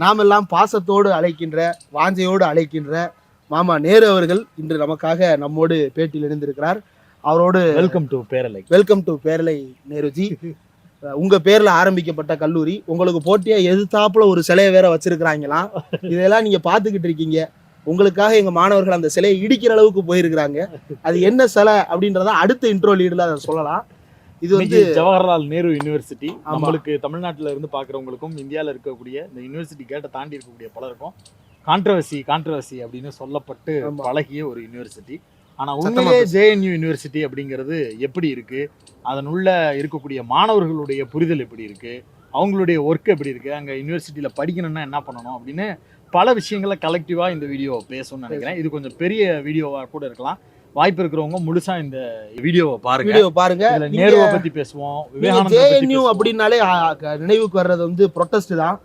நாம் எல்லாம் பாசத்தோடு அழைக்கின்ற, வாஞ்சையோடு அழைக்கின்ற மாமா நேரு அவர்கள் இன்று நமக்காக நம்மோடு பேட்டியில் இணைந்திருக்கிறார். அவரோடு welcome to Peralai. Welcome to Peralai Neruji. உங்க பேர்ல ஆரம்பிக்கப்பட்ட கல்லூரி, உங்களுக்கு போட்டியா எதிர்த்தாப்புல ஒரு சிலையை வேற வச்சிருக்கிறாங்களாம். இதெல்லாம் நீங்க பாத்துக்கிட்டு இருக்கீங்க. உங்களுக்காக எங்க மாணவர்கள் அந்த சிலையை இடிக்கிற அளவுக்கு போயிருக்கிறாங்க. அது என்ன சிலை அப்படின்றத அடுத்த இன்ட்ரோ லீடுல அதை சொல்லலாம். இது வந்து ஜவஹர்லால் நேரு யூனிவர்சிட்டி. நம்மளுக்கு தமிழ்நாட்டில் இருந்து பார்க்குறவங்களுக்கும் இந்தியாவில் இருக்கக்கூடிய இந்த யூனிவர்சிட்டி கேட்டை தாண்டி இருக்கக்கூடிய பலருக்கும் கான்ட்ரவர்சி அப்படின்னு சொல்லப்பட்டு பழகிய ஒரு யூனிவர்சிட்டி. ஆனால் உண்மையிலே JNU யூனிவர்சிட்டி அப்படிங்கிறது எப்படி இருக்கு, அதன் உள்ள இருக்கக்கூடிய மாணவர்களுடைய புரிதல் எப்படி இருக்கு, அவங்களுடைய ஒர்க் எப்படி இருக்கு, அங்கே யூனிவர்சிட்டியில் படிக்கணும்னா என்ன பண்ணணும் அப்படின்னு பல விஷயங்களை கலெக்டிவாக இந்த வீடியோ பேசணும்னு நினைக்கிறேன். இது கொஞ்சம் பெரிய வீடியோவாக கூட இருக்கலாம். வாய்ப்பு இருக்கிறவங்க முழுசா இந்த வீடியோவை பாருங்க. நேருவை பத்தி பேசுவோம். JNU அப்படின்னாலே நினைவுக்கு வர்றது வந்து ப்ரொட்டஸ்ட் தான்.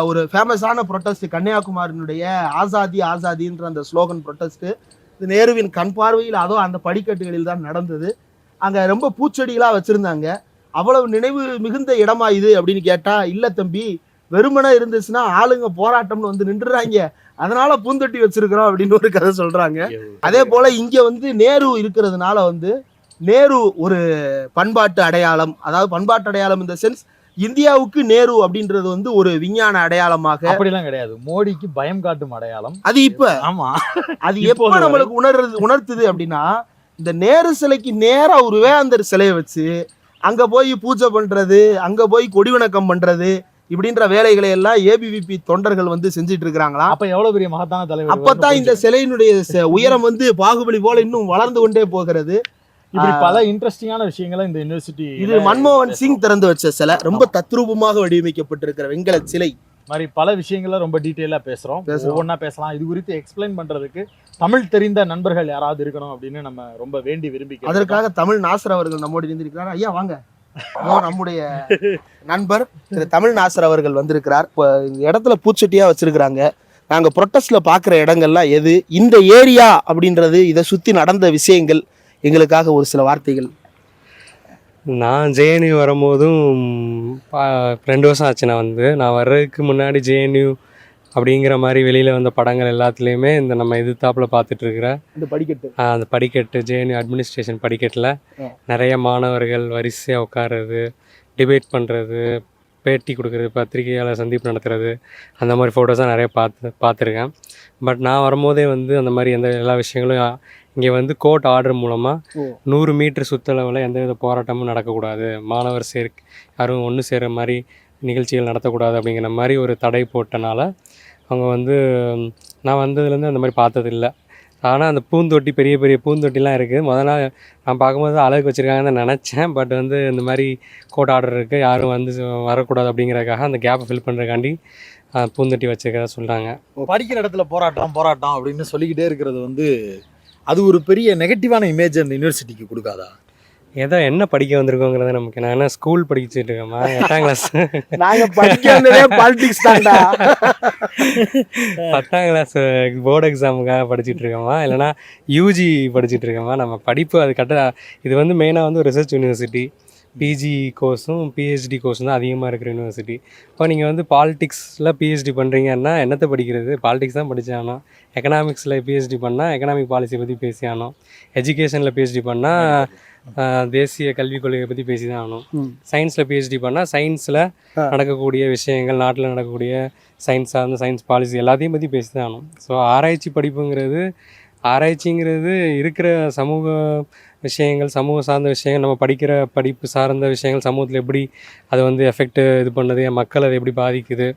ஒரு ஃபேமஸான ப்ரொட்டஸ்ட் கன்னியாகுமரியினுடைய ஆசாதின்ற அந்த ஸ்லோகன் ப்ரொட்டஸ்ட். நேருவின் கண் பார்வையில் அதுவும் அந்த படிக்கட்டுகளில் தான் நடந்தது. அங்க ரொம்ப பூச்செடிகளா வச்சிருந்தாங்க. அவ்வளவு நினைவு மிகுந்த இடமா இது அப்படின்னு கேட்டா, இல்ல தம்பி, வெறுமனை இருந்துச்சுன்னா ஆளுங்க போராட்டம்னு வந்து நின்றுறாங்க, அதனால பூந்தொட்டி வச்சிருக்கிறோம் அப்படின்னு ஒரு கதை சொல்றாங்க. அதே போல இங்க வந்து நேரு இருக்கிறதுனால வந்து நேரு ஒரு பண்பாட்டு அடையாளம், அதாவது பண்பாட்டு அடையாளம் இந்த சென்ஸ் இந்தியாவுக்கு நேரு அப்படின்றது வந்து ஒரு விஞ்ஞான அடையாளமாக. அப்படிலாம் கிடையாது, மோடிக்கு பயம் காட்டும் அடையாளம். அது இப்ப அது எப்ப நம்மளுக்கு உணர்த்துது அப்படின்னா, இந்த நேரு சிலைக்கு நேரா ஒரு வேந்தர் சிலையை வச்சு அங்க போய் பூஜை பண்றது, அங்க போய் கொடிவணக்கம் பண்றது இப்படின்ற வேலைகளை எல்லாம் ABVP தொண்டர்கள் வந்து செஞ்சிட்டு இருக்காங்களா. அப்ப எவ்வளவு பெரிய மகத்தான தலைவர். அப்பதான் இந்த சிலையினுடைய உயரம் வந்து பாகுபலி போல இன்னும் வளர்ந்து கொண்டே போகிறது. இப்படி பல இன்ட்ரெஸ்டிங்கான விஷயங்களை இந்த யூனிவர்சிட்டி. இது மன்மோகன் சிங் திறந்து வச்ச சிலை, ரொம்ப தத்ரூபமாக வடிவமைக்கப்பட்டிருக்கிற வெண்கல சிலை. மாதிரி பல விஷயங்களை ரொம்ப டீட்டெயிலா பேசுறோம், ஒவ்வொன்னா பேசலாம். இது குறித்து எக்ஸ்பிளைன் பண்றதுக்கு தமிழ் தெரிந்த நண்பர்கள் யாராவது இருக்கணும் அப்படின்னு நம்ம ரொம்ப வேண்டி விரும்பி, அதற்காக தமிழ் நாசர் அவர்கள் நம்மோடு இருந்திருக்கிறார். ஐயா வாங்க. நம்முடைய நண்பர் திரு தமிழ் நாசர் அவர்கள் வந்திருக்கிறார். இப்போ இந்த இடத்துல பூச்செட்டியா வச்சிருக்கிறாங்க. நாங்க ப்ரொட்டஸ்ட்ல பாக்குற இடங்கள்லாம் எது, இந்த ஏரியா அப்படின்றது, இதை சுத்தி நடந்த விஷயங்கள், எங்களுக்காக ஒரு சில வார்த்தைகள். நான் JNU வரும்போதும் 2 வருஷம் ஆச்சு. நான் வர்றதுக்கு முன்னாடி JNU அப்படிங்கிற மாதிரி வெளியில் வந்த படங்கள் எல்லாத்துலேயுமே இந்த நம்ம எதிர்த்தாப்பில் பார்த்துட்ருக்கிற அந்த படிக்கட்டு JNU அட்மினிஸ்ட்ரேஷன் படிக்கட்டில் நிறைய மாணவர்கள் வரிசையாக உட்கார்றது, டிபேட் பண்ணுறது, பேட்டி கொடுக்குறது, பத்திரிகையாளர் சந்திப்பு நடத்துறது, அந்த மாதிரி ஃபோட்டோஸாக நிறைய பார்த்துருக்கேன். பட் நான் வரும்போதே வந்து அந்த மாதிரி எல்லா விஷயங்களும் இங்கே வந்து கோர்ட் ஆர்டர் மூலமாக 100 மீட்டர் சுற்றளவில் எந்தவித போராட்டமும் நடக்கக்கூடாது, மாணவர் யாரும் ஒன்று சேர்கிற மாதிரி நிகழ்ச்சிகள் நடத்தக்கூடாது அப்படிங்கிற மாதிரி ஒரு தடை போட்டனால அவங்க வந்து நான் வந்ததுலேருந்து அந்த மாதிரி பார்த்ததில்லை. ஆனால் அந்த பூந்தொட்டி, பெரிய பெரிய பூந்தொட்டிலாம் இருக்குது. முதல்ல நான் பார்க்கும்போது அழகு வச்சுருக்காங்கன்னு நினச்சேன். பட் வந்து இந்த மாதிரி கோர்ட் ஆர்டர் இருக்குது, யாரும் வந்து வரக்கூடாது அப்படிங்கிறதுக்காக அந்த கேப்பை ஃபில் பண்ணுறதுக்காண்டி பூந்தொட்டி வச்சுருக்கதா சொல்கிறாங்க. படிக்கிற இடத்துல போராட்டம் அப்படின்னு சொல்லிக்கிட்டே இருக்கிறது வந்து அது ஒரு பெரிய நெகட்டிவான இமேஜ் அந்த யூனிவர்சிட்டிக்கு கொடுக்காதா? ஏதோ என்ன படிக்க வந்திருக்கோங்கிறத நமக்கு. நான் என்ன ஸ்கூல் படிச்சுட்டு இருக்கேம்மா, 8ஆம் கிளாஸ். நாங்கள் படிக்கிறதே பாலிடிக்ஸ் தான்டா. 10ஆம் கிளாஸ் போர்டு எக்ஸாமுக்காக படிச்சுட்டு இருக்கோமா, இல்லைனா UG படிச்சுட்டு இருக்கோமா. நம்ம படிப்பு அது இது வந்து மெயினாக வந்து ஒரு ரிசர்ச் யூனிவர்சிட்டி. PG கோர்ஸும் PhD கோர்ஸும் தான் அதிகமாக இருக்கிற யூனிவர்சிட்டி. இப்போ நீங்கள் வந்து பாலிடிக்ஸில் PhD பண்ணுறீங்கன்னா என்னத்தை படிக்கிறது? பாலிடிக்ஸ் தான் படித்தாகணும். எக்கனாமிக்ஸில் PhD பண்ணால் எக்கனாமிக் பாலிசி பற்றி பேசி ஆகணும். எஜுகேஷனில் PhD பண்ணால் தேசிய கல்விக் கொள்கையை பற்றி பேசி தான் ஆகணும். சயின்ஸில் PhD பண்ணால் சயின்ஸில் நடக்கக்கூடிய விஷயங்கள், நாட்டில் நடக்கக்கூடிய சயின்ஸ் சார்ந்த சயின்ஸ் பாலிசி எல்லாத்தையும் பற்றி பேசி தான் ஆகணும். ஸோ ஆராய்ச்சிங்கிறது இருக்கிற சமூக விஷயங்கள், சமூக சார்ந்த விஷயங்கள், நம்ம படிக்கிற படிப்பு சார்ந்த விஷயங்கள் சமூகத்தில் எப்படி அது வந்து எஃபெக்ட் இது பண்ணுது, மக்கள் அதை எப்படி பாதிக்குது,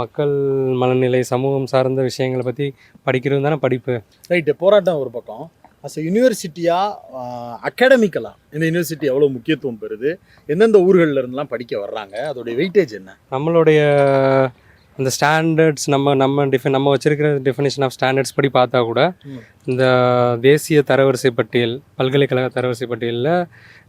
மக்கள் மனநிலை, சமூகம் சார்ந்த விஷயங்களை பற்றி படிக்கிறது தானே படிப்பு. ரைட்டு. போராட்டம் ஒரு பக்கம். அஸ் எ யூனிவர்சிட்டியாக அகாடமிக்கலாக இந்த யூனிவர்சிட்டி எவ்வளோ முக்கியத்துவம் பெறுது, எந்தெந்த ஊர்களில் இருந்தெல்லாம் படிக்க வர்றாங்க, அதோடைய வெயிட்டேஜ் என்ன? நம்மளுடைய அந்த ஸ்டாண்டர்ட்ஸ் நம்ம வச்சிருக்கிற டெஃபினேஷன் ஆஃப் ஸ்டாண்டர்ட்ஸ் படி பார்த்தா கூட இந்த தேசிய தரவரிசை பட்டியல், பல்கலைக்கழக தரவரிசை பட்டியலில்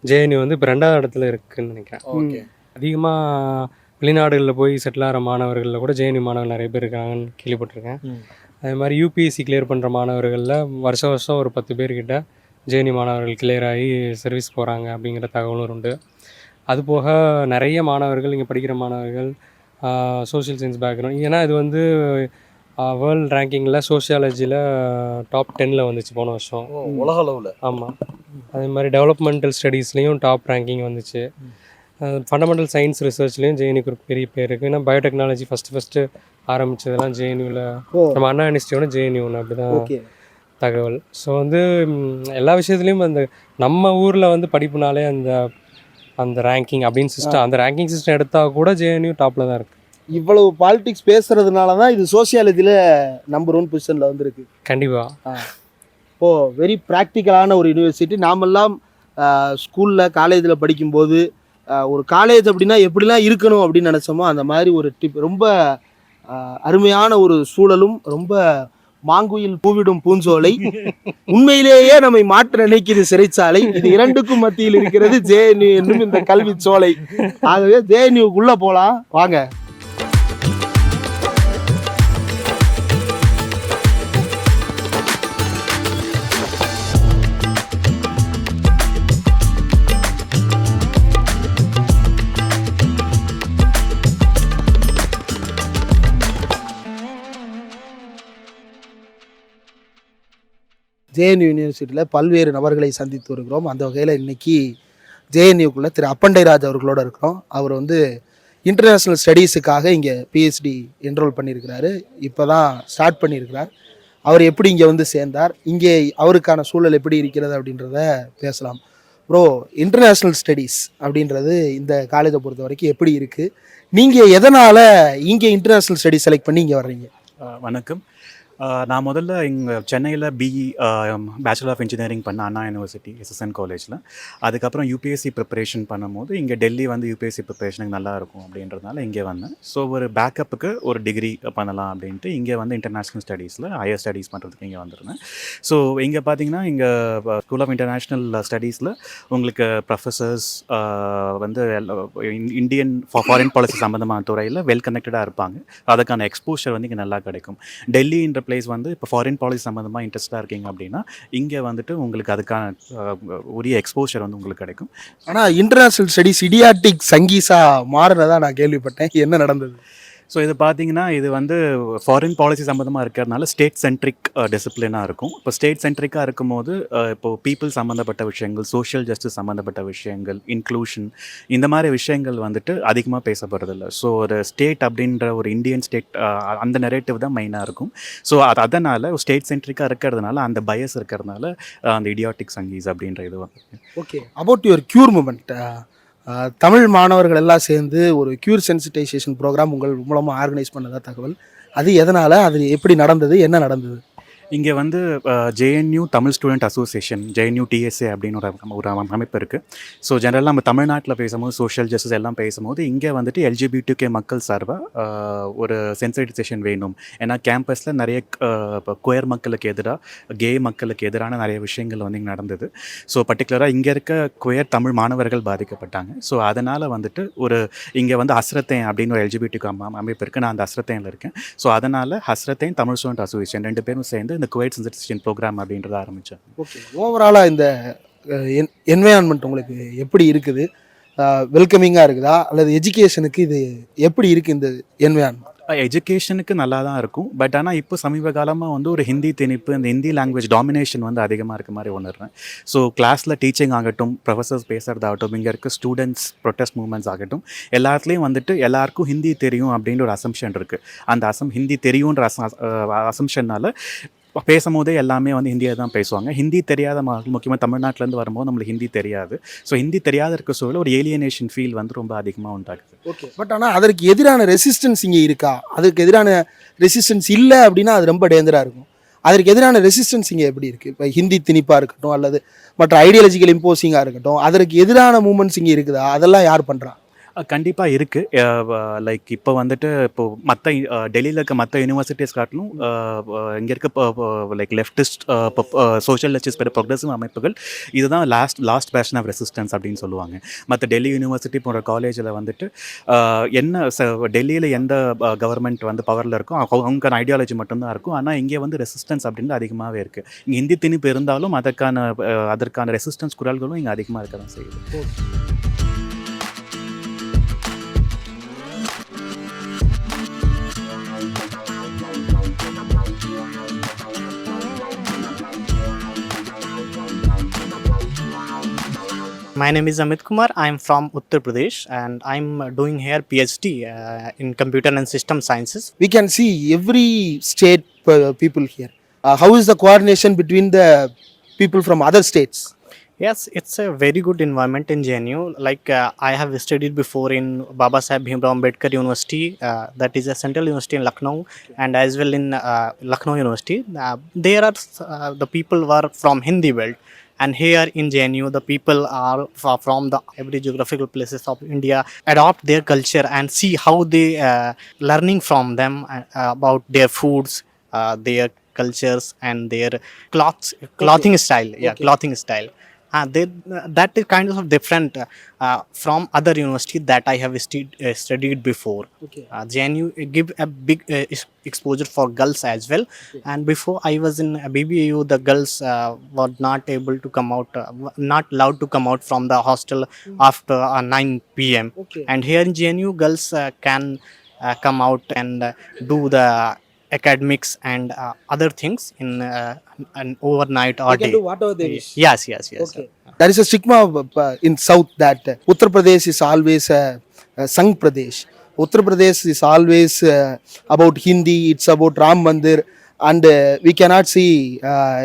JNU வந்து இப்போ 2ஆவது இடத்துல இருக்குதுன்னு நினைக்கிறேன். ஓகே. அதிகமாக வெளிநாடுகளில் போய் செட்டில் ஆகிற மாணவர்களில் கூட JNU மாணவர்கள் நிறைய பேர் இருக்காங்கன்னு கேள்விப்பட்டிருக்கேன். அதே மாதிரி UPSC கிளியர் பண்ணுற மாணவர்களில் வருஷம் ஒரு 10 பேர்கிட்ட JNU மாணவர்கள் கிளியர் ஆகி சர்வீஸ் போகிறாங்க அப்படிங்கிற தகவலும் உண்டு. அதுபோக நிறைய மாணவர்கள், இங்கே படிக்கிற மாணவர்கள் சோஷியல் சயின்ஸ் பேக்ரவுண்ட். ஏன்னா இது வந்து வேர்ல்டு ரேங்கிங்கில் சோஷியாலஜியில் டாப் 10ல் வந்துச்சு போன வருஷம், உலக அளவில். ஆமாம். அதே மாதிரி டெவலப்மெண்டல் ஸ்டடீஸ்லேயும் டாப் ரேங்கிங் வந்துச்சு. ஃபண்டமெண்டல் சயின்ஸ் ரிசர்ச்லேயும் ஜேஎன்யூக்கு ஒரு பெரிய பேர் இருக்குது. ஏன்னா பயோடெக்னாலஜி ஃபஸ்ட்டு ஆரம்பித்ததெல்லாம் ஜேஎன்யூவில், நம்ம அண்ணா யூனிவர்சிட்டியோட ஜேஎன்யூன்னு அப்படி தான் தகவல். ஸோ வந்து எல்லா விஷயத்துலேயும் அந்த நம்ம ஊரில் வந்து படிப்புனாலே அந்த ரேங்கிங் அப்படின்னு சிஸ்டம், அந்த ரேங்கிங் சிஸ்டம் எடுத்தால் கூட ஜேஎன்யூ டாப்பில் தான் இருக்குது. இவ்வளவு பாலிடிக்ஸ் பேசுறதுனால தான் இது சோசியாலஜியில் நம்பர் 1 பொசிஷனில் வந்துருக்கு. கண்டிப்பாக. வெரி ப்ராக்டிக்கலான ஒரு யூனிவர்சிட்டி. நாமெல்லாம் ஸ்கூலில் காலேஜில் படிக்கும்போது ஒரு காலேஜ் அப்படின்னா எப்படிலாம் இருக்கணும் அப்படின்னு நினச்சோமோ அந்த மாதிரி ஒரு ரொம்ப அருமையான ஒரு சூழலும், ரொம்ப மாங்குயில் பூவிடும் பூஞ்சோலை, உண்மையிலேயே நம்மை மாற்ற நினைக்கிறது சிறைச்சாலை. இது இரண்டுக்கும் மத்தியில் இருக்கிறது ஜேஎன்யூ என்னும் இந்த கல்வி சோலை. ஆகவே ஜேஎன்யூக்குள்ளே போகலாம் வாங்க. ஜேஎன்யூ யூனிவர்சிட்டியில் பல்வேறு நபர்களை சந்தித்து வருகிறோம். அந்த வகையில் இன்றைக்கி ஜேஎன்யூக்குள்ளே திரு அப்பண்டைராஜ் அவர்களோட இருக்கிறோம். அவர் வந்து இன்டர்நேஷ்னல் ஸ்டடீஸுக்காக இங்கே பிஹெச்டி என்ரோல் பண்ணியிருக்கிறாரு. இப்போ தான் ஸ்டார்ட் பண்ணியிருக்கிறார். அவர் எப்படி இங்கே வந்து சேர்ந்தார், இங்கே அவருக்கான சூழல் எப்படி இருக்கிறது அப்படின்றத பேசலாம். ப்ரோ, இன்டர்நேஷ்னல் ஸ்டடீஸ் அப்படின்றது இந்த காலேஜை பொறுத்த வரைக்கும் எப்படி இருக்குது? நீங்கள் எதனால் இங்கே இன்டர்நேஷ்னல் ஸ்டடீஸ் செலக்ட் பண்ணி இங்கே வர்றீங்க? வணக்கம். நான் முதல்ல இங்கே சென்னையில் பிஇ பேச்சுலர் ஆஃப் இன்ஜினியரிங் பண்ண அண்ணா யூனிவர்சிட்டி எஸ்எஸ்என் காலேஜில். அதுக்கப்புறம் யூபிஎஸ்சி ப்ரிப்பரேஷன் பண்ணும்போது இங்கே டெல்லி வந்து யூபிஎஸ்சி ப்ரிப்பரேஷனுக்கு நல்லாயிருக்கும் அப்படின்றதுனால இங்கே வந்தேன். ஸோ ஒரு பேக்கப்புக்கு ஒரு டிகிரி பண்ணலாம் அப்படின்ட்டு இங்கே வந்து இன்டர்நேஷ்னல் ஸ்டடீஸில் ஹையர் ஸ்டடீஸ் பண்ணுறதுக்கு இங்கே வந்திருந்தேன். ஸோ இங்கே பார்த்தீங்கன்னா இங்கே ஸ்கூல் ஆஃப் இன்டர்நேஷ்னல் ஸ்டடீஸில் உங்களுக்கு ப்ரொஃபஸர்ஸ் வந்து இந்தியன் ஃபாரின் பாலிசி சம்மந்தமான துறையில் வெல் கனெக்டடாக இருப்பாங்க. அதுக்கான எக்ஸ்போஷர் வந்து இங்கே நல்லா கிடைக்கும். டெல்லின்ற பிளேஸ் வந்து இப்போ ஃபாரின் பாலிசி சம்மந்தமாக இன்ட்ரெஸ்டாக இருக்கீங்க அப்படின்னா இங்கே வந்துட்டு உங்களுக்கு அதுக்கான உரிய எக்ஸ்போஷர் வந்து உங்களுக்கு கிடைக்கும். ஆனால் இன்டர்நேஷ்னல் ஸ்டடீஸ் இடியாட்டிக் சங்கீஸா மாறினதா நான் கேள்விப்பட்டேன். என்ன நடந்தது? ஸோ இது பார்த்தீங்கன்னா இது வந்து ஃபாரின் பாலிசி சம்மந்தமாக இருக்கிறதுனால ஸ்டேட் சென்ட்ரிக் டிசிப்ளினாக இருக்கும். இப்போ ஸ்டேட் சென்ட்ரிக்காக இருக்கும்போது இப்போது பீப்புள் சம்மந்தப்பட்ட விஷயங்கள், சோஷியல் ஜஸ்டிஸ் சம்மந்தப்பட்ட விஷயங்கள், இன்க்ளூஷன், இந்த மாதிரி விஷயங்கள் வந்துட்டு அதிகமாக பேசப்படுறதில்ல. ஸோ ஒரு ஸ்டேட் அப்படின்ற ஒரு இந்தியன் ஸ்டேட் அந்த நெரேட்டிவ் தான் மெயினாக இருக்கும். ஸோ அதனால் ஸ்டேட் சென்ட்ரிக்காக இருக்கிறதுனால அந்த பயஸ் இருக்கிறதுனால அந்த இடியாட்டிக் சங்கீஸ் அப்படின்ற இது வந்து. Okay, about your cure moment, Tamil மாணவர்கள் எல்லாம் சேர்ந்து ஒரு க்யூர் சென்சிட்டைசேஷன் ப்ரோக்ராம் உங்கள் மூலமாக ஆர்கனைஸ் பண்ணதா தகவல். அது எதனால், அது எப்படி நடந்தது, என்ன நடந்தது? இங்கே வந்து JNU Tamil student association, JNU DSA அப்படின்னு ஒரு அமைப்பு இருக்குது. ஸோ ஜெனரலாக நம்ம தமிழ்நாட்டில் பேசும்போது சோஷியல் ஜஸ்டிஸ் எல்லாம் பேசும்போது இங்கே வந்துட்டு எல்ஜிபிடிகே மக்கள் சார்பாக ஒரு சென்சிடைசேஷன் வேணும். ஏன்னா கேம்பஸில் நிறைய குயர் மக்களுக்கு எதிராக, கே மக்களுக்கு எதிரான நிறைய விஷயங்கள் வந்து இங்கே நடந்தது. ஸோ பர்டிகுலராக இங்கே இருக்க குயர் தமிழ் மாணவர்கள் பாதிக்கப்பட்டாங்க. ஸோ அதனால் வந்துட்டு ஒரு இங்கே வந்து ஹஸ்ரத்தேன் அப்படின்னு ஒரு எல்ஜிபிடிக்கு அமைப்பு இருக்குது. நான் அந்த ஹஸ்ரத்தேனில் இருக்கேன். ஸோ அதனால் ஹஸ்ரத்தேன் தமிழ் ஸ்டூடெண்ட் அசோசியேஷன் 2 பேரும் சேர்ந்து இந்த குவைட் சென்சிடைசேஷன் ப்ரோக்ராம் அப்படின்றத ஆரம்பித்தேன். ஓகே, ஓவராலாக இந்த என்வைரான்மெண்ட் உங்களுக்கு எப்படி இருக்குது? வெல்கமிங்காக இருக்குதா, அல்லது எஜுகேஷனுக்கு இது எப்படி இருக்குது இந்த என்வைரான்மெண்ட்? எஜுகேஷனுக்கு நல்லா தான் இருக்கும். பட் ஆனால் இப்போ சமீப காலமாக வந்து ஒரு ஹிந்தி திணிப்பு, இந்த ஹிந்தி லாங்குவேஜ் டாமினேஷன் வந்து அதிகமாக இருக்க மாதிரி உணர்றேன். ஸோ கிளாஸில் டீச்சிங் ஆகட்டும், ப்ரொஃபஸர்ஸ் பேசுகிறதாகட்டும், இங்கே இருக்க ஸ்டூடெண்ட்ஸ் ப்ரொட்டஸ்ட் மூவ்மெண்ட்ஸ் ஆகட்டும், எல்லாத்துலேயும் வந்துட்டு எல்லாருக்கும் ஹிந்தி தெரியும் அப்படின்ற ஒரு அசம்ஷன் இருக்குது. அந்த ஹிந்தி தெரியுன்ற அசம்ஷனால் பேசும்போதே எல்லாமே வந்து ஹிந்தியை தான் பேசுவாங்க. ஹிந்தி தெரியாத முக்கியமாக தமிழ்நாட்டிலேருந்து வரும்போது நம்மளுக்கு ஹிந்தி தெரியாது. ஸோ ஹிந்தி தெரியாத இருக்க சூழல் ஒரு ஏலியனேஷன் ஃபீல் வந்து ரொம்ப அதிகமாக உண்டாகுது. ஓகே, பட் ஆனால் அதற்கு எதிரான ரெசிஸ்டன்ஸ் இங்கே இருக்கா? அதுக்கு எதிரான ரெசிஸ்டன்ஸ் இல்லை அப்படின்னா அது ரொம்ப டேஞ்சராக இருக்கும். அதற்கு எதிரான ரெசிஸ்டன்ஸ் இங்கே எப்படி இருக்குது? இப்போ ஹிந்தி திணிப்பாக இருக்கட்டும், அல்லது மற்ற ஐடியாலஜிக்கல் இம்போசிங்காக இருக்கட்டும், அதற்கு எதிரான மூமெண்ட்ஸ் இங்கே இருக்குதா? அதெல்லாம் யார் பண்ணுறா? கண்டிப்பாக இருக்குது. லைக் இப்போ வந்துட்டு இப்போது மற்ற டெல்லியில் இருக்க மற்ற யூனிவர்சிட்டிஸ் காட்டிலும் இங்கே இருக்க like leftist social justice progressive அமைப்புகள் இதுதான் லாஸ்ட் பேஷன் ஆஃப் ரெசிஸ்டன்ஸ் அப்படின்னு சொல்லுவாங்க. மற்ற டெல்லி யூனிவர்சிட்டி போன்ற காலேஜில் வந்துட்டு என்ன டெல்லியில் எந்த கவர்மெண்ட் வந்து பவரில் இருக்கும் அவங்களுக்கான ஐடியாலஜி மட்டும்தான் இருக்கும். ஆனால் இங்கே வந்து ரெசிஸ்டன்ஸ் அப்படின்னு அதிகமாகவே இருக்குது. இங்கே ஹிந்தி திணிப்பு இருந்தாலும் அதற்கான ரெசிஸ்டன்ஸ் குரல்களும் இங்கே அதிகமாக இருக்க தான் செய்யுது. My name is Amit Kumar. I am from Uttar Pradesh and I am doing here PhD in Computer and System Sciences. We can see every state people here. How is the coordination between the people from other states? Yes, it's a very good environment in JNU. Like I have studied before in Baba Saheb Bhimrao Ambedkar University, that is a central university in Lucknow, and as well in Lucknow University. There are the people were from Hindi belt, and here in JNU the people are from the every geographical places of India, adopt their culture and see how they learning from them about their foods, their cultures and their clothing style. Yeah, Okay. clothing style. They, that is kind of different from other university that I have studied before. Okay. JNU give a big exposure for girls as well. And before I was in BBAU, the girls were not able to come out, not allowed to come out from the hostel after 9 p.m. Okay. And here in JNU, girls can come out and do the academics and other things in an overnight or They can day. do whatever they wish. Yes. Okay. There is a stigma in South that Uttar Pradesh is always a Sangh Pradesh. Uttar Pradesh is always about Hindi, it's about Ram Mandir, and we cannot see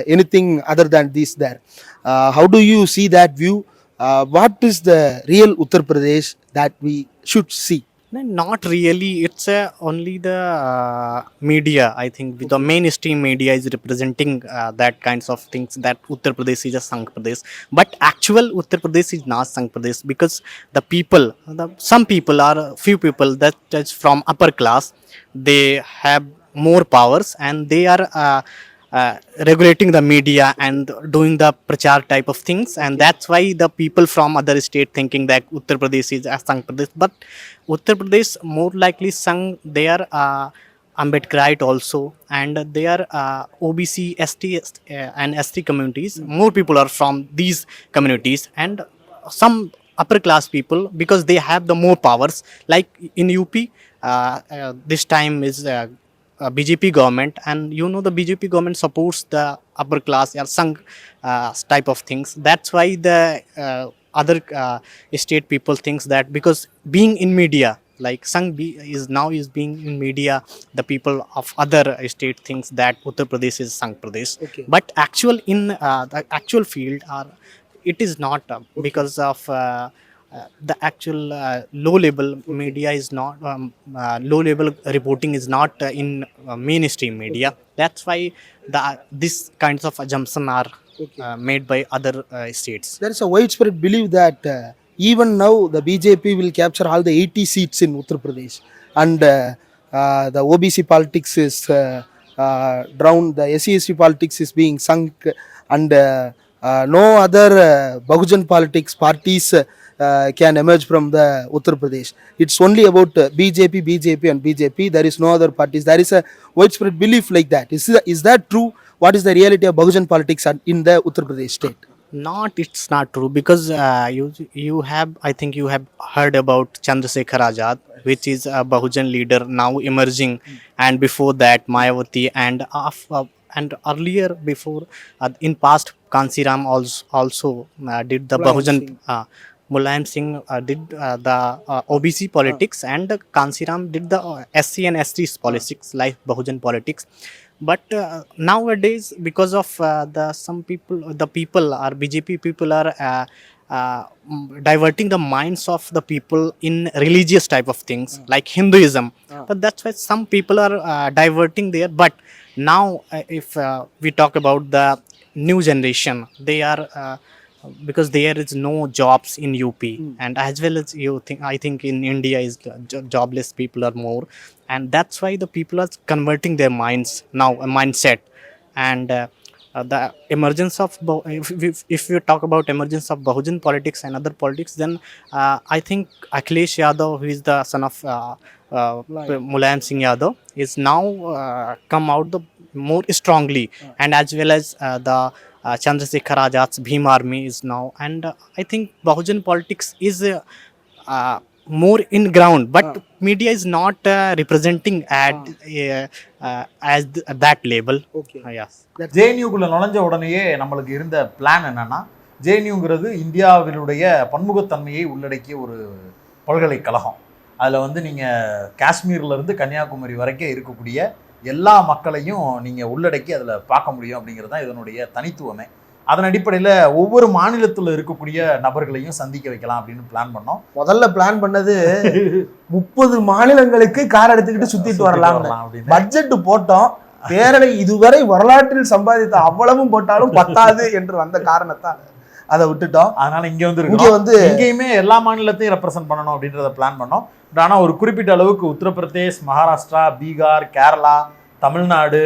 anything other than this there. How do you see that view? What is the real Uttar Pradesh that we should see? No, not really. It's only the media. I think the mainstream media is representing that kinds of things, that Uttar Pradesh is a Sangh Pradesh. But actual Uttar Pradesh is not Sangh Pradesh, because the people, some people are few people that is from upper class. They have more powers and they are regulating the media and doing the prachar type of things, and that's why the people from other state thinking that Uttar Pradesh is a Sangh Pradesh. But Uttar Pradesh more likely Sangh, they are Ambedkarite also, and they are OBC, ST and ST communities. More people are from these communities, and some upper class people, because they have the more powers. Like in UP, this time is BJP government, and you know the BJP government supports the upper class or Sangh type of things. That's why the other state people thinks that, because being in media, like Sangh is now is being in media, the people of other state thinks that Uttar Pradesh is Sangh Pradesh. Okay. But actual in the actual field are, it is not, because of the actual low level media is not low level reporting is not in mainstream media. That's why this kinds of assumption are made by other states. There is a widespread belief that even now the BJP will capture all the 80 seats in Uttar Pradesh, and the OBC politics is drowned, the SC/ST politics is being sunk, and no other Bahujan politics parties can emerge from the Uttar Pradesh. It's only about BJP and BJP. There is no other parties. There is a widespread belief like that. Is that true? What is the reality of Bahujan politics in the Uttar Pradesh state? It's not true, because you have, I think you have heard about Chandrasekhar Azad, which is a Bahujan leader now emerging, and before that Mayawati, and earlier before in past Kansiram also did the Bahujan. Mulayam Singh did the OBC politics, and Kansiram did the SC and ST politics, like Bahujan politics. But nowadays, because of the people are BJP people are diverting the minds of the people in religious type of things, like Hinduism. But that's why some people are diverting there. But now, if we talk about the new generation, they are because there is no jobs in UP, and as well as I think in India is jobless people are more, and that's why the people are converting their minds now, a mindset. And the emergence of if you talk about emergence of Bahujan politics and other politics, then I think Akhilesh Yadav, who is the son of Mulayam Singh Yadav, is now come out the more strongly, and as well as the Chandrasekhar Azad's Bhim army is now, and I think Bahujan politics is more in ground, but media is not representing as that label. Okay. Yes. ஜேஎன்யூக்குள்ள நுழைஞ்ச உடனேயே நம்மளுக்கு இருந்த plan என்னன்னா, ஜேஎன்யூங்கிறது இந்தியாவினுடைய பன்முகத்தன்மையை உள்ளடக்கிய ஒரு பல்கலைக்கழகம். அதில் வந்து நீங்கள் காஷ்மீர்லேருந்து கன்னியாகுமரி வரைக்கும் இருக்கக்கூடிய எல்லா மக்களையும் நீங்கள் உள்ளடக்கி அதில் பார்க்க முடியும் அப்படிங்கிறது தான் இதனுடைய தனித்துவமே. அதன் அடிப்படையில் ஒவ்வொரு மாநிலத்தில் இருக்கக்கூடிய நபர்களையும் சந்திக்க வைக்கலாம் அப்படின்னு பிளான் பண்ணோம். முதல்ல பிளான் பண்ணது 30 மாநிலங்களுக்கு கார் எடுத்துக்கிட்டு சுத்திட்டு வரலாம் அப்படின்னு பட்ஜெட் போட்டோம். பேரலை இதுவரை வரலாற்றில் சம்பாதித்த அவ்வளவும் போட்டாலும் பத்தாது என்று வந்த காரணத்தால் அதை விட்டுட்டோம். அதனால இங்க வந்து இங்கேயுமே எல்லா மாநிலத்தையும் ரெப்ரசென்ட் பண்ணணும் அப்படின்றத பிளான் பண்ணோம். ஆனால் ஒரு குறிப்பிட்ட அளவுக்கு உத்தரப்பிரதேஷ், மகாராஷ்டிரா, பீகார், கேரளா, தமிழ்நாடு,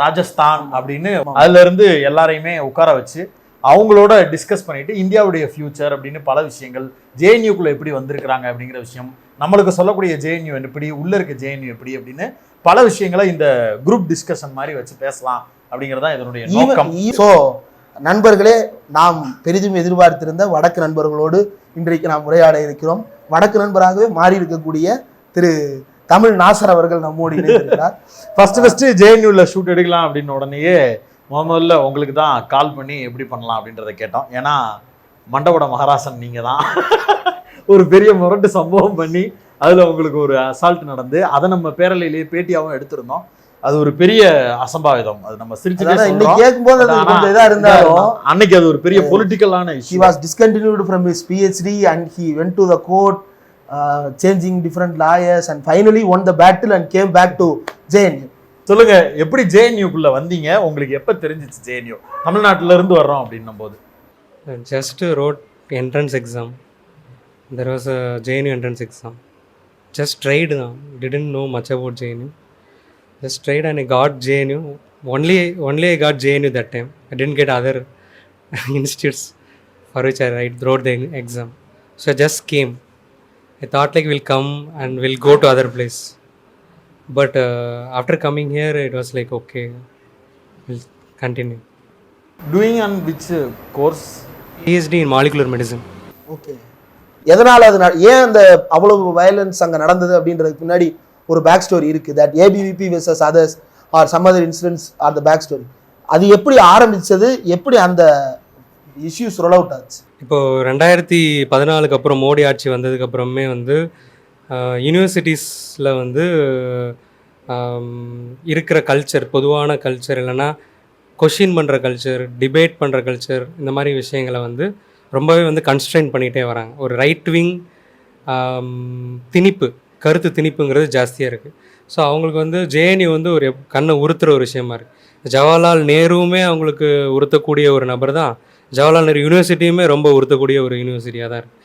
ராஜஸ்தான் அப்படின்னு அதுல இருந்து எல்லாரையுமே உட்கார வச்சு அவங்களோட டிஸ்கஸ் பண்ணிட்டு இந்தியாவுடைய ஃபியூச்சர் அப்படின்னு பல விஷயங்கள், ஜேஎன்யூக்குள்ள எப்படி வந்திருக்கிறாங்க அப்படிங்கிற விஷயம், நம்மளுக்கு சொல்லக்கூடிய ஜேஎன்யூ எப்படி, உள்ள இருக்க ஜேஎன்யூ எப்படி அப்படின்னு பல விஷயங்களை இந்த குரூப் டிஸ்கஷன் மாதிரி வச்சு பேசலாம் அப்படிங்கிறதா இதனுடைய நோக்கம். ஸோ நண்பர்களே, நாம் பெரிதும் எதிர்பார்த்திருந்த வடக்கு நண்பர்களோடு இன்றைக்கு நாம் உரையாட இருக்கிறோம். வடக்கு நண்பராகவே மாறி இருக்கக்கூடிய திரு தமிழ் நாசர் அவர்கள் நம்மோடு இணைந்திருக்கிறார். ஃபர்ஸ்ட் ஜேஎன்யூல ஷூட் எடுக்கலாம் அப்படின்னு உடனேயே முதல்ல உங்களுக்கு தான் கால் பண்ணி எப்படி பண்ணலாம் அப்படின்றத கேட்டோம். ஏன்னா மண்டபோட மகாராசன் நீங்கள் தான் ஒரு பெரிய முரட்டு சம்பவம் பண்ணி அதில் உங்களுக்கு ஒரு அசால்ட் நடந்து அதை நம்ம பேரலையிலேயே பேட்டியாகவும் எடுத்திருந்தோம். அது ஒரு பெரிய அசம்பாவிதம். அது நம்ம கேட்கும்போது இதா இருந்தாலும் அன்னைக்கு அது ஒரு பெரிய பொலிட்டிக்கலான issue. He was discontinued from his PhD and he went to the court, changing different lawyers and finally won the battle and came back to JNU. சொல்லுங்க, எப்படி ஜேஎன்யூக்குள்ள வந்தீங்க? உங்களுக்கு எப்ப தெரிஞ்சிச்சு ஜேஎன்யூ தமிழ்நாட்டுல இருந்து வர்றோம் அப்படின்னும் போது? Just wrote entrance exam. There was a JNU entrance exam. Just tried, didn't know much about JNU. Just tried and I got JNU. Only I got JNU that time. I didn't get other institutes for which I wrote the exam. So I just came. I thought like we'll come and we'll go to other place. But after coming here, it was like okay, we'll continue. Doing on which course? PhD in molecular medicine. Okay. எதனால அது ஏன் அந்த அவ்வளவு violence அங்கே நடந்தது அப்படின்றதுக்கு முன்னாடி ஒரு பேக் ஸ்டோரி இருக்குது. That ABVP versus others or some other incidents are the back story. அது எப்படி ஆரம்பிச்சது, எப்படி அந்த இஷ்யூஸ் ரோல் அவுட் ஆச்சு? இப்போது 2014 அப்புறம் மோடி ஆட்சி வந்ததுக்கு அப்புறமே வந்து யூனிவர்சிட்டிஸில் வந்து இருக்கிற கல்ச்சர், பொதுவான கல்ச்சர் இல்லைன்னா கொஷின் பண்ணுற கல்ச்சர், டிபேட் பண்ணுற கல்ச்சர், இந்த மாதிரி விஷயங்களை வந்து ரொம்பவே வந்து கன்ஸ்ட்ரெயின் பண்ணிகிட்டே வராங்க. ஒரு ரைட் விங் திணிப்பு, கருத்து திணிப்புங்கிறது ஜாஸ்தியாக இருக்குது. ஸோ அவங்களுக்கு வந்து ஜேஎன்யூ வந்து ஒரு கண்ணை உறுத்துற ஒரு விஷயமா இருக்குது. ஜவஹர்லால் நேருவுமே அவங்களுக்கு உறுத்தக்கூடிய ஒரு நபர் தான். ஜவஹர்லால் நேரு யூனிவர்சிட்டியுமே ரொம்ப உறுத்தக்கூடிய ஒரு யூனிவர்சிட்டியாக தான் இருக்குது.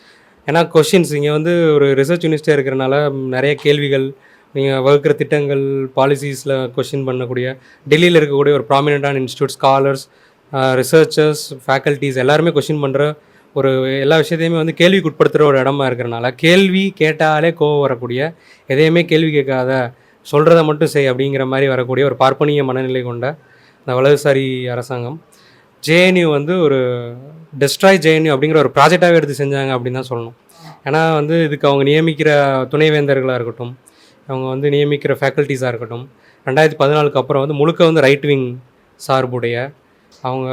ஏன்னா கொஷின்ஸ் இங்கே வந்து ஒரு ரிசர்ச் யூனிவர்சிட்டியாக இருக்கிறனால நிறைய கேள்விகள், நீங்கள் வகுக்கிற திட்டங்கள், பாலிசிஸில் கொஷின் பண்ணக்கூடிய, டெல்லியில் இருக்கக்கூடிய ஒரு ப்ராமினெண்ட்டான இன்ஸ்டியூட், ஸ்காலர்ஸ், ரிசர்ச்சர்ஸ், ஃபேக்கல்ட்டிஸ் எல்லாருமே கொஷின் பண்ணுற ஒரு எல்லா விஷயத்தையுமே வந்து கேள்விக்கு உட்படுத்துகிற ஒரு இடமா இருக்கிறனால கேள்வி கேட்டாலே கோவம் வரக்கூடிய, எதையுமே கேள்வி கேட்காத, சொல்கிறத மட்டும் செய் அப்படிங்கிற மாதிரி வரக்கூடிய ஒரு பார்ப்பனிய மனநிலை கொண்ட இந்த வலதுசாரி அரசாங்கம் ஜேஎன்யூ வந்து ஒரு டெஸ்ட்ராய் ஜேஎன்யூ அப்படிங்கிற ஒரு ப்ராஜெக்டாகவே எடுத்து செஞ்சாங்க அப்படின்னு தான் சொல்லணும். ஏன்னா வந்து இதுக்கு அவங்க நியமிக்கிற துணைவேந்தர்களாக இருக்கட்டும், அவங்க வந்து நியமிக்கிற ஃபேக்கல்ட்டிஸாக இருக்கட்டும், 2014 அப்புறம் வந்து முழுக்க வந்து ரைட் விங் சார்புடைய, அவங்க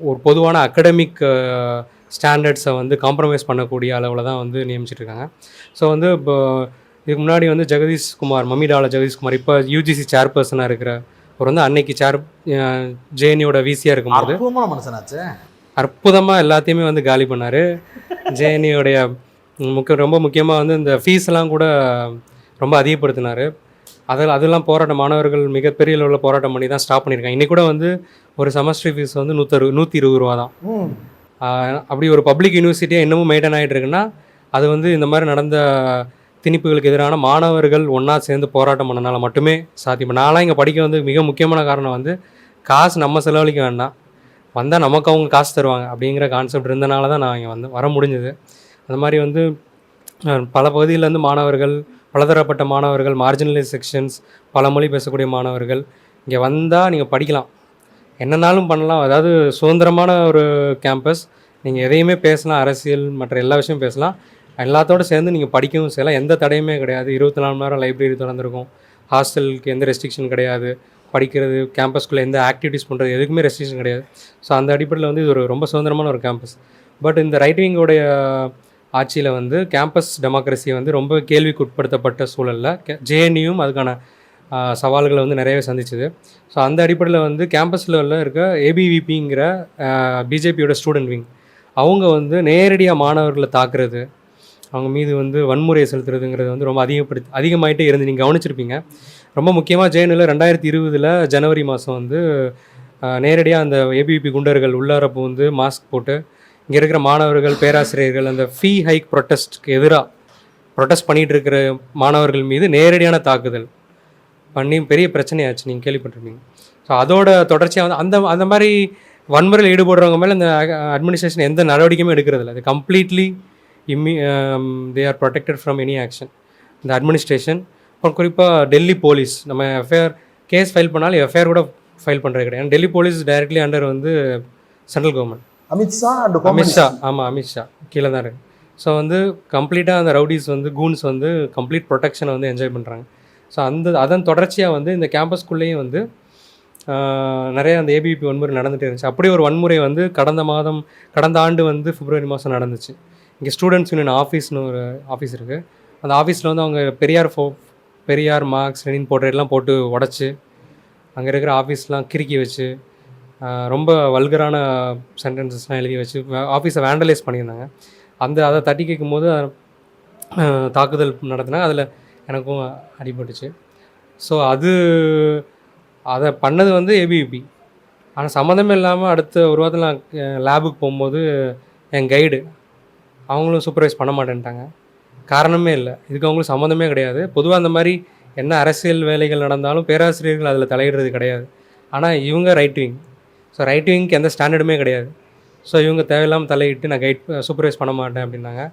ஒரு பொதுவான அகடமிக் ஸ்டாண்டர்ட்ஸை வந்து காம்ப்ரமைஸ் பண்ணக்கூடிய அளவில் தான் வந்து நியமிச்சிட்ருக்காங்க. ஸோ வந்து இப்போ இதுக்கு முன்னாடி வந்து ஜெகதீஷ்குமார், மம்மிடால ஜெகதீஷ்குமார், இப்போ யூஜிசி சேர்பர்சனாக இருக்கிற ஒரு வந்து அன்னைக்கு ஜேஎன்யூட விசியாக இருக்கும்போது மனுஷனாச்சு, அற்புதமாக எல்லாத்தையுமே வந்து காலி பண்ணார். ஜேஎன்யூடைய ரொம்ப முக்கியமாக வந்து இந்த ஃபீஸ்லாம் கூட ரொம்ப அதிகப்படுத்தினார். அதெல்லாம் போராட்டம், மாணவர்கள் மிகப்பெரிய அளவில் போராட்டம் பண்ணி தான் ஸ்டாப் பண்ணியிருக்காங்க. இன்றைக்கி கூட வந்து ஒரு செமஸ்டர் ஃபீஸ் வந்து 120 ரூபா தான். அப்படி ஒரு பப்ளிக் யூனிவர்சிட்டியாக இன்னமும் மெயின்டைன் ஆகிட்டு இருக்குன்னா அது வந்து இந்த மாதிரி நடந்த திணிப்புகளுக்கு எதிரான மாணவர்கள் ஒன்றா சேர்ந்து போராட்டம் பண்ணனால மட்டுமே சாத்தியம். நான்லாம் இங்கே படிக்க வந்து மிக முக்கியமான காரணம் வந்து காசு நம்ம செலவழிக்க வேண்டாம், வந்தால் நமக்கு அவங்க காசு தருவாங்க அப்படிங்கிற கான்செப்ட் இருந்தனால தான் நான் இங்கே வர முடிஞ்சது. அந்த மாதிரி வந்து பல பகுதியிலேருந்து மாணவர்கள், பலதரப்பட்ட மாணவர்கள், மார்ஜினலைஸ் செக்ஷன்ஸ், பல மொழி பேசக்கூடிய மாணவர்கள் இங்கே வந்தால் நீங்கள் படிக்கலாம், என்னன்னாலும் பண்ணலாம். அதாவது சுதந்திரமான ஒரு கேம்பஸ், நீங்கள் எதையுமே பேசலாம், அரசியல் மற்ற எல்லா விஷயமும் பேசலாம், எல்லாத்தோடு சேர்ந்து நீங்கள் படிக்கவும் செய்யலாம். எந்த தடையுமே கிடையாது. 24 மணி நேரம் லைப்ரரி திறந்துருக்கும், ஹாஸ்டலுக்கு எந்த ரெஸ்ட்ரிக்ஷன் கிடையாது, படிக்கிறது, கேம்பஸ்குள்ளே எந்த ஆக்டிவிட்டீஸ் பண்ணுறது எதுக்குமே ரெஸ்ட்ரிக்ஷன் கிடையாது. ஸோ அந்த அடிப்படையில் வந்து இது ஒரு ரொம்ப சுதந்திரமான ஒரு கேம்பஸ். பட் இந்த ரைட் விங்கோடைய ஆட்சியில் வந்து கேம்பஸ் டெமோக்ரஸி வந்து ரொம்ப கேள்விக்கு உட்படுத்தப்பட்ட சூழலில் ஜேஎன்யூவும் அதுக்கான சவால்களை வந்து நிறையவே சந்திச்சுது. ஸோ அந்த அடிப்படையில் வந்து கேம்பஸ் லெவலில் இருக்க ஏபிவிபிங்கிற பிஜேபியோட ஸ்டூடெண்ட் விங் அவங்க வந்து நேரடியாக மாணவர்களை தாக்குறது, அவங்க மீது வந்து வன்முறையை செலுத்துறதுங்கிறது வந்து ரொம்ப அதிகமாகிட்டே இருந்து நீங்கள் கவனிச்சிருப்பீங்க. ரொம்ப முக்கியமாக ஜேஎன்யூவில் 2020 ஜனவரி மாதம் வந்து நேரடியாக அந்த ஏபிவிபி குண்டர்கள் உள்ளாரப்பு வந்து மாஸ்க் போட்டு இங்கே இருக்கிற மாணவர்கள், பேராசிரியர்கள் அந்த ஃபீ ஹைக் ப்ரொட்டஸ்ட்க்கு எதிராக ப்ரொட்டஸ்ட் பண்ணிகிட்டு இருக்கிற மாணவர்கள் மீது நேரடியான தாக்குதல் பண்ணி பெரிய பிரச்சனையாச்சு, நீங்கள் கேள்விப்பட்டிருப்பீங்க. ஸோ அதோட தொடர்ச்சியாக வந்து அந்த மாதிரி வன்முறையில் ஈடுபடுறவங்க மேலே இந்த அட்மினிஸ்ட்ரேஷன் எந்த நடவடிக்கையுமே எடுக்கிறதில்ல. அது completely they are protected from any action. இந்த அட்மினிஸ்ட்ரேஷன் அப்புறம் குறிப்பாக டெல்லி போலீஸ் நம்ம எஃப்ஐஆர் கேஸ் ஃபைல் பண்ணாலும் எஃப்ஐஆர் கூட ஃபைல் பண்ணுறது கிடையாது. டெல்லி போலீஸ் டைரக்ட்லி அண்டர் வந்து சென்ட்ரல் கவர்மெண்ட், அமித்ஷா. ஆமாம், அமித்ஷா கீழே தான் இருக்குது. ஸோ வந்து கம்ப்ளீட்டாக அந்த ரவுடிஸ் வந்து கூன்ஸ் வந்து கம்ப்ளீட் ப்ரொடெக்ஷனை வந்து என்ஜாய் பண்ணுறாங்க. ஸோ அதன் தொடர்ச்சியாக வந்து இந்த கேம்பஸ்குள்ளேயும் வந்து நிறைய அந்த ஏபிவிபி வன்முறை நடந்துகிட்டே இருந்துச்சு. அப்படி ஒரு வன்முறை வந்து கடந்த ஆண்டு வந்து பிப்ரவரி மாதம் நடந்துச்சு. இங்கே ஸ்டூடெண்ட்ஸ் யூனியன் ஆஃபீஸ்னு ஒரு ஆஃபீஸ் இருக்குது. அந்த ஆஃபீஸில் வந்து அவங்க பெரியார் மார்க்ஸ் லெனின் போர்ட்ரேட்லாம் போட்டு உடச்சி அங்கே இருக்கிற ஆஃபீஸ்லாம் கிறுக்கி வச்சு ரொம்ப வல்கரான சென்டென்சஸ்லாம் எழுதி வச்சு ஆஃபீஸை வேண்டலைஸ் பண்ணியிருந்தாங்க. அதை தட்டி கேட்கும் போது தாக்குதல் நடத்தினாங்க. அதில் எனக்கும் அடிபட்டுச்சு. ஸோ அதை பண்ணது வந்து ஏபிவிபி. ஆனால் சம்மந்தமே இல்லாமல் அடுத்த ஒரு வாரத்தில் நான் லேபுக்கு போகும்போது என் கைடு அவங்களும் சூப்பர்வைஸ் பண்ண மாட்டேன்ட்டாங்க. காரணமே இல்லை, இதுக்கு அவங்களுக்கு சம்மந்தமே கிடையாது. பொதுவாக அந்த மாதிரி என்ன அரசியல் வேலைகள் நடந்தாலும் பேராசிரியர்கள் அதில் தலையிடுறது கிடையாது. ஆனால் இவங்க ரைட் விங். ஸோ ரைட் விங்க்கு எந்த ஸ்டாண்டர்டுமே கிடையாது. ஸோ இவங்க தேவையில்லாமல் தலையிட்டு நான் சூப்பர்வைஸ் பண்ண மாட்டேன் அப்படின்னாங்க.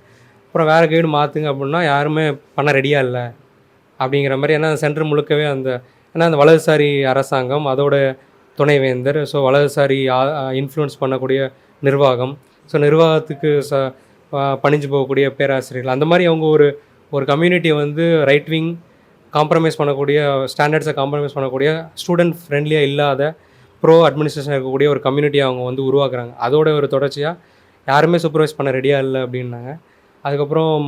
அப்புறம் வேறு கைடு மாற்றுங்க அப்படின்னா யாருமே பண்ண ரெடியாக இல்லை அப்படிங்கிற மாதிரி. ஏன்னா சென்டர் முழுக்கவே அந்த வலதுசாரி அரசாங்கம், அதோட துணைவேந்தர், ஸோ வலதுசாரி இன்ஃப்ளூயன்ஸ் பண்ணக்கூடிய நிர்வாகம், ஸோ நிர்வாகத்துக்கு பணிஞ்சு போகக்கூடிய பேராசிரியர்கள், அந்த மாதிரி அவங்க ஒரு கம்யூனிட்டியை வந்து ரைட் விங் காம்ப்ரமைஸ் பண்ணக்கூடிய, ஸ்டாண்டர்ட்ஸை காம்ப்ரமைஸ் பண்ணக்கூடிய, ஸ்டூடெண்ட் ஃப்ரெண்ட்லியாக இல்லாத ப்ரோ அட்மினிஸ்ட்ரேஷன் இருக்கக்கூடிய ஒரு கம்யூனிட்டியை அவங்க வந்து உருவாக்குறாங்க. அதோட ஒரு தொடர்ச்சியாக யாருமே சூப்பர்வைஸ் பண்ண ரெடியாக இல்லை அப்படின்னாங்க. அதுக்கப்புறம்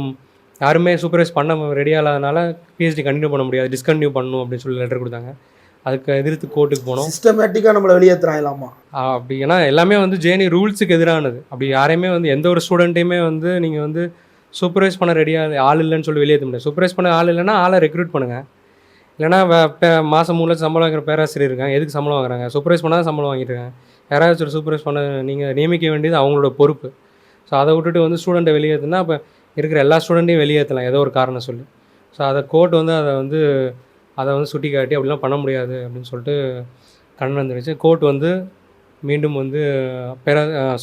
யாருமே சூப்பர்வைஸ் பண்ண ரெடியாக இல்லாதனால பிஹெச்டி கண்டினியூ பண்ண முடியாது, டிஸ்கண்டினியூ பண்ணணும் அப்படின்னு சொல்லி லெட்டர் கொடுத்தாங்க. அதுக்கு எதிர்த்து கோர்ட்டுக்கு போனோம். சிஸ்டமேட்டிக்காக நம்மளை வெளியேற்றுறாங்களாமா அப்படி. ஏன்னா எல்லாமே வந்து ஜேஎன்யூ ரூல்ஸுக்கு எதிரானது. அப்படி யாரையுமே வந்து எந்த ஒரு ஸ்டூடெண்ட்டையுமே வந்து நீங்கள் வந்து சூப்பர்வைஸ் பண்ண ரெடியாக ஆள் இல்லைன்னு சொல்லி வெளியேற்ற முடியாது. சூப்பர்வைஸ் பண்ண ஆள் இல்லைன்னா ஆளை ரெக்ரூட் பண்ணுங்கள். இல்லைனா மாதம் 3 லட்சம் சம்பளம் வாங்குற பேராசிரியர் இருக்காங்க, எதுக்கு சம்பளம் வாங்குறாங்க? சூப்பர்வைஸ் பண்ணால் தான் சம்பளம் வாங்கிட்டு இருக்காங்க. யாராச்சும் சூப்பர்வைஸ் பண்ண நீங்கள் நியமிக்க வேண்டியது அவங்களோட பொறுப்பு. ஸோ அதை விட்டுட்டு வந்து ஸ்டூடெண்ட்டை வெளியேற்றுனா இப்போ இருக்கிற எல்லா ஸ்டூடெண்ட்டையும் வெளியேற்றலாம் ஏதோ ஒரு காரணம் சொல்லி. ஸோ அதை கோர்ட் வந்து அதை வந்து சுட்டி காட்டி அப்படிலாம் பண்ண முடியாது அப்படின்னு சொல்லிட்டு கண்ணன் வந்துருச்சு. கோர்ட் வந்து மீண்டும் வந்து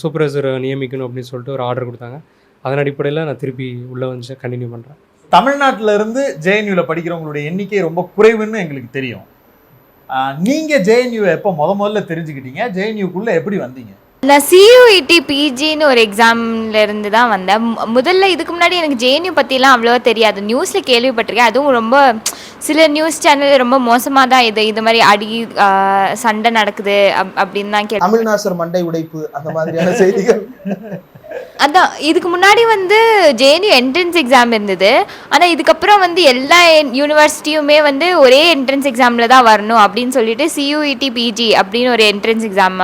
சூப்பர்வைசரை நியமிக்கணும் அப்படின்னு சொல்லிட்டு ஒரு ஆர்டர் கொடுத்தாங்க. அதன் அடிப்படையில் நான் திருப்பி உள்ளே வந்து கண்டினியூ பண்ணுறேன். தமிழ்நாட்டில் இருந்து ஜேஎன்யூவில் படிக்கிறவங்களுடைய எண்ணிக்கை ரொம்ப குறைவுன்னு எங்களுக்கு தெரியும். நீங்கள் ஜேஎன்யூவை எப்போ முதல்ல தெரிஞ்சுக்கிட்டீங்க? ஜேஎன்யூக்குள்ளே எப்படி வந்தீங்க? நான் சியூஇடி பிஜின்னு ஒரு எக்ஸாம்ல இருந்து தான் வந்தேன். முதல்ல இதுக்கு முன்னாடி எனக்கு ஜேஎன்யூ பற்றிலாம் அவ்வளோவா தெரியாது. நியூஸில் கேள்விப்பட்டிருக்கேன். அதுவும் ரொம்ப சில நியூஸ் சேனல் ரொம்ப மோசமாக தான் இது மாதிரி அடி சண்டை நடக்குது அப்படின்னு தான் கேள்வி. தமிழ்நாசர் மண்டை உடைப்பு அந்த மாதிரியான செய்திகள். அதான் இதுக்கு முன்னாடி வந்து ஜேஎன்யூ என்ட்ரன்ஸ் எக்ஸாம் இருந்தது. ஆனால் இதுக்கப்புறம் வந்து எல்லா யூனிவர்சிட்டியுமே வந்து ஒரே என்ட்ரன்ஸ் எக்ஸாமில் தான் வரணும் அப்படின்னு சொல்லிட்டு சியூஇடி பிஜி அப்படின்னு ஒரு என்ட்ரன்ஸ் எக்ஸாம்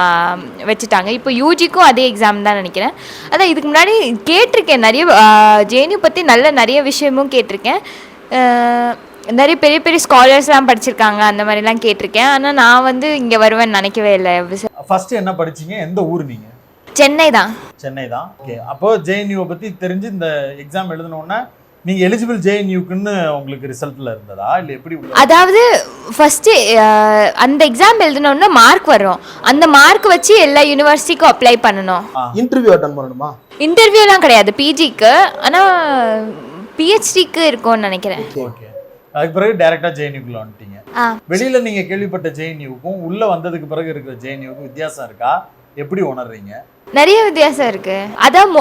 வச்சுட்டாங்க. இப்போ யூஜிக்கும் அதே எக்ஸாம் தான் நினைக்கிறேன். அதான் இதுக்கு முன்னாடி கேட்டிருக்கேன், நிறைய ஜேஎன்யூ பற்றி நிறைய விஷயமும் கேட்டிருக்கேன். நிறைய பெரிய பெரிய ஸ்காலர்ஸ்லாம் படிச்சிருக்காங்க, அந்த மாதிரிலாம் கேட்டிருக்கேன். ஆனால் நான் வந்து இங்கே வருவேன்னு நினைக்கவே இல்லை. ஃபர்ஸ்ட் என்ன படிச்சீங்க? எந்த ஊர் நீங்கள்? சென்னை தான். சென்னை தான். ஓகே. அப்போ ஜேஎன்யூவை பற்றி தெரிஞ்சு இந்த எக்ஸாம் எழுதினோன்னா நீங்கள் எலிஜிபிள் ஜேஎன்யூக்குன்னு உங்களுக்கு ரிசல்ட்டில் இருந்ததா இல்லை எப்படி? அதாவது ஃபஸ்ட்டு அந்த எக்ஸாம் எழுதினோன்னா மார்க் வரும். அந்த மார்க் வச்சு எல்லா யூனிவர்சிட்டிக்கும் அப்ளை பண்ணணும். இன்டர்வியூ அட்டன் பண்ணணுமா? இன்டர்வியூலாம் கிடையாது பிஜிக்கு, ஆனால் பிஹெச்டிக்கு இருக்கும்னு நினைக்கிறேன். ஓகே. அதுக்கு பிறகு டைரெக்டாக ஜேஎன்யூக்குள்ள வந்துட்டீங்க. வெளியில் நீங்கள் கேள்விப்பட்ட ஜேஎன்யூக்கும் உள்ளே வந்ததுக்கு பிறகு இருக்கிற ஜேஎன்யூக்கும் வித்தியாசம் இருக்கா? எப்படி உணர்றீங்க? நிறைய வித்தியாசம் இருக்குது. அதான்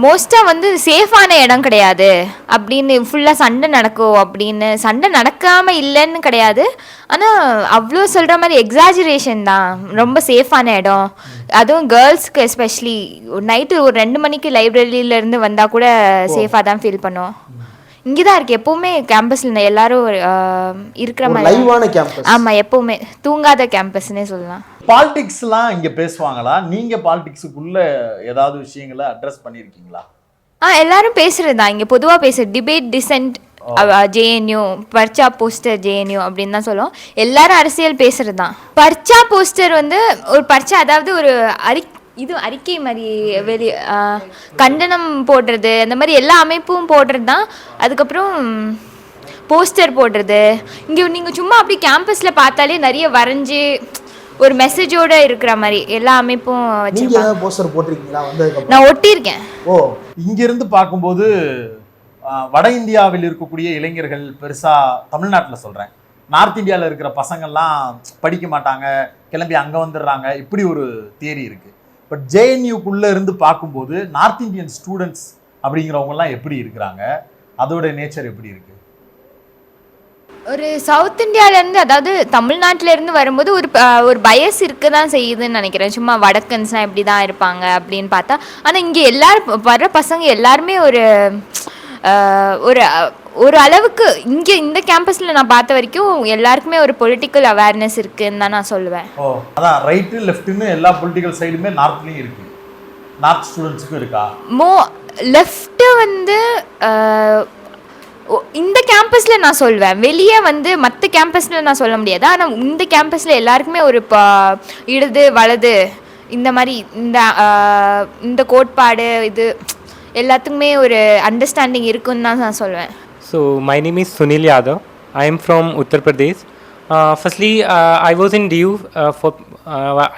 மோஸ்ட்டாக வந்து சேஃபான இடம் கிடையாது அப்படின்னு, ஃபுல்லாக சண்டை நடக்கும் அப்படின்னு. சண்டை நடக்காமல் இல்லைன்னு கிடையாது, ஆனால் அவ்வளோ சொல்கிற மாதிரி எக்ஸாஜுரேஷன் தான். ரொம்ப சேஃபான இடம், அதுவும் கேர்ள்ஸ்க்கு எஸ்பெஷலி. நைட்டு ஒரு 2 மணிக்கு லைப்ரரியிலேருந்து வந்தால் கூட சேஃபாக தான் ஃபீல் பண்ணுவோம். இங்கே தான் இருக்குது எப்போவுமே கேம்பஸில் எல்லாரும் இருக்கிற மாதிரி லைவான கேம்பஸ். ஆமாம், எப்போவுமே தூங்காத கேம்பஸ்னே சொல்லலாம். பாலிடிக்ஸ்லாம் இங்கே பேசுவாங்களா? நீங்கள் பாலிடிக்ஸுக்குள்ள ஏதாவது விஷயங்களை அட்ரஸ் பண்ணியிருக்கீங்களா? எல்லாரும் பேசுகிறது தான் இங்கே, பொதுவாக பேசுகிறது. டிபேட் டிசென்ட் JNU, பர்ச்சா போஸ்டர் JNU அப்படின்னு தான் சொல்லுவோம். எல்லாரும் அரசியல் பேசுகிறது தான். பர்ச்சா போஸ்டர் வந்து ஒரு பர்ச்சா, அதாவது ஒரு அறிக்கை மாதிரி கண்டனம் போடுறது, அந்த மாதிரி எல்லா அமைப்பும் போடுறது தான். அதுக்கப்புறம் போஸ்டர் போடுறது. இங்கே நீங்கள் சும்மா அப்படி கேம்பஸில் பார்த்தாலே நிறைய வரைஞ்சி ஒரு மெசேஜோடு இருக்கிற மாதிரி எல்லா அமைப்பும் வச்சுருக்காங்க. போஸ்டர் போட்டிருக்கீங்களா? நான் ஒட்டியிருக்கேன். இங்கிருந்து பார்க்கும்போது வட இந்தியாவில் இருக்கக்கூடிய இளைஞர்கள் பெருசாக, தமிழ்நாட்டில் சொல்கிறேன், நார்த் இந்தியாவில் இருக்கிற பசங்கள்லாம் படிக்க மாட்டாங்க, கிளம்பி அங்கே வந்துடுறாங்க, இப்படி ஒரு தியரி இருக்குது. பட் JNUக்குள்ளே இருந்து பார்க்கும்போது நார்த் இந்தியன் ஸ்டூடெண்ட்ஸ் அப்படிங்கிறவங்கலாம் எப்படி இருக்கிறாங்க, அதோட நேச்சர் எப்படி இருக்குது? ஒரு சவுத் இந்தியாவிலேருந்து, அதாவது தமிழ்நாட்டிலேருந்து வரும்போது ஒரு பயஸ் இருக்க தான் செய்யுதுன்னு நினைக்கிறேன். சும்மா வடக்கன்ஸ்னால் இப்படி தான் இருப்பாங்க அப்படின்னு பார்த்தா, ஆனால் இங்கே எல்லாரும் வர பசங்க எல்லாருமே ஒரு அளவுக்கு இங்கே இந்த கேம்பஸில் நான் பார்த்த வரைக்கும் எல்லாருக்குமே ஒரு பொலிட்டிக்கல் அவேர்னஸ் இருக்குன்னு தான் நான் சொல்லுவேன். அதான் ரைட்டு லெஃப்ட்டுன்னு எல்லா பொலிட்டிக்கல் சைடுமே நார்த்லேயும் இருக்குது. நார்த் ஸ்டூடெண்ட்ஸுக்கும் இருக்கா? லெஃப்ட்டு வந்து இந்த கேம்பஸில் நான் சொல்வேன். வெளியே வந்து மற்ற கேம்பஸில் நான் சொல்ல முடியாது. ஆனால் இந்த கேம்பஸில் எல்லாருக்குமே ஒரு இடது வலது இந்த மாதிரி இந்த கோட்பாடு இது எல்லாத்துக்குமே ஒரு அண்டர்ஸ்டாண்டிங் இருக்குன்னு தான் நான் சொல்வேன். So my name is Sunil Yadav. I am from Uttar Pradesh. Firstly, I was in DU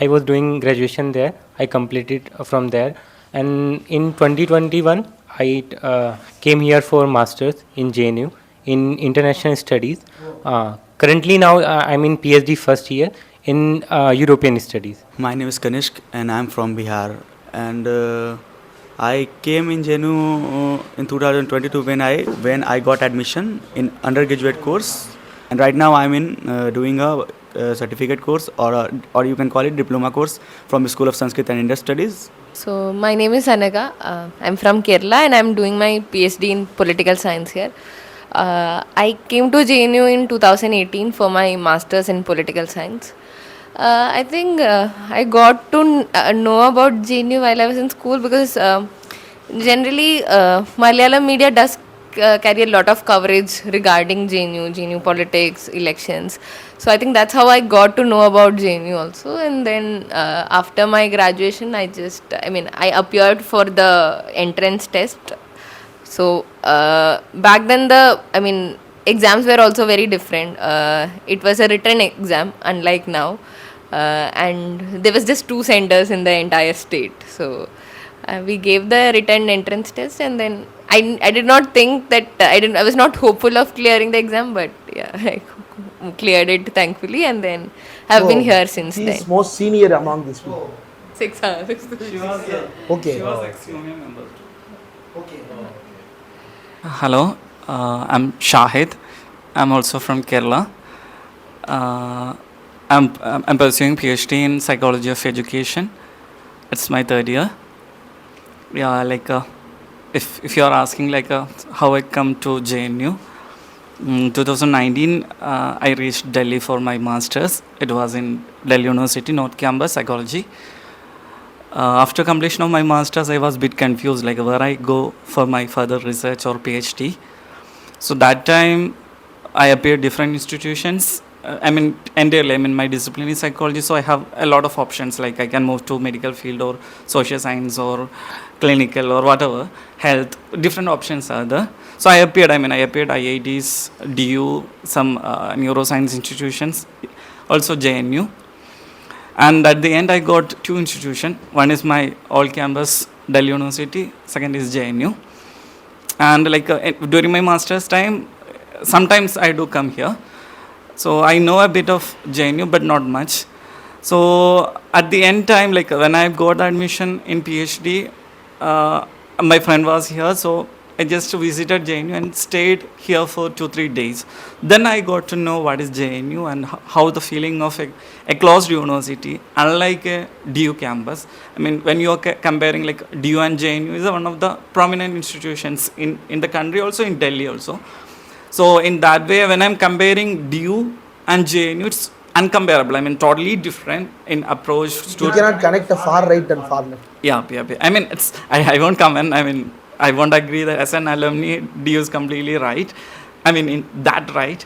I was doing graduation there. I completed from there, and in 2021 I came here for masters in JNU in international studies. Currently now I'm in PhD first year in European studies. My name is Kanishk and I'm from Bihar, and I came in JNU in 2022 when I got admission in undergraduate course, and right now I'm in doing a certificate course or you can call it diploma course from the School of Sanskrit and Indian Studies. So my name is Anaga. I'm from Kerala and I'm doing my PhD in political science here. I came to JNU in 2018 for my masters in political science. I think I got to know about JNU while I was in school because generally Malayalam media does carry a lot of coverage regarding JNU politics, elections. So I think that's how I got to know about JNU also. And then after my graduation, I appeared for the entrance test. So back then exams were also very different. It was a written exam, unlike now. And there was just 2 centers in the entire state. So we gave the written entrance test, and then I did not think that I was not hopeful of clearing the exam, but yeah, I cleared it thankfully, and then have been here since then. He is most senior among these people. 6 hours. Okay. She was ex-union member. Okay. Hello, I'm Shahid. I'm also from Kerala. I'm pursuing PhD in psychology of education. It's my 3rd year. Yeah, if you are asking how I come to JNU, 2019 I reached Delhi for my masters. It was in Delhi University North Campus Psychology. After completion of my masters, I was a bit confused where I go for my further research or PhD. So that time I appeared different institutions. Entirely, my discipline is psychology, so I have a lot of options. I can move to medical field or social science or clinical or whatever, health, different options are there. So I appeared IITs, DU, some neuroscience institutions, also JNU. And at the end, I got 2 institutions. One is my all-campus Delhi University, second is JNU. And during my master's time, sometimes I do come here. So I know a bit of JNU, but not much. So at the end time, like when I got admission in PhD, my friend was here, so I just visited JNU and stayed here for 2-3 days. Then I got to know what is JNU and how the feeling of a closed university, unlike a DU campus. I mean, when you are comparing like DU and JNU is one of the prominent institutions in the country, also in Delhi also. So in that way, when I'm comparing DU and JNU, it's uncomparable. I mean, totally different in approach to. You cannot connect the far right and far left. Yeah. I mean, I won't comment. I mean, I won't agree that as an alumni, DU is completely right. I mean, in that right.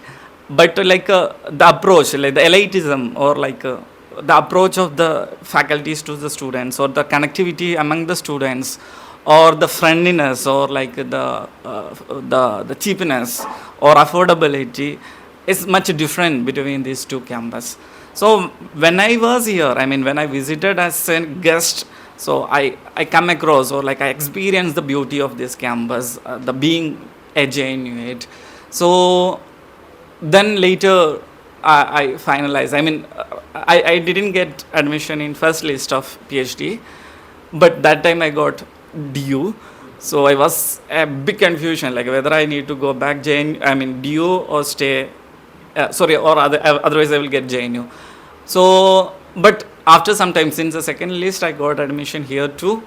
But the approach, like the elitism or the approach of the faculties to the students, or the connectivity among the students, or the friendliness, or like the cheapness or affordability is much different between these two campus. So when I was here, I mean, when I visited as a guest, so I come across, or like I experienced the beauty of this campus, the being a JNU. So then later I finalized. I mean, I didn't get admission in first list of PhD, but that time I got DU. So I was a big confusion, like whether I need to go back DU or stay. Otherwise I will get JNU. So, but after some time, since the second list, I got admission here too.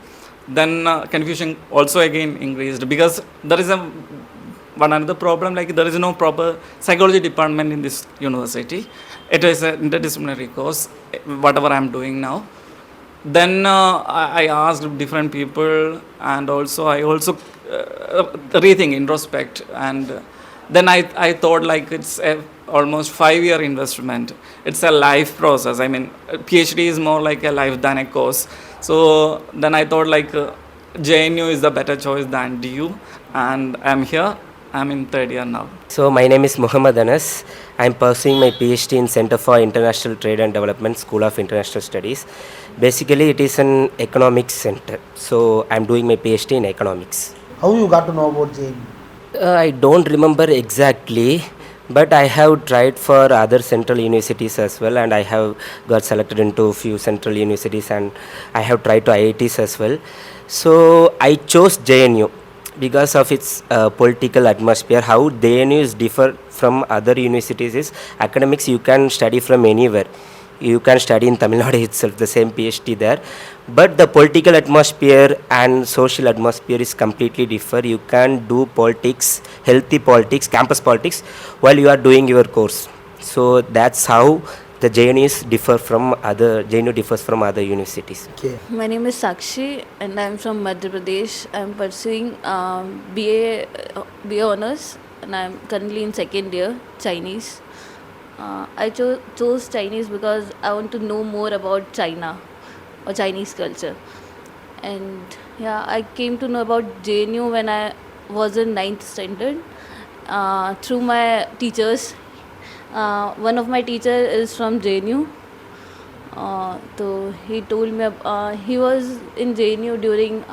Then confusion also again increased, because there is one another problem, like there is no proper psychology department in this university. It is an interdisciplinary course, whatever I am doing now. Then I asked different people, and also I rethink, introspect, and then I thought like it's a almost 5-year investment. It's a life process. I mean, PhD is more like a life than a course. So then I thought like JNU is the better choice than DU, and I'm here. I'm in 3rd year now. So my name is Muhammad Anas. I'm pursuing my PhD in Center for International Trade and Development, School of International Studies. Basically, it is an economics center. So I'm doing my PhD in economics. How you got to know about JNU? I don't remember exactly, but I have tried for other central universities as well, and I have got selected into a few central universities, and I have tried to IITs as well. So I chose JNU because of its political atmosphere. How JNU is differ from other universities is academics you can study from anywhere. You can study in Tamil Nadu itself, the same PhD there. But the political atmosphere and social atmosphere is completely different. You can do politics, healthy politics, campus politics, while you are doing your course. So that's how the JNU differs from other universities. Okay. My name is Sakshi and I'm from Madhya Pradesh. I'm pursuing BA honors and I'm currently in 2nd year, Chinese. I chose Chinese because I want to know more about China or Chinese culture. And yeah, I came to know about JNU when I was in 9th standard through my teachers. One of my teachers is from JNU. So he told me he was in JNU during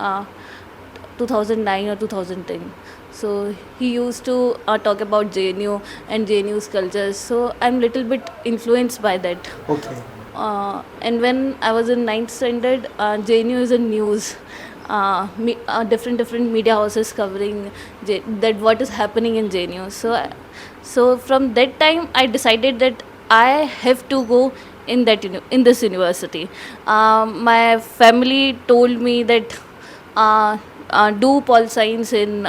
2009 or 2010. So he used to talk about JNU and JNU's culture. So I'm little bit influenced by that. Okay. And when I was in 9th standard, JNU is in news. Different media houses covering that what is happening in JNU. So from that time, I decided that I have to go in this university. My family told me that do pol science in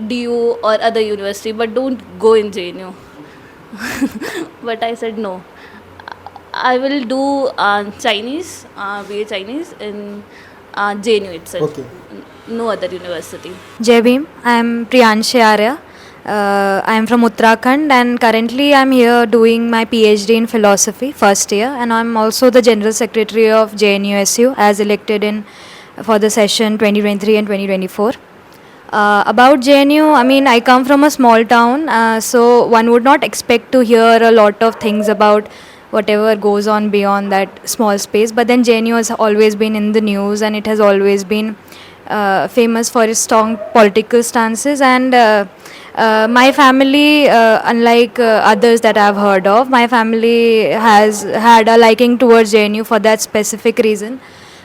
DU or other university, but don't go in JNU. But I said no. I will do Chinese, BA Chinese in JNU itself. Okay. No other university. Jai Bhim, I am Priyanshi Arya. I am from Uttarakhand and currently I am here doing my PhD in philosophy, 1st year, and I am also the General Secretary of JNUSU as elected for the session 2023 and 2024. About JNU, I mean, I come from a small town, so one would not expect to hear a lot of things about whatever goes on beyond that small space. But then JNU has always been in the news, and it has always been famous for its strong political stances. And My family, unlike others that I've heard of, my family has had a liking towards JNU for that specific reason,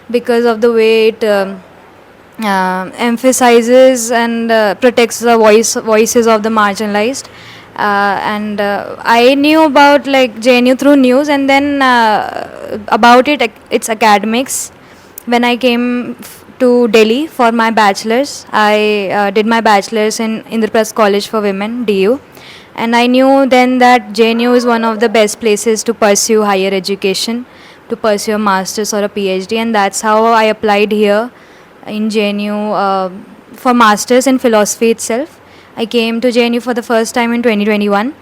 because of the way it emphasizes and protects the voices of the marginalized. And I knew about like JNU through news, and then about its academics. When I came to Delhi for my bachelor's, I did my bachelor's in Indrakumar College for Women, DU, and I knew then that JNU is one of the best places to pursue higher education, to pursue a master's or a PhD, and that's how I applied here in JNU for masters in philosophy itself. I came to JNU for the first time in 2021,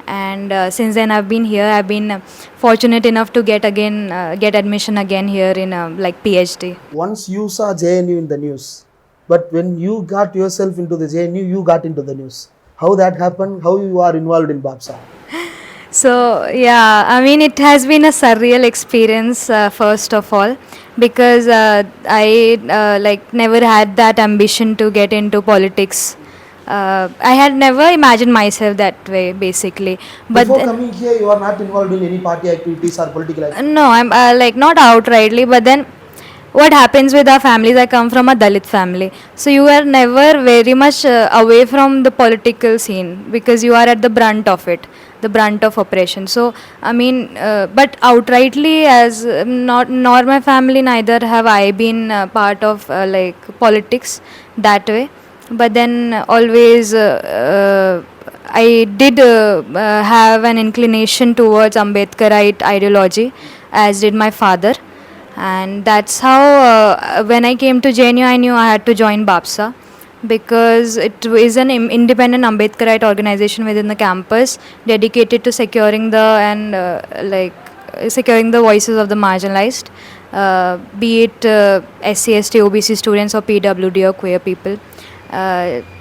and since then I've been here. I've been fortunate enough to get admission again here in like PhD. Once you saw JNU in the news, but when you got yourself into the JNU, you got into the news. How that happened? How you are involved in bapsa? So yeah, I mean it has been a surreal experience first of all, because I like never had that ambition to get into politics. I had never imagined myself that way, basically. But Before coming here, you are not involved in any party activities or political activities? no, I'm like not outrightly, but then what happens with our families, I come from a Dalit family, so you are never very much away from the political scene, because you are at the brunt of it, the brunt of oppression. So I mean, but outrightly, as not nor my family, neither have I been part of like politics that way. But then always I did have an inclination towards Ambedkarite ideology, as did my father. And that's how when I came to JNU, I knew I had to join bapsa, because it is an independent Ambedkarite organization within the campus dedicated to securing securing the voices of the marginalized, be it SC, ST, OBC students or PWD or queer people.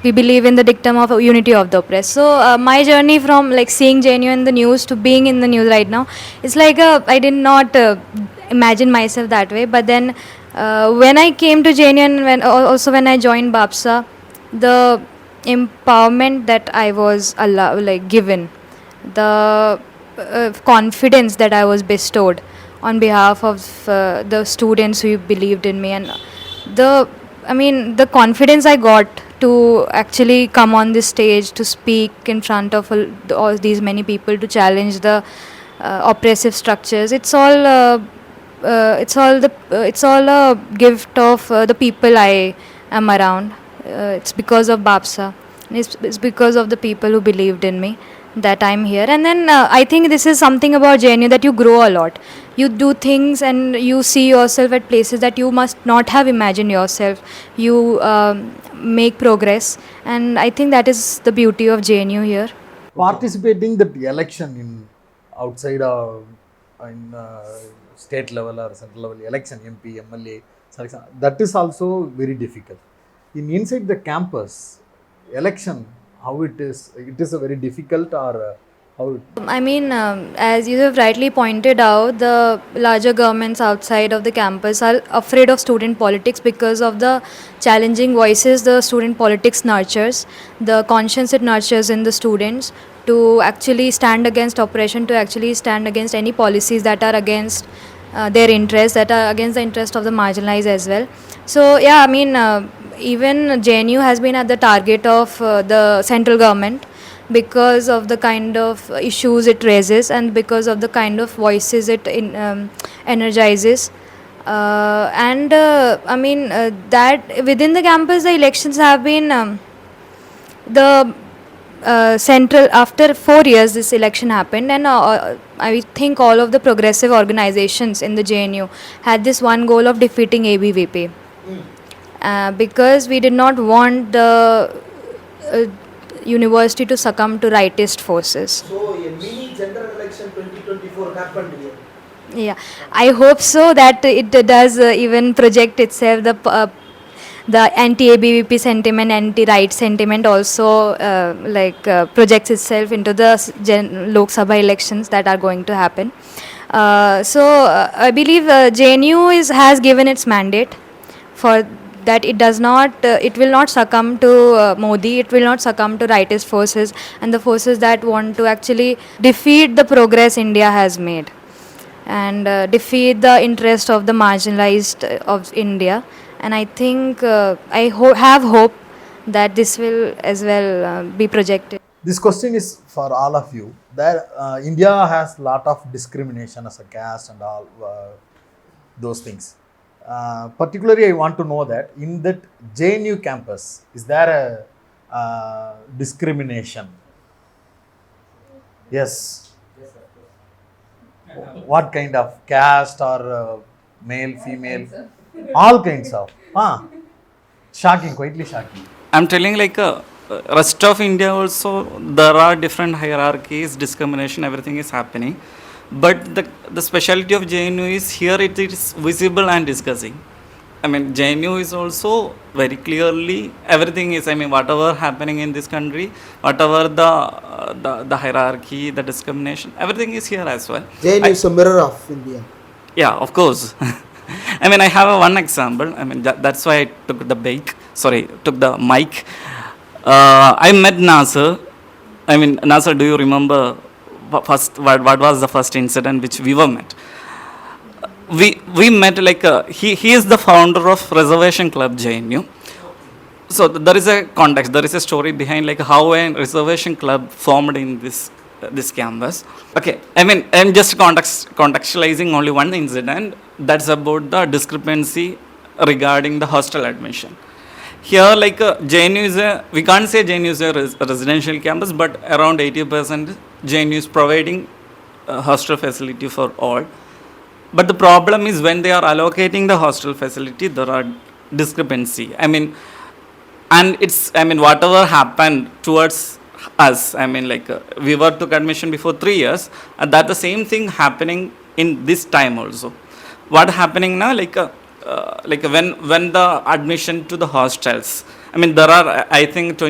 We believe in the dictum of unity of the oppressed. So my journey from like seeing JNU in the news to being in the news right now, it's like I did not imagine myself that way. But then when I came to JNU and also when I joined bapsa, the empowerment that I was given, the confidence that I was bestowed on behalf of the students who believed in me, and the confidence I got to actually come on this stage to speak in front of all these many people, to challenge the oppressive structures. It's all a gift of the people I am around. It's because of bapsa. It's because of the people who believed in me that I'm here. And then I think this is something about JNU, that you grow a lot. You do things and you see yourself at places that you must not have imagined yourself. You make progress, and I think that is the beauty of JNU here. Participating that election in outside in state level or central level election, MP, MLA selection, that is also very difficult. In inside the campus election, how it is a very difficult, or how it... I mean, as you have rightly pointed out, the larger governments outside of the campus are afraid of student politics because of the challenging voices the student politics nurtures, the conscience it nurtures in the students to actually stand against oppression, to actually stand against any policies that are against their interests, that are against the interest of the marginalized as well. So yeah, I mean, even JNU has been at the target of the central government because of the kind of issues it raises and because of the kind of voices it energizes. I mean, that within the campus, the elections have been the central. After 4 years, this election happened, and I think all of the progressive organizations in the JNU had this one goal of defeating abvp. Because we did not want the university to succumb to rightist forces. So a mini general election 2024 happened here. Yeah, I hope so, that it does even project itself, the anti-ABVP sentiment, anti-right sentiment also projects itself into the Lok Sabha elections that are going to happen. I believe JNU has given its mandate for that it does not, it will not succumb to Modi, it will not succumb to rightist forces and the forces that want to actually defeat the progress India has made and defeat the interest of the marginalized of India. And I think I have hope that this will as well be projected. This question is for all of you. That India has lot of discrimination as a caste and all those things. Particularly, I want to know that in that JNU campus, is there a discrimination? Yes. What kind of caste or male, female? All kinds of. Shocking, quietly shocking. I'm telling like rest of India also there are different hierarchies, discrimination, everything is happening. But the specialty of JNU is here it is visible and discussing. I mean JNU is also very clearly everything is, I mean whatever happening in this country, whatever the hierarchy, the discrimination, everything is here as well. JNU is a mirror of India. Yeah, of course. I mean, I have one example. I mean, that's why I took the mic. I met Nasser. I mean, Nasser, do you remember what was the first incident which we were met? We met like, he is the founder of Reservation Club JNU. So there is a context, there is a story behind like how a reservation club formed in this campus. Okay, I mean, I'm just contextualizing only one incident. That's about the discrepancy regarding the hostel admission. Here, like JNU is we can't say JNU is a residential campus, but around 80% JNU is providing hostel facility for all. But the problem is when they are allocating the hostel facility, there are discrepancy. I mean, and it's, I mean, whatever happened towards us, I mean, like we were took admission before 3 years, and that the same thing happening in this time also. What happening now, like when the admission to the hostels, I mean, there are, I think,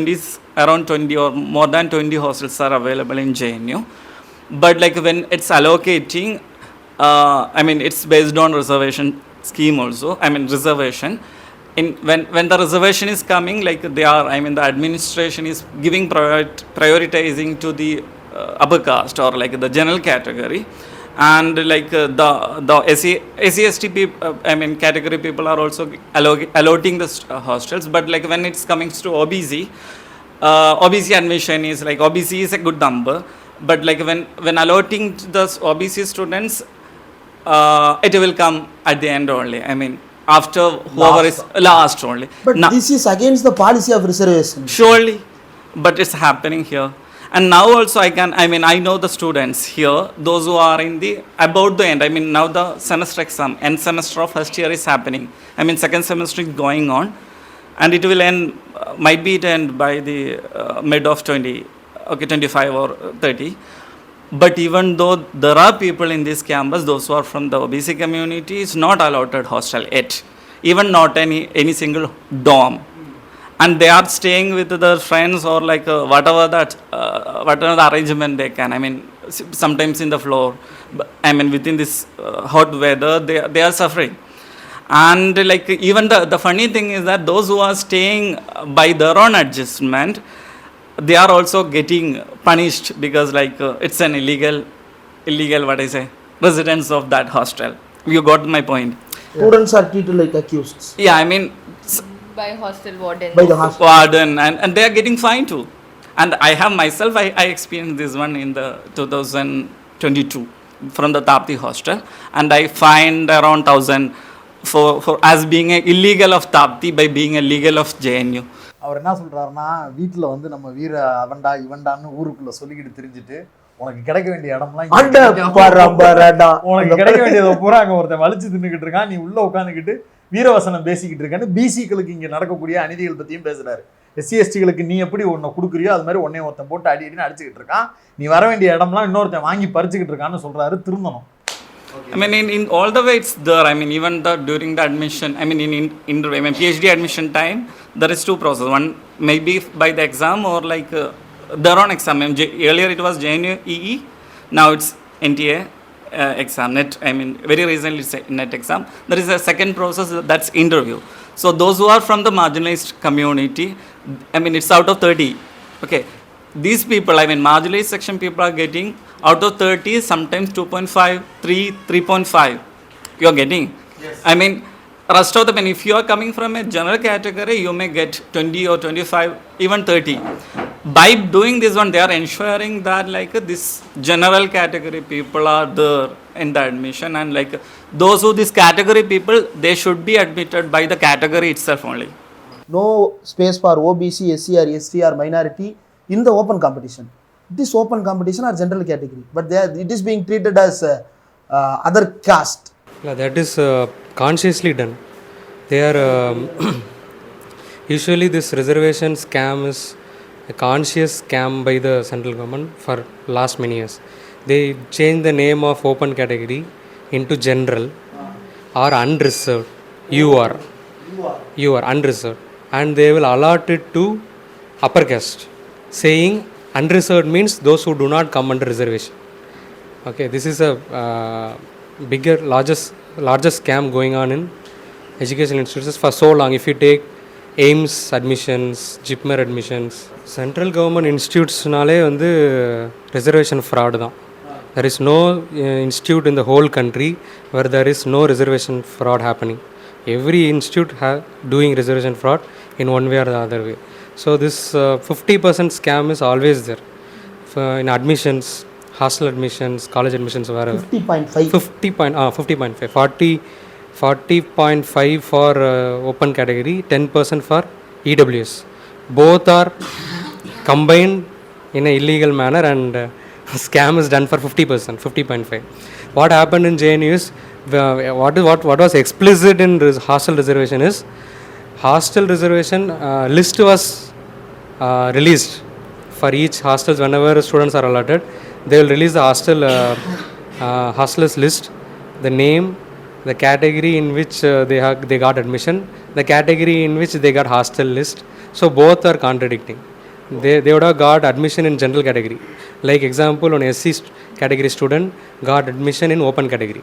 around 20 or more than 20 hostels are available in JNU. But like when it's allocating, I mean, it's based on reservation scheme also, I mean, reservation. When the reservation is coming, like they are, I mean, the administration is giving prioritizing to the upper caste or like the general category, and like the SC/ST people, I mean, category people are also allotting the hostels. But like when it's coming to OBC, OBC admission is like, OBC is a good number, but like when allotting to the OBC students, it will come at the end only. I mean, after whoever is last only. But now, this is against the policy of reservation. Surely, but it's happening here. And now also I know the students here, those who are in the about the end. I mean, now the semester exam, end semester of first year is happening. I mean, second semester is going on, and it will end, might be it end by the mid of 25 or 30. But even though there are people in this campus, those who are from the OBC community, is not allotted hostel yet, even not any single dorm, and they are staying with their friends or like whatever the arrangement they can. I mean, sometimes in the floor. I mean, within this hot weather, they are suffering. And like even the funny thing is that those who are staying by their own adjustment, they are also getting punished because like it's an illegal residence of that hostel. You got my point. Students are treated like accused. Yeah, I mean, by hostel warden. By the hostel warden, and they are getting fined too. And I have myself, I experienced this one in the 2022 from the Tapti hostel, and I fined around 1,000 for as being a illegal of Tapti by being a legal of JNU. அவர் என்ன சொல்கிறாருன்னா, வீட்டில் வந்து நம்ம வீர அவன்டா இவன்டான்னு ஊருக்குள்ளே சொல்லிக்கிட்டு தெரிஞ்சுட்டு உனக்கு கிடைக்க வேண்டிய இடம்லாம் உனக்கு கிடைக்க வேண்டியதை பூரா அங்கே ஒருத்தன் வலிச்சு தின்னுக்கிட்டு இருக்கான், நீ உள்ளே உட்காந்துக்கிட்டு வீரவசனம் பேசிக்கிட்டு இருக்கேன்னு பிசிக்களுக்கு இங்கே நடக்கக்கூடிய அநீதிகள் பற்றியும் பேசுகிறாரு. SC/STகளுக்கு நீ எப்படி ஒன்றை கொடுக்குறியோ அது மாதிரி ஒன்றையும் ஒருத்தன் போட்டு அடின்னு அடிச்சுக்கிட்டு இருக்கான், நீ வர வேண்டிய இடம்லாம் இன்னொருத்தன் வாங்கி பறிச்சுக்கிட்டு இருக்கான்னு சொல்கிறாரு. திருந்தணும். I mean, in all the way it's there. I mean, even during the admission, I mean, in PhD admission time, there is two processes. One maybe by the exam or like their own exam. Earlier it was JNU EE, now it's NTA exam. Net. I mean, very recently it's net exam. There is a second process, that's interview. So those who are from the marginalized community, I mean, it's out of 30. Okay, these people, I mean, marginalized section people are getting out of 30, sometimes 2.5, 3, 3.5. You are getting. Yes. I mean, rest of the men, if you are coming from a general category, you may get 20 or 25, even 30. By doing this one, they are ensuring that like this general category people are there in the admission, and like those who this category people, they should be admitted by the category itself only. No space for OBC, SC or ST or minority in the open competition. This open competition are general category, but it is being treated as other caste. Yeah, that is consciously done. They are usually this reservation scam is a conscious scam by the central government for last many years. They change the name of open category into general or unreserved. You are unreserved, and they will allot it to upper caste, saying unreserved means those who do not come under reservation. Okay, this is a largest scam going on in educational institutions for so long. If you take AIMS admissions, JIPMER admissions, central government institutes-naale வந்து reservation fraud தான். There is no institute in the whole country where there is no reservation fraud happening. Every institute doing reservation fraud in one way or the other way. So this 50% scam is always there. In admissions, hostel admissions, college admissions, wherever. 50.5. 40.5 for open category, 10% for EWS. Both are combined in an illegal manner, and scam is done for 50%, 50.5. What happened in JNU is, what was explicit in hostel reservation is, hostel reservation list was released for each hostels. Whenever students are allotted, they will release the hostelers list, the name, the category in which they got admission, the category in which they got hostel list. So both are contradicting. They would have got admission in general category. Like example, an SC category student got admission in open category,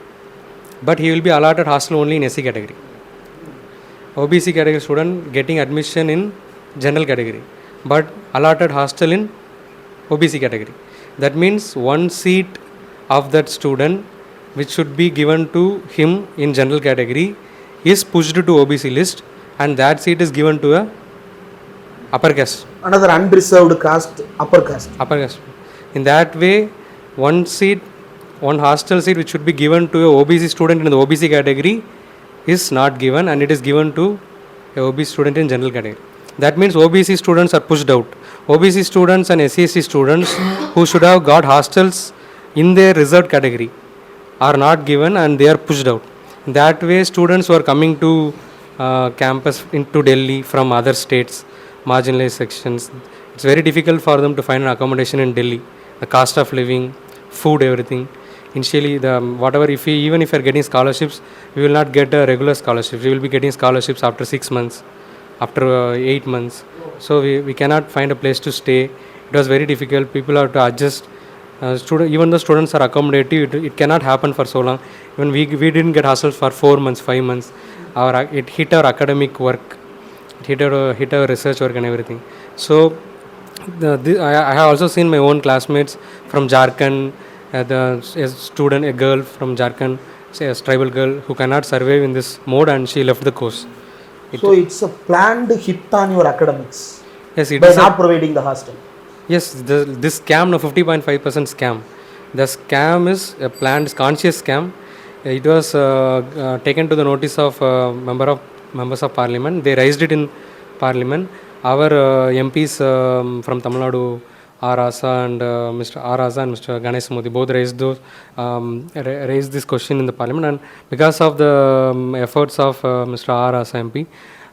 but he will be allotted hostel only in SC category. OBC category student getting admission in general category, but allotted hostel in OBC category. That means one seat of that student which should be given to him in general category is pushed to OBC list, and that seat is given to a upper caste. Another unreserved caste, upper caste. In that way, one hostel seat which should be given to a OBC student in the OBC category is not given, and it is given to a OBC student in general category. That means OBC students are pushed out. OBC students and SC students who should have got hostels in their reserved category are not given, and they are pushed out. That way, students who are coming to campus into Delhi from other states, marginalized sections, it's very difficult for them to find an accommodation in Delhi. The cost of living, food, everything. Initially, even if we are getting scholarships, we will not get a regular scholarship. We will be getting scholarships after 6 months, after 8 months. So we cannot find a place to stay. It was very difficult. People have to adjust. Even though students are accommodative, it cannot happen for so long. Even we didn't get hostels for 4 months, 5 months. It hit our academic work, it hit our research work and everything. So I have also seen my own classmates from Jharkhand, a girl from Jharkhand, a tribal girl who cannot survive in this mode, and she left the course. So it's a planned hit on your academics. Yes, it by is not providing the hostel. Yes, this scam, 50.5% scam. The scam is a planned, conscious scam. It was taken to the notice of members of parliament. They raised it in parliament. Our MPs from Tamil Nadu, Mr. Mr. Ganesh Modi both raised this question in the parliament, and because of the efforts of Mr. Rasa MP,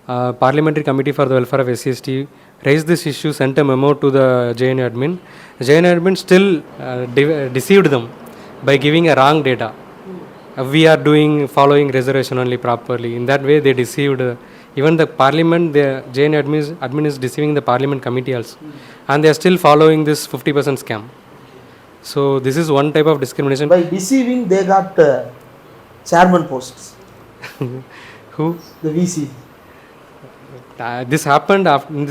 Parliamentary Committee for the Welfare of SC/ST raised this issue, sent a memo to the JNU admin. The JNU admin still deceived them by giving a wrong data. We are following reservation only properly. In that way, they deceived even the parliament. The JNU admin is deceiving the parliament committee also, and they are still following this 50% scam. So this is one type of discrimination. By deceiving, they got chairman posts. Who? The VC. This happened after in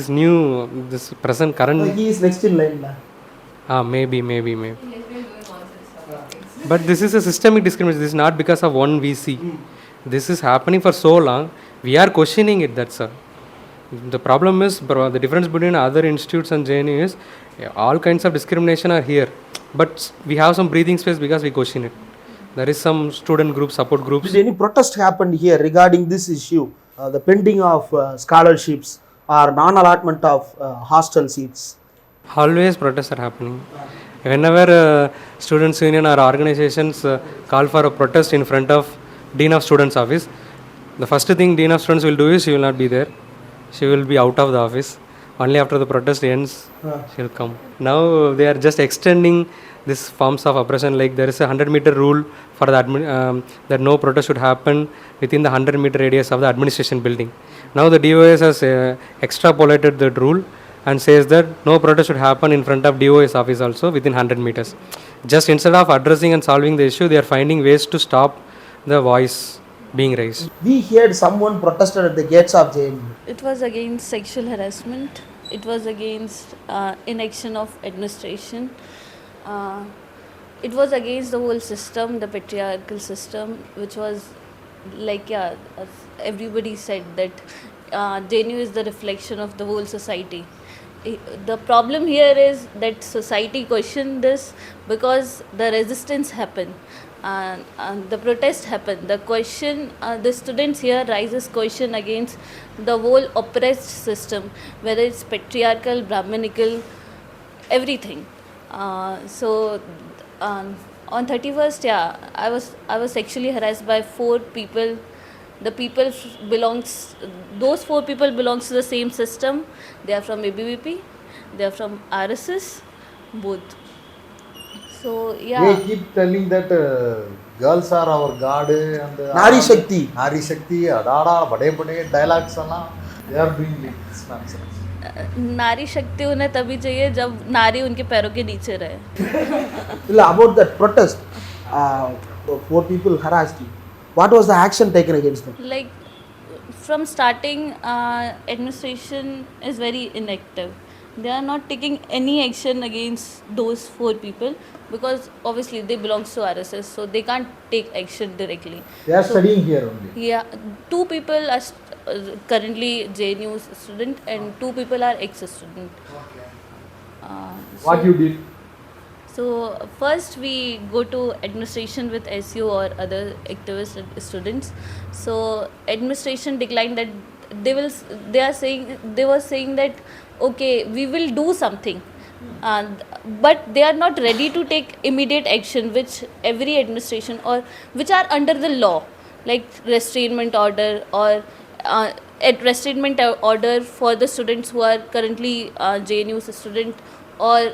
this present current. He is next in line. Maybe. But this is a systemic discrimination. This is not because of one VC. This is happening for so long. We are questioning it. That's all. The problem is the difference between other institutes and JNU is all kinds of discrimination are here. But we have some breathing space because we question it. There is some student groups, support groups. Did any protest happened here regarding this issue? The pending of scholarships or non-allotment of hostel seats? Always protests are happening. Whenever students union or organizations call for a protest in front of Dean of Students office, the first thing Dean of Students will do is she will not be there. She will be out of the office. Only after the protest ends, she will come. Now they are just extending these forms of oppression. Like there is a 100-meter rule for the that no protest should happen within the 100-meter radius of the administration building. Now the DOS has extrapolated that rule and says that no protest should happen in front of DOS office also within 100 meters. Just instead of addressing and solving the issue, they are finding ways to stop the voice being raised. We heard someone protested at the gates of JNU. It was against sexual harassment. It was against inaction of administration. It was against the whole system, the patriarchal system, which was like, as everybody said that JNU is the reflection of the whole society. The problem here is that society questioned this because the resistance happened. And the protest happened. The question, the students here raises question against the whole oppressed system, whether it's patriarchal, Brahminical, everything. So on 31st, I was sexually harassed by 4 people. Those 4 people belongs to the same system. They are from ABVP, they are from RSS, both. So They keep telling that girls are our god and Nari Shakti. adada bade dialogues alla they are doing this nonsense. नारी शक्ति उन्हें तभी चाहिए जब नारी उनके पैरों के नीचे रहे. About that protest, 4 people harassed you. What was the action taken against them? Like from starting, administration is very inactive. They are not taking any action against those 4 people because obviously they belong to RSS, so they can't take action directly. They are studying here only. Yeah, 2 people are currently JNU student and 2 people are ex-student. What you did? So first we go to administration with SU or other activist students. So administration declined that they were saying that okay, we will do something, but they are not ready to take immediate action, which every administration or which are under the law, like restrainment order or restrainment order for the students who are currently JNU student, or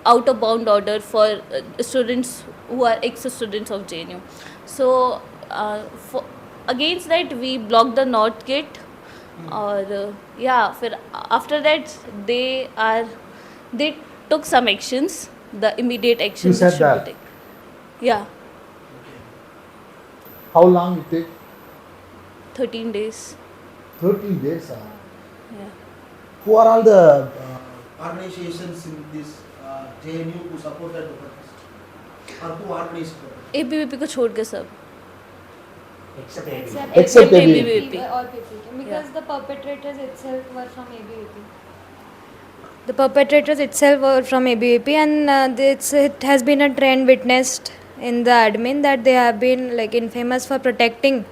out of bound order for students who are ex-students of JNU. So against that we blocked the north gate. Or after that they took some actions. The immediate action You said should that? be taken. Yeah, How long it take? 13 days. 13 days. Yeah. Who are all the organizations in this JNU who supported the protest? Or who organized the protest? ABVP को छोड़ के सब. Except ABVP. All people, because the perpetrators itself were from ABVP. The perpetrators itself were from ABVP, and it has been a trend witnessed in the admin that they have been like infamous for protecting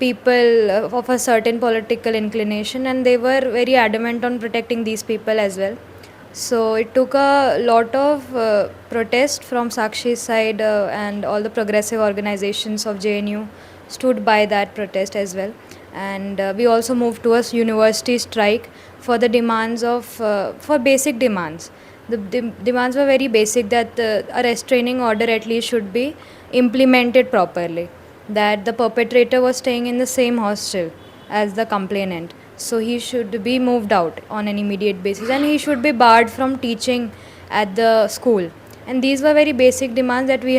people of a certain political inclination, and they were very adamant on protecting these people as well. So it took a lot of protest from Sakshi's side, and all the progressive organizations of JNU stood by that protest as well. And we also moved to a university strike for the demands of for basic demands. The demands were very basic, that a restraining order at least should be implemented properly, that the perpetrator was staying in the same hostel as the complainant, so he should be moved out on an immediate basis, and he should be barred from teaching at the school. And these were very basic demands that we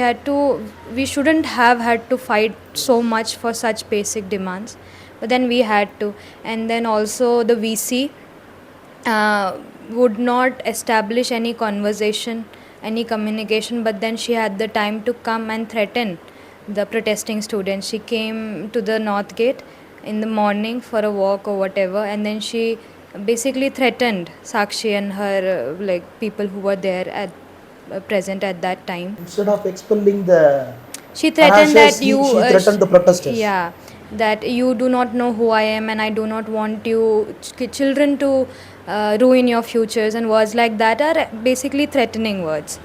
shouldn't have had to fight so much for such basic demands, but then we had to. And then also the VC would not establish any conversation, any communication, but then she had the time to come and threaten the protesting students. She came to the North Gate in the morning for a walk or whatever, and then she basically threatened Sakshi and her like people who were there at present at that time. Instead of expelling the She threatened harassers, that you she threatened the protesters. yeah, that you do not know who I am and I do not want you children to ruin your futures, and words like that are basically threatening words.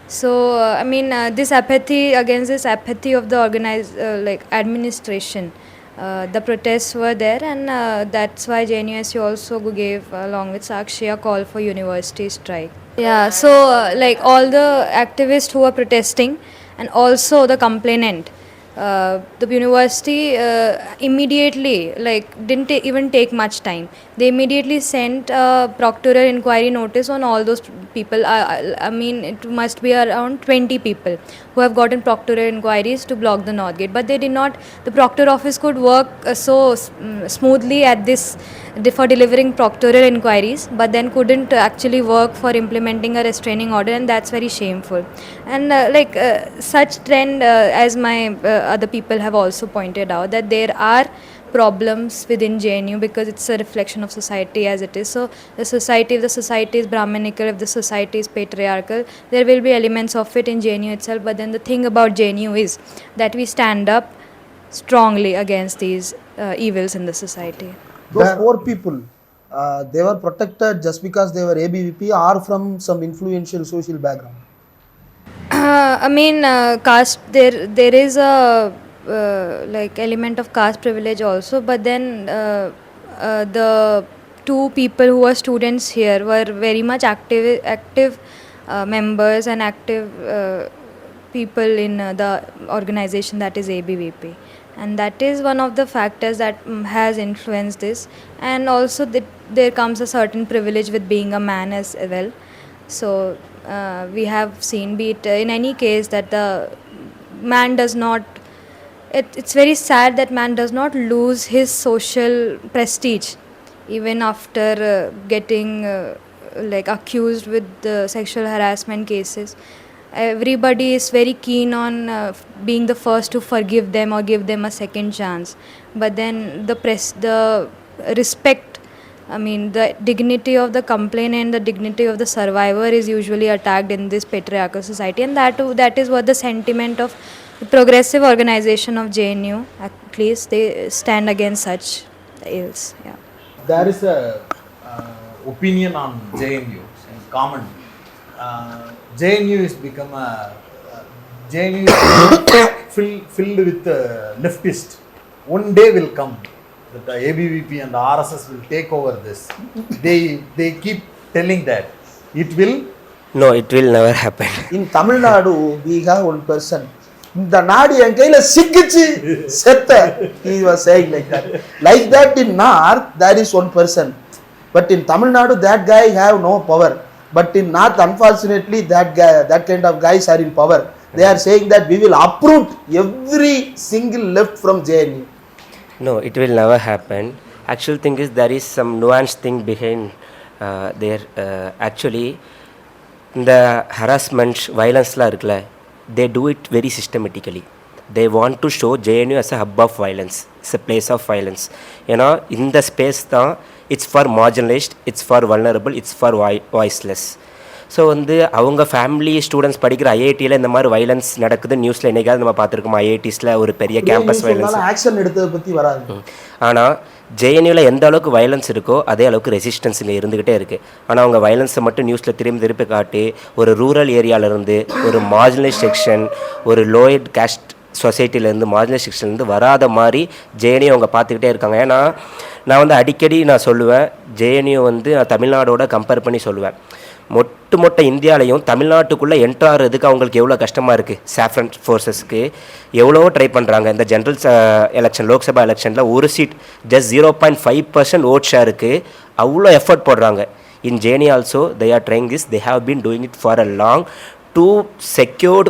So I mean this apathy of the organized like administration, the protests were there, and that's why JNUSU also gave along with Sakshi a call for university strike. Yeah, so like all the activists who were protesting and also the complainant, the university immediately didn't even take much time. They immediately sent a proctoral inquiry notice on all those people. I mean it must be around 20 people who have gotten proctoral inquiries to block the North Gate, but they did not. The proctor office could work so smoothly at this for delivering proctoral inquiries, but then couldn't actually work for implementing a restraining order, and that's very shameful. And such trend, as my other people have also pointed out, that there are problems within JNU because it's a reflection of society as it is. So the society, if the society is Brahminical, if the society is patriarchal, there will be elements of it in JNU itself. But then the thing about JNU is that we stand up strongly against these evils in the society. Those poor people, they were protected just because they were ABVP or from some influential social background. I mean, caste. There is a like element of caste privilege also, but then the two people who were students here were very much active members and active people in the organization that is ABVP, and that is one of the factors that has influenced this. And also there comes a certain privilege with being a man as well. So we have seen, be it in any case, that the man does not, it's very sad that man does not lose his social prestige even after getting like accused with the sexual harassment cases. Everybody is very keen on being the first to forgive them or give them a second chance, but then the respect, I mean the dignity of the complainant, the dignity of the survivor is usually attacked in this patriarchal society, and that is what the sentiment of the progressive organization of JNU, at least they stand against such ills. Yeah. There is a opinion on JNU in common. JNU is become a JNU is filled with leftist. One day will come that the ABVP and the RSS will take over this. They keep telling that it will. No, it will never happen. In Tamil Nadu, we have one person. இந்த நாடு என் கையில சிக்கிச்சு செத்த, he was saying like that. Like that in North there is one person, but in Tamil Nadu that guy have no power. But in North, unfortunately, that kind of guys are in power. They are saying that we will uproot every single left from JNU. No, it will never happen. Actual thing is there is some nuanced thing behind there. Actually, the harassment, violence la irukla, they do it very systematically. They want to show JNU as a hub of violence. It's a place of violence. You know, in the space, it's for marginalized, it's for vulnerable, it's for voiceless. So வந்து அவங்க family students படிக்கிற ஐஐடியில் இந்த மாதிரி violence நடக்குது நியூஸில் என்னைக்காவது நம்ம பார்த்துருக்கோம். ஐஐடிஸில் ஒரு பெரிய கேம்பஸ் வைலன்ஸ் ஆக்ஷன் எடுத்ததை பற்றி வராது. ஆனால் ஜேஎன்யூவில் எந்த அளவுக்கு வைலன்ஸ் இருக்கோ அதே அளவுக்கு ரெசிஸ்டன்ஸ் இங்கே இருந்துக்கிட்டே இருக்குது. ஆனால் அவங்க வைலன்ஸை மட்டும் நியூஸில் திருப்பி காட்டி ஒரு ரூரல் ஏரியாவிலேருந்து, ஒரு மார்ஜினலைஸ் செக்ஷன், ஒரு லோயட் கேஸ்ட் சொசைட்டிலேருந்து, மார்ஜினலைஸ் செக்ஷன்லேருந்து வராத மாதிரி ஜேஎன்யூ அவங்க பார்த்துக்கிட்டே இருக்காங்க. ஏன்னா நான் வந்து அடிக்கடி நான் சொல்லுவேன், ஜேஎன்யூ வந்து நான் தமிழ்நாடோட கம்பேர் பண்ணி சொல்லுவேன். மொட்டை இந்தியாவிலையும் தமிழ்நாட்டுக்குள்ளே என்ட்ராகிறதுக்கு அவங்களுக்கு எவ்வளோ கஷ்டமாக இருக்குது. சாஃப்ரன் ஃபோர்ஸஸ்க்கு எவ்வளோ ட்ரை பண்ணுறாங்க. இந்த ஜென்ரல் எலெக்ஷன், லோக்சபா எலெக்ஷனில் ஒரு சீட் ஜஸ்ட் 0.5% ஓட் ஷேருக்கு அவ்வளோ எஃபர்ட் போடுறாங்க. In JNU also they are trying this. They have been doing it for a long to secured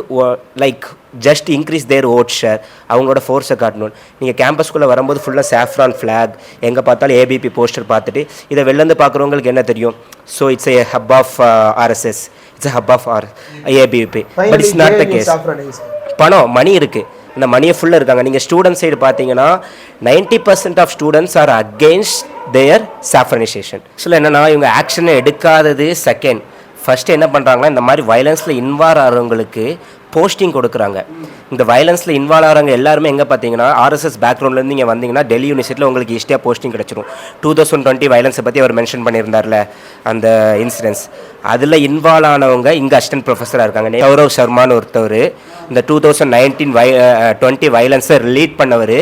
like just increase their vote share, அவங்களோட ஃபோர்ஸை காட்டணும். நீங்கள் கேம்பஸ்குள்ளே வரும்போது ஃபுல்லாக சாஃப்ரான் ஃப்ளாக், எங்கே பார்த்தாலும் ஏபிபி போஸ்டர் பார்த்துட்டு இதை வெளிலேருந்து பார்க்குறவங்களுக்கு என்ன தெரியும்? So it's a hub of RSS, it's a hub of our ABVP, but it's not the case. பணம் மணி இருக்குது, இந்த மணியை ஃபுல்லாக இருக்காங்க. நீங்கள் ஸ்டூடெண்ட் சைடு பார்த்தீங்கன்னா 90% of students are against their saffronisation. So என்னென்னா இவங்க ஆக்ஷனை எடுக்காதது செகண்ட். ஃபஸ்ட்டு என்ன பண்ணுறாங்கன்னா இந்த மாதிரி வயலன்ஸில் இன்வால்வ் ஆகிறவங்களுக்கு போஸ்டிங் கொடுக்குறாங்க. இந்த வயலன்ஸில் இன்வால்வ் ஆகிறவங்க எல்லாருமே எங்கே பார்த்தீங்கன்னா ஆர்எஸ்எஸ் பேக்ரவுண்ட்லேருந்து நீங்கள் வந்தீங்கன்னா டெல்லி யூனிவர்சிட்டியில் உங்களுக்கு ஈஸியாக போஸ்டிங் கிடச்சிரும். 2020 வயலன்ஸை பற்றி அவர் மென்ஷன் பண்ணியிருந்தார்ல அந்த இன்சிடென்ட்ஸ், அதில் இன்வால்வ் ஆனவங்க இங்கே அசிஸ்டன்ட் ப்ரொஃபஸராக இருக்காங்க. கௌரவ் சர்மான்னு ஒருத்தவர் இந்த 2019-20 வயலன்ஸை லீட் பண்ணவர்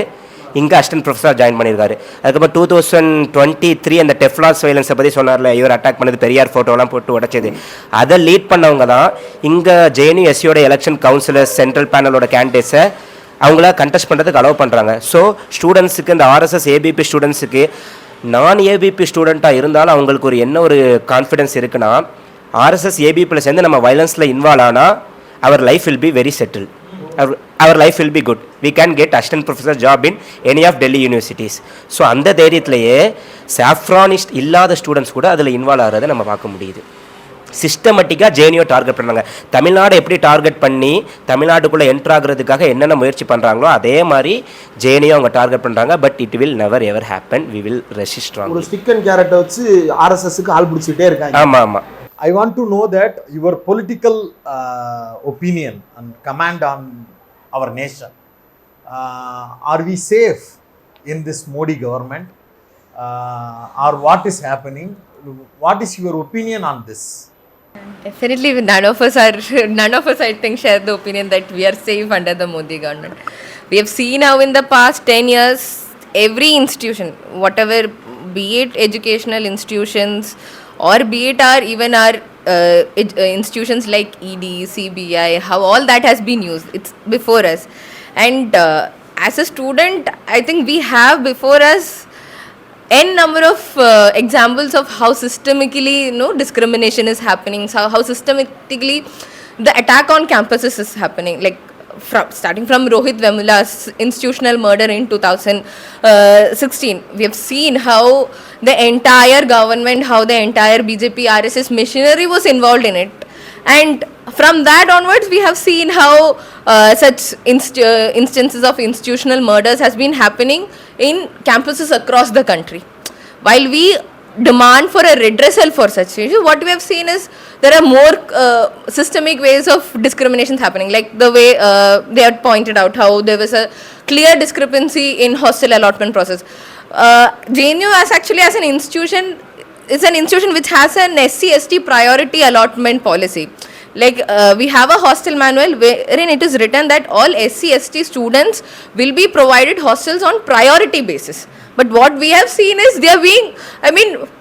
இங்கே அசிஸ்டன்ட் ப்ரொஃபஸராக ஜாயின் பண்ணியிருக்காரு. அதுக்கப்புறம் 2023 அந்த டெஃப்லாஸ் வயலன்ஸை பற்றி சொன்னார்ல, இவர் அட்டாக் பண்ணது பெரியார் ஃபோட்டோலாம் போட்டு உடைச்சது, அதை லீட் பண்ணவங்க தான் இங்கே JNU SUயோட எலெக்ஷன் கவுன்சிலர்ஸ் சென்ட்ரல் பேனலோட கேண்டிடேட்ஸை அவங்கள கண்டெஸ்ட் பண்ணுறதுக்கு அலோவ் பண்ணுறாங்க. ஸோ ஸ்டூடெண்ட்ஸுக்கு இந்த RSS ABP ஸ்டூடெண்ட்ஸுக்கு நான் ABP ஸ்டூடெண்ட்டாக இருந்தாலும் அவங்களுக்கு ஒரு என்ன ஒரு கான்ஃபிடென்ஸ் இருக்குன்னா, RSS ABPயில் சேர்ந்து நம்ம வயலன்ஸில் இன்வால்வ் ஆனால் our life will be very settle, our life will be good, we can get assistant professor job in any of Delhi universities. So அந்த தைரியத்திலேயே சாஃப்ரானிஸ்ட் இல்லாத ஸ்டூடெண்ட்ஸ் கூட அதில் இன்வால்வ் ஆகிறத நம்ம பார்க்க முடியுது. சிஸ்டமேட்டிக்காக JNU டார்கெட் பண்ணுறாங்க. தமிழ்நாடு எப்படி டார்கெட் பண்ணி தமிழ்நாட்டுக்குள்ளே என்ட்ரு ஆகிறதுக்காக என்னென்ன முயற்சி பண்ணுறாங்களோ அதே மாதிரி JNU அவங்க டார்கெட் பண்ணுறாங்க. But it will never ever happen, we will resist strong. ஒரு ஸ்டிக் அண்ட் கேரட்டை வச்சு RSSக்கு ஆள் பிடிச்சிட்டே இருக்காங்க. ஆமாம் ஆமாம். I want to know that your political opinion and command on our nation. Are we safe in this Modi government? Or what is happening? What is your opinion on this? Definitely, none of us, I think, share the opinion that we are safe under the Modi government. We have seen how in the past 10 years, every institution, whatever, be it educational institutions, or be it even our institutions like ED, CBI, how all that has been used. It's before us. And as a student, I think we have before us n number of examples of how systemically discrimination is happening, how systematically the attack on campuses is happening. Like starting from Rohit Vemula's institutional murder in 2016, we have seen how the entire government, how the entire BJP RSS machinery was involved in it. And from that onwards, we have seen how such instances of institutional murders has been happening in campuses across the country. While we demand for a redressal for such changes, what we have seen is there are more systemic ways of discrimination happening, like the way they had pointed out how there was a clear discrepancy in hostel allotment process. JNU as an institution is an institution which has an SC/ST priority allotment policy. Like we have a hostel manual wherein it is written that all SC/ST students will be provided hostels on priority basis. But what we have seen is they are being,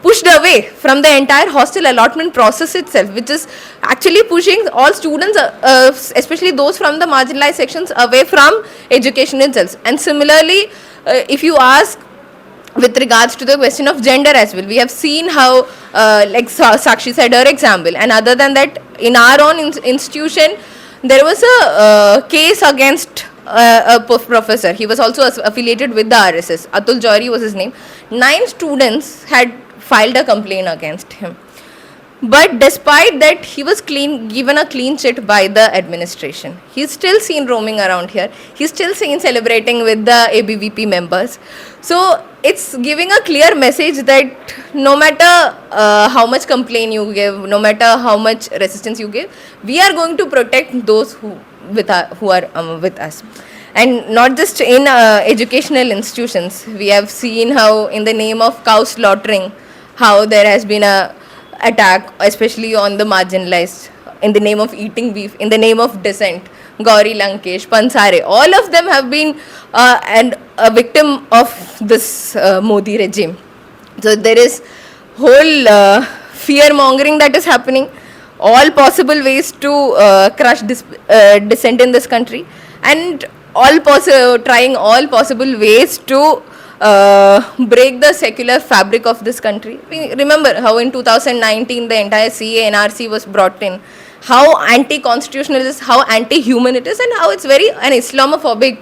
pushed away from the entire hostel allotment process itself, which is actually pushing all students, especially those from the marginalized sections, away from education itself. And similarly, if you ask with regards to the question of gender as well, we have seen how, like Sakshi said her example, and other than that, in our own institution, there was a case against a professor. He was also affiliated with the RSS. Atul Johri was his name. 9 students had filed a complaint against him. But despite that, he was given a clean chit by the administration. He's still seen roaming around here. He's still seen celebrating with the ABVP members. So it's giving a clear message that no matter how much complaint you give, no matter how much resistance you give, we are going to protect those who are with us. And not just in educational institutions. We have seen how in the name of cow slaughtering, how there has been a attack, especially on the marginalized, in the name of eating beef, in the name of dissent. Gauri Lankesh, Pansare, all of them have been and a victim of this Modi regime. So there is whole fear mongering that is happening, all possible ways to crush dissent in this country, and trying all possible ways to break the secular fabric of this country. We remember how in 2019 the entire CA NRC was brought in, how anti-constitutional it is, how anti-human it is, and how it's very an Islamophobic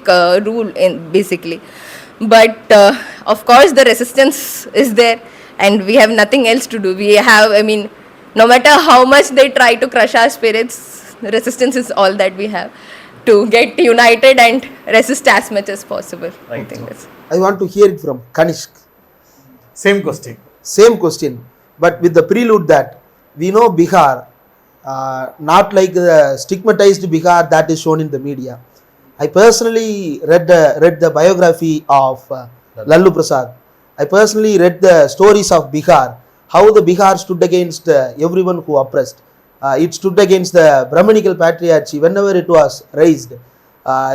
rule in basically. But of course the resistance is there, and we have nothing else to do. We have, I mean, no matter how much they try to crush our spirits, resistance is all that we have to get united and resist as much as possible. I think that's. I want to hear it from Kanishk. Same question. Same question, but with the prelude that we know Bihar, not like the stigmatized Bihar that is shown in the media. I personally read the biography of Lalu Prasad. I personally read the stories of Bihar, how the Bihar stood against everyone who oppressed. It stood against the Brahminical patriarchy whenever it was raised.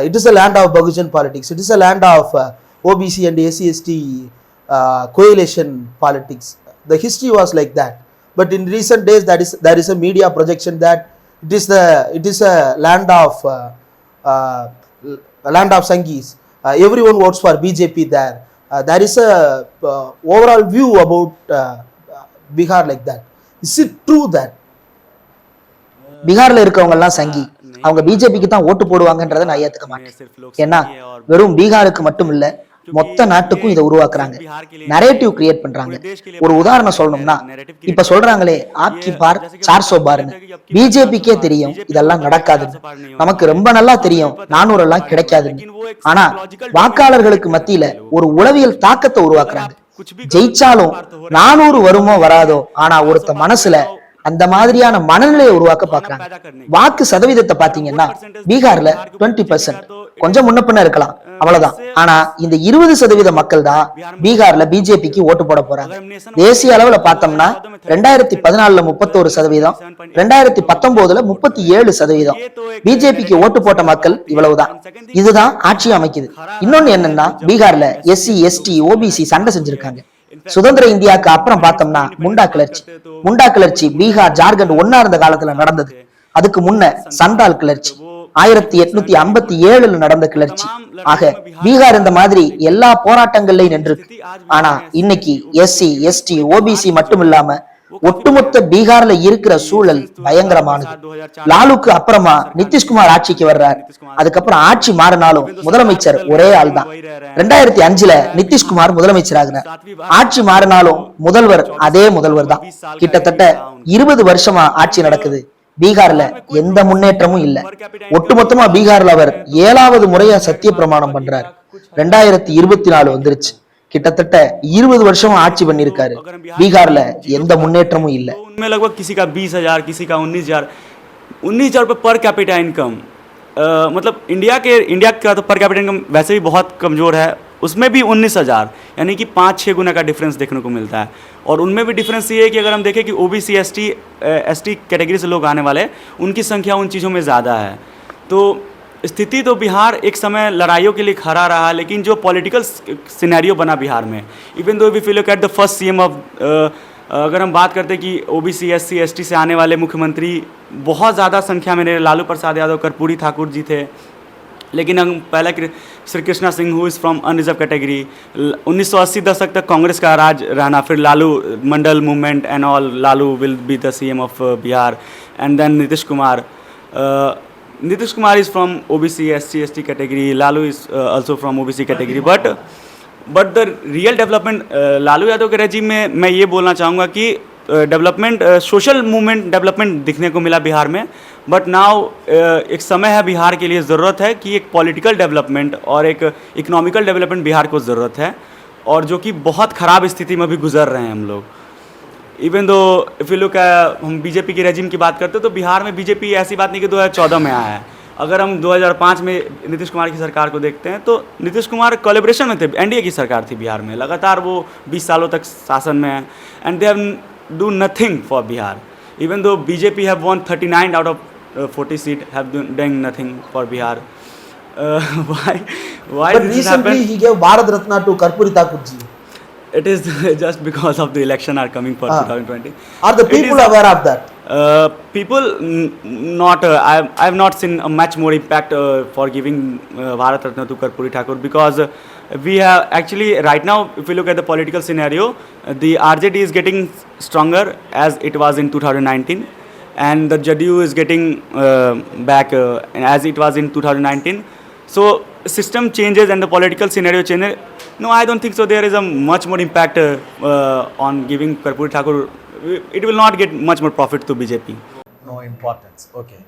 It is a land of Bahujan politics. It is a land of OBC and SC/ST coalition politics. The history was like that. But in recent days, there is a media projection that it is a land of Sanghis. Everyone votes for BJP there. There is a overall view about Bihar like that. Is it true that பீகார்ல இருக்கவங்க எல்லாம் சங்கி, அவங்க பிஜேபிக்கு தான் ஓட்டு போடுவாங்கன்றதை நான் ஏத்துக்க மாட்டேன். ஏன்னா வெறும் பீகாருக்கு மட்டும் இல்ல, மொத்த நாட்டுக்கும் இதை உருவாக்குறாங்க, நரேட்டிவ் கிரியேட் பண்றாங்க. ஒரு உதாரணம் சொல்லணும்னா, இப்ப சொல்றாங்களே ஆப்கி பார் 400 பார்னு, பிஜேபிக்கே தெரியும் இதெல்லாம் நடக்காதுன்னு, நமக்கு ரொம்ப நல்லா தெரியும் 400 எல்லாம் கிடைக்காதுன்னு. ஆனா வாக்காளர்களுக்கு மத்தியில ஒரு உளவியல் தாக்கத்தை உருவாக்குறாங்க. ஜெயிச்சாலும் 400 வருமோ வராதோ, ஆனா ஒருத்த மனசுல அந்த மாதிரியான மனநிலையை உருவாக்க பாக்குறாங்க. வாக்கு சதவீதத்தை பாத்தீங்கன்னா பீகார்ல 20%, கொஞ்சம் முன்ன பின்ன இருக்கலாம், அவ்வளவுதான். ஆனா இந்த 20% மக்கள் தான் பீகார்ல பிஜேபிக்கு ஓட்டு போட போறாங்க. தேசிய அளவுல பார்த்தோம்னா 2014 31%, 2019 37%. பிஜேபிக்கு ஓட்டு போட்ட மக்கள் இவ்வளவுதான். இதுதான் ஆட்சி அமைக்குது. இன்னொன்னு என்னன்னா, பீகார்ல SC ST OBC சண்டை செஞ்சிருக்காங்க. சுதந்திர இந்தியாவுக்கு அப்புறம் பார்த்தோம்னா முண்டா கிளர்ச்சி பீகார் ஜார்க்கண்ட் ஒன்னா இருந்த காலத்துல நடந்தது. அதுக்கு முன்ன சந்தால் கிளர்ச்சி 1857 நடந்த கிளர்ச்சி. ஆக பீகார் இந்த மாதிரி எல்லா போராட்டங்கள்லயும் நின்றுருக்கு. ஆனா இன்னைக்கு SC ST OBC மட்டும் இல்லாம ஒட்டுமொத்த பீகார்ல இருக்கிற சூழல் பயங்கரமானது. லாலுக்கு அப்புறமா நிதிஷ்குமார் ஆட்சிக்கு வர்றார். அதுக்கப்புறம் ஆட்சி மாறினாலும் முதலமைச்சர் ஒரே ஆள் தான். 2005 நிதிஷ்குமார் முதலமைச்சர் ஆகிறார். ஆட்சி மாறினாலும் முதல்வர் அதே முதல்வர் தான். கிட்டத்தட்ட 20 வருஷமா ஆட்சி நடக்குது. பீகார்ல எந்த முன்னேற்றமும் இல்ல. ஒட்டுமொத்தமா பீகார்ல அவர் 7வது முறையா சத்திய பிரமாணம் பண்றாரு. 2024 வந்துருச்சு. கிட்டத்தட்ட 20 வருஷமா ஆட்சி பண்ணிருக்காரு. பீகார்ல எந்த முன்னேற்றமும் இல்ல. उनमें लगभग किसी का 20,000, किसी का 19,000 रुपये पर कैपिटा इनकम. मतलब इंडिया का तो पर कैपिटा इनकम वैसे भी बहुत कमज़ोर है, उसमें भी 19,000, यानी कि 5-6 गुना का डिफरेंस देखने को मिलता है. और उनमें भी डिफरेंस ये है कि अगर हम देखें कि OBC ST कैटेगरी से लोग आने वाले, उनकी संख्या उन चीज़ों में ज़्यादा है. तो स्थिति तो बिहार एक समय लड़ाइयों के लिए खड़ा रहा, लेकिन जो पॉलिटिकल सिनेरियो बना बिहार में, even though if you look at the first CM of, अगर हम बात करते कि OBC SC ST से आने वाले मुख्यमंत्री बहुत ज़्यादा संख्या में लालू प्रसाद यादव, कर्पूरी ठाकुर जी थे. लेकिन हम पहले Shri Krishna Singh who is from unreserved category. 1980 दशक तक कांग्रेस का राज रहना, फिर Lalu Mandal movement and all, Lalu will be the CM of Bihar. And then Nitish Kumar is from OBC SC ST category. Lalu is also from OBC category. But the real development Lalu Yadav के regime में मैं ये बोलना चाहूँगा कि डेवलपमेंट, सोशल मूवमेंट डेवलपमेंट दिखने को मिला बिहार में. बट नाउ एक समय है बिहार के लिए ज़रूरत है कि एक पॉलिटिकल डेवलपमेंट और एक इकोनॉमिकल डेवलपमेंट बिहार को ज़रूरत है, और जो कि बहुत ख़राब स्थिति में भी गुजर रहे हैं हम लोग. Even though if you look, हम बीजेपी के रेजिम की बात करते हैं तो बिहार में बीजेपी ऐसी बात नहीं कि 2014 में आया है. अगर हम 2005 में नीतीश कुमार की सरकार को देखते हैं तो नीतीश कुमार कोलैबोरेशन में थे, NDA की सरकार थी बिहार में, लगातार वो 20 सालों तक शासन में है. And they have do nothing for Bihar. Even though BJP have von 39 out of 40 seat, have doing nothing for Bihar. Why but recently he gave Bharat Ratna to Karpuri Thakur ji. It is just because of the election are coming for 2020. Are the people aware of that? People not. I have not seen a much more impact for giving Bharat Ratna to Karpuri Thakur, because we have actually right now, if you look at the political scenario, the RJD is getting stronger as it was in 2019. and the JNU is getting back as it was in 2019. So system changes and the political scenario changes. No, I don't think so. There is a much more impact on giving Karpuri Thakur. It will not get much more profit to BJP. No importance. Okay.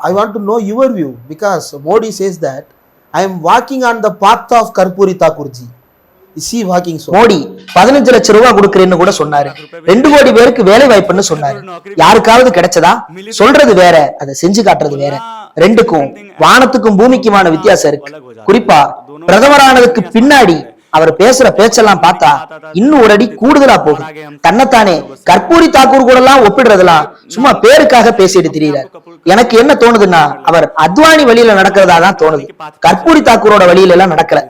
I want to know your view, because Modi says that I am walking on the path of Karpuri Thakurji. Is he walking so? Modi 15 லட்சம் ரூபாய் கொடுக்கறேன்னு கூட சொன்னாரு. 2 கோடி பேருக்கு வேலை வாய்ப்புன்னு சொன்னாரு. யாருக்காவது கிடைச்சதா? சொல்றது வேற, அதை செஞ்சு காட்டுறது வேற. ரெண்டுக்கும் வானத்துக்கும் பூமிக்குமான வித்தியாசம் இருக்கு. குறிப்பா பிரதமரானதுக்கு பின்னாடி அவர் பேசுற பேச்செல்லாம் பார்த்தா இன்னும் ஒரு அடி கூடுதலா போகுது. தன்னைத்தானே கற்பூரி தாக்கூர் கூட எல்லாம் ஒப்பிடுறதெல்லாம் சும்மா பேருக்காக பேசிட்டு திரியிறார். எனக்கு என்ன தோணுதுன்னா, அவர் அத்வானி வழியில நடக்கிறதா தான் தோணுது, கற்பூரி தாக்கூரோட வழியில எல்லாம் நடக்கல.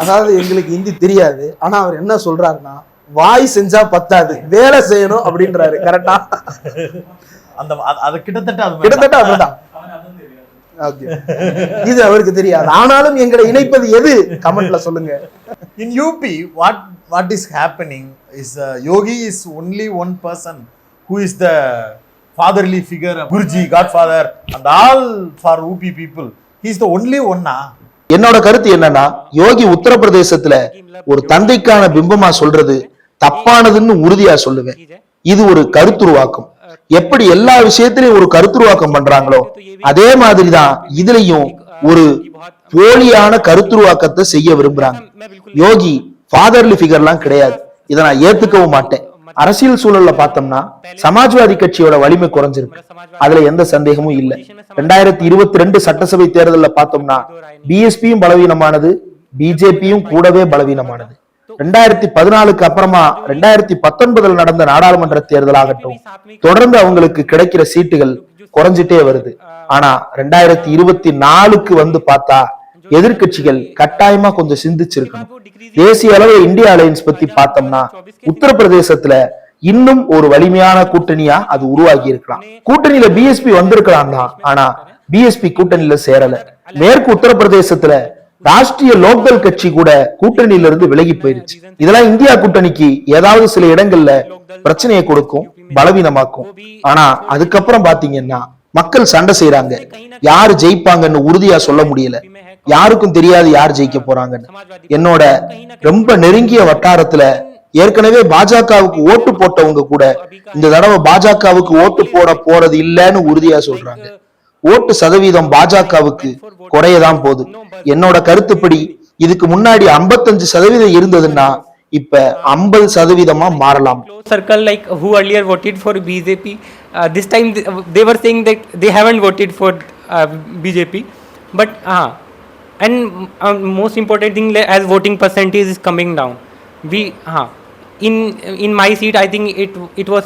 அதாவது எங்களுக்கு ஹிந்தி தெரியாது, ஆனா அவர் என்ன சொல்றாருன்னா, வாய் செஞ்சா பத்தாது, வேலை செய்யணும் அப்படின்றாரு. கரெக்டா? அந்த அது கிட்டத்தட்ட அதுதான். இது அவருக்கு தெரியாது, ஆனாலும் எங்களை இணைப்பது எது? கமெண்ட்ல சொல்லுங்க. In UP, what is happening is Yogi is only one person who is the fatherly figure, Guruji, Godfather, and all for UP people. He is the only one. என்னோட கருத்து என்னன்னா, யோகி உத்தரப்பிரதேசத்துல ஒரு தந்தைக்கான பிம்பமா சொல்றது தப்பானதுன்னு உறுதியா சொல்லுவேன். இது ஒரு கருத்துருவாக்கம். எப்படி எல்லா விஷயத்திலையும் ஒரு கருத்துருவாக்கம் பண்றாங்களோ அதே மாதிரிதான் இதுலயும் ஒரு போலியான கருத்துருவாக்கத்தை செய்ய விரும்புறாங்க. யோகி ஃபாதர்லி ஃபிகர்லாம் கிடையாது, இதை நான் ஏத்துக்கவும் மாட்டேன். அரசியல் சூழல்ல பார்த்தோம்னா சமாஜ்வாதி கட்சியோட வலிமை குறைஞ்சிருக்கு, அதுல எந்த சந்தேகமும் இல்லை. 2022 சட்டசபை தேர்தல்ல பார்த்தோம்னா பிஎஸ்பியும் பலவீனமானது, பிஜேபியும் கூடவே பலவீனமானது. 2014க்கு அப்புறமா 2019 நடந்த நாடாளுமன்ற தேர்தல் ஆகட்டும், தொடர்ந்து அவங்களுக்கு கிடைக்கிற சீட்டுகள் குறைஞ்சிட்டே வருது. ஆனா 2024க்கு வந்து பார்த்தா எதிர்கட்சிகள் கட்டாயமா கொஞ்சம் சிந்திச்சிருக்கணும். தேசிய அளவு இந்தியா அலையன்ஸ் பத்தி பார்த்தோம்னா உத்தரப்பிரதேசத்துல இன்னும் ஒரு வலிமையான கூட்டணியா அது உருவாகி இருக்கலாம். கூட்டணியில பிஎஸ்பி வந்திருக்கலாம் தான், ஆனா பிஎஸ்பி கூட்டணியில சேரல. மேற்கு உத்தரப்பிரதேசத்துல ராஷ்டிரிய லோக்தள் கட்சி கூட கூட்டணியில இருந்து விலகி போயிருச்சு. இதெல்லாம் இந்தியா கூட்டணிக்கு ஏதாவது சில இடங்கள்ல பிரச்சனையை கொடுக்கும், பலவீனமாக்கும். ஆனா அதுக்கப்புறம் பாத்தீங்கன்னா மக்கள் சண்டை செய்யறாங்க. யாரு ஜெயிப்பாங்கன்னு உறுதியா சொல்ல முடியல, யாருக்கும் தெரியாது யார் ஜெயிக்க போறாங்கன்னு. என்னோட ரொம்ப நெருங்கிய வட்டாரத்துல ஏற்கனவே பாஜகவுக்கு ஓட்டு போட்டவங்க கூட இந்த தடவை பாஜகவுக்கு ஓட்டு போட போறது இல்லைன்னு உறுதியா சொல்றாங்க. ஓட்டு சதவீதம் பாஜகவுக்கு குறையதான் போகுது. என்னோட கருத்துப்படி இதுக்கு முன்னாடி 55% இருந்ததுன்னா இப்ப 50% மாறலாம். Circle like who earlier voted for BJP, this time they were saying that they haven't voted for BJP, but and most important thing, as voting percentage is coming down, we in my seat I think it was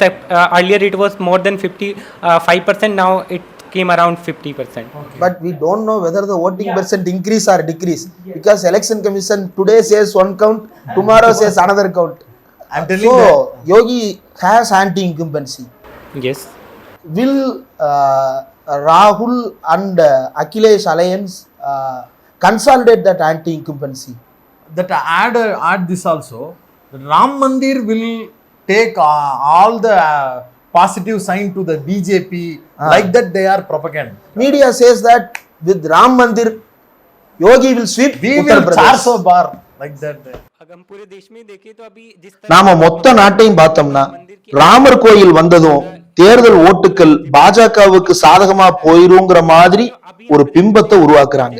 earlier it was more than 55%, now it came around 50%. But we don't know whether the voting percent increase or decrease, because election commission today says one count, tomorrow says another count. I'm telling so Yogi has anti-incumbency. Yes. Will Rahul and Akhilesh alliance consolidate that anti-incumbency? That add this also, that Ram Mandir will take all the positive sign to the BJP, like that they are propaganda. Media says that with Ram Mandir, Yogi will sweep Uttar Pradesh. Bar, like that. நாம மொத்த நாட்டையும் பார்த்தோம்னா ராமர் கோயில் வந்ததும் தேர்தல் ஓட்டுக்கள் பாஜகவுக்கு சாதகமா போயிருங்கிற மாதிரி ஒரு பிம்பத்தை உருவாக்குறாங்க.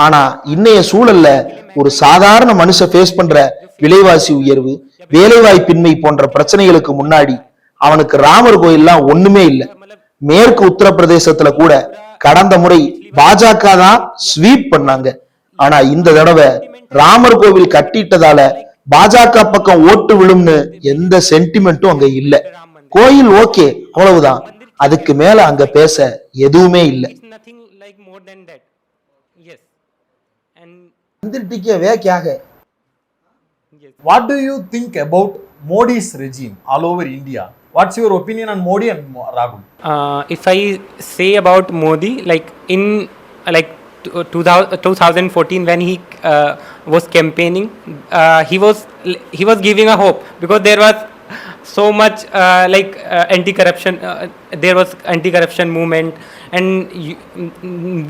ஆனா இன்னைய சூழல்ல ஒரு சாதாரண மனுஷன் ஃபேஸ் பண்ற விலைவாசி உயர்வு, வேலைவாய்ப்பின்மை போன்ற பிரச்சனைகளுக்கு முன்னாடி அவனுக்கு ராமர் கோயில்லாம் ஒண்ணுமே இல்லை. மேற்கு உத்தரப்பிரதேசத்துல கூட கடந்த முறை பாஜக தான் ஸ்வீப் பண்ணாங்க. ஆனா இந்த தடவை ராமர் கோவில் கட்டிட்டதால பாஜக பக்கம் ஓட்டு விழும்னு எந்த சென்டிமெண்ட்டும் அங்க இல்ல. கோயில் ஓகே, அவ்வளவுதான், அதுக்கு மேல அங்க பேச எதுவுமே இல்லை. What do you think about Modi's regime all over India? What's your opinion on Modi and Rahul? If I say about Modi, like in 2014 when he was campaigning, he was giving a hope, because there was so much anti-corruption. There was anti-corruption movement, and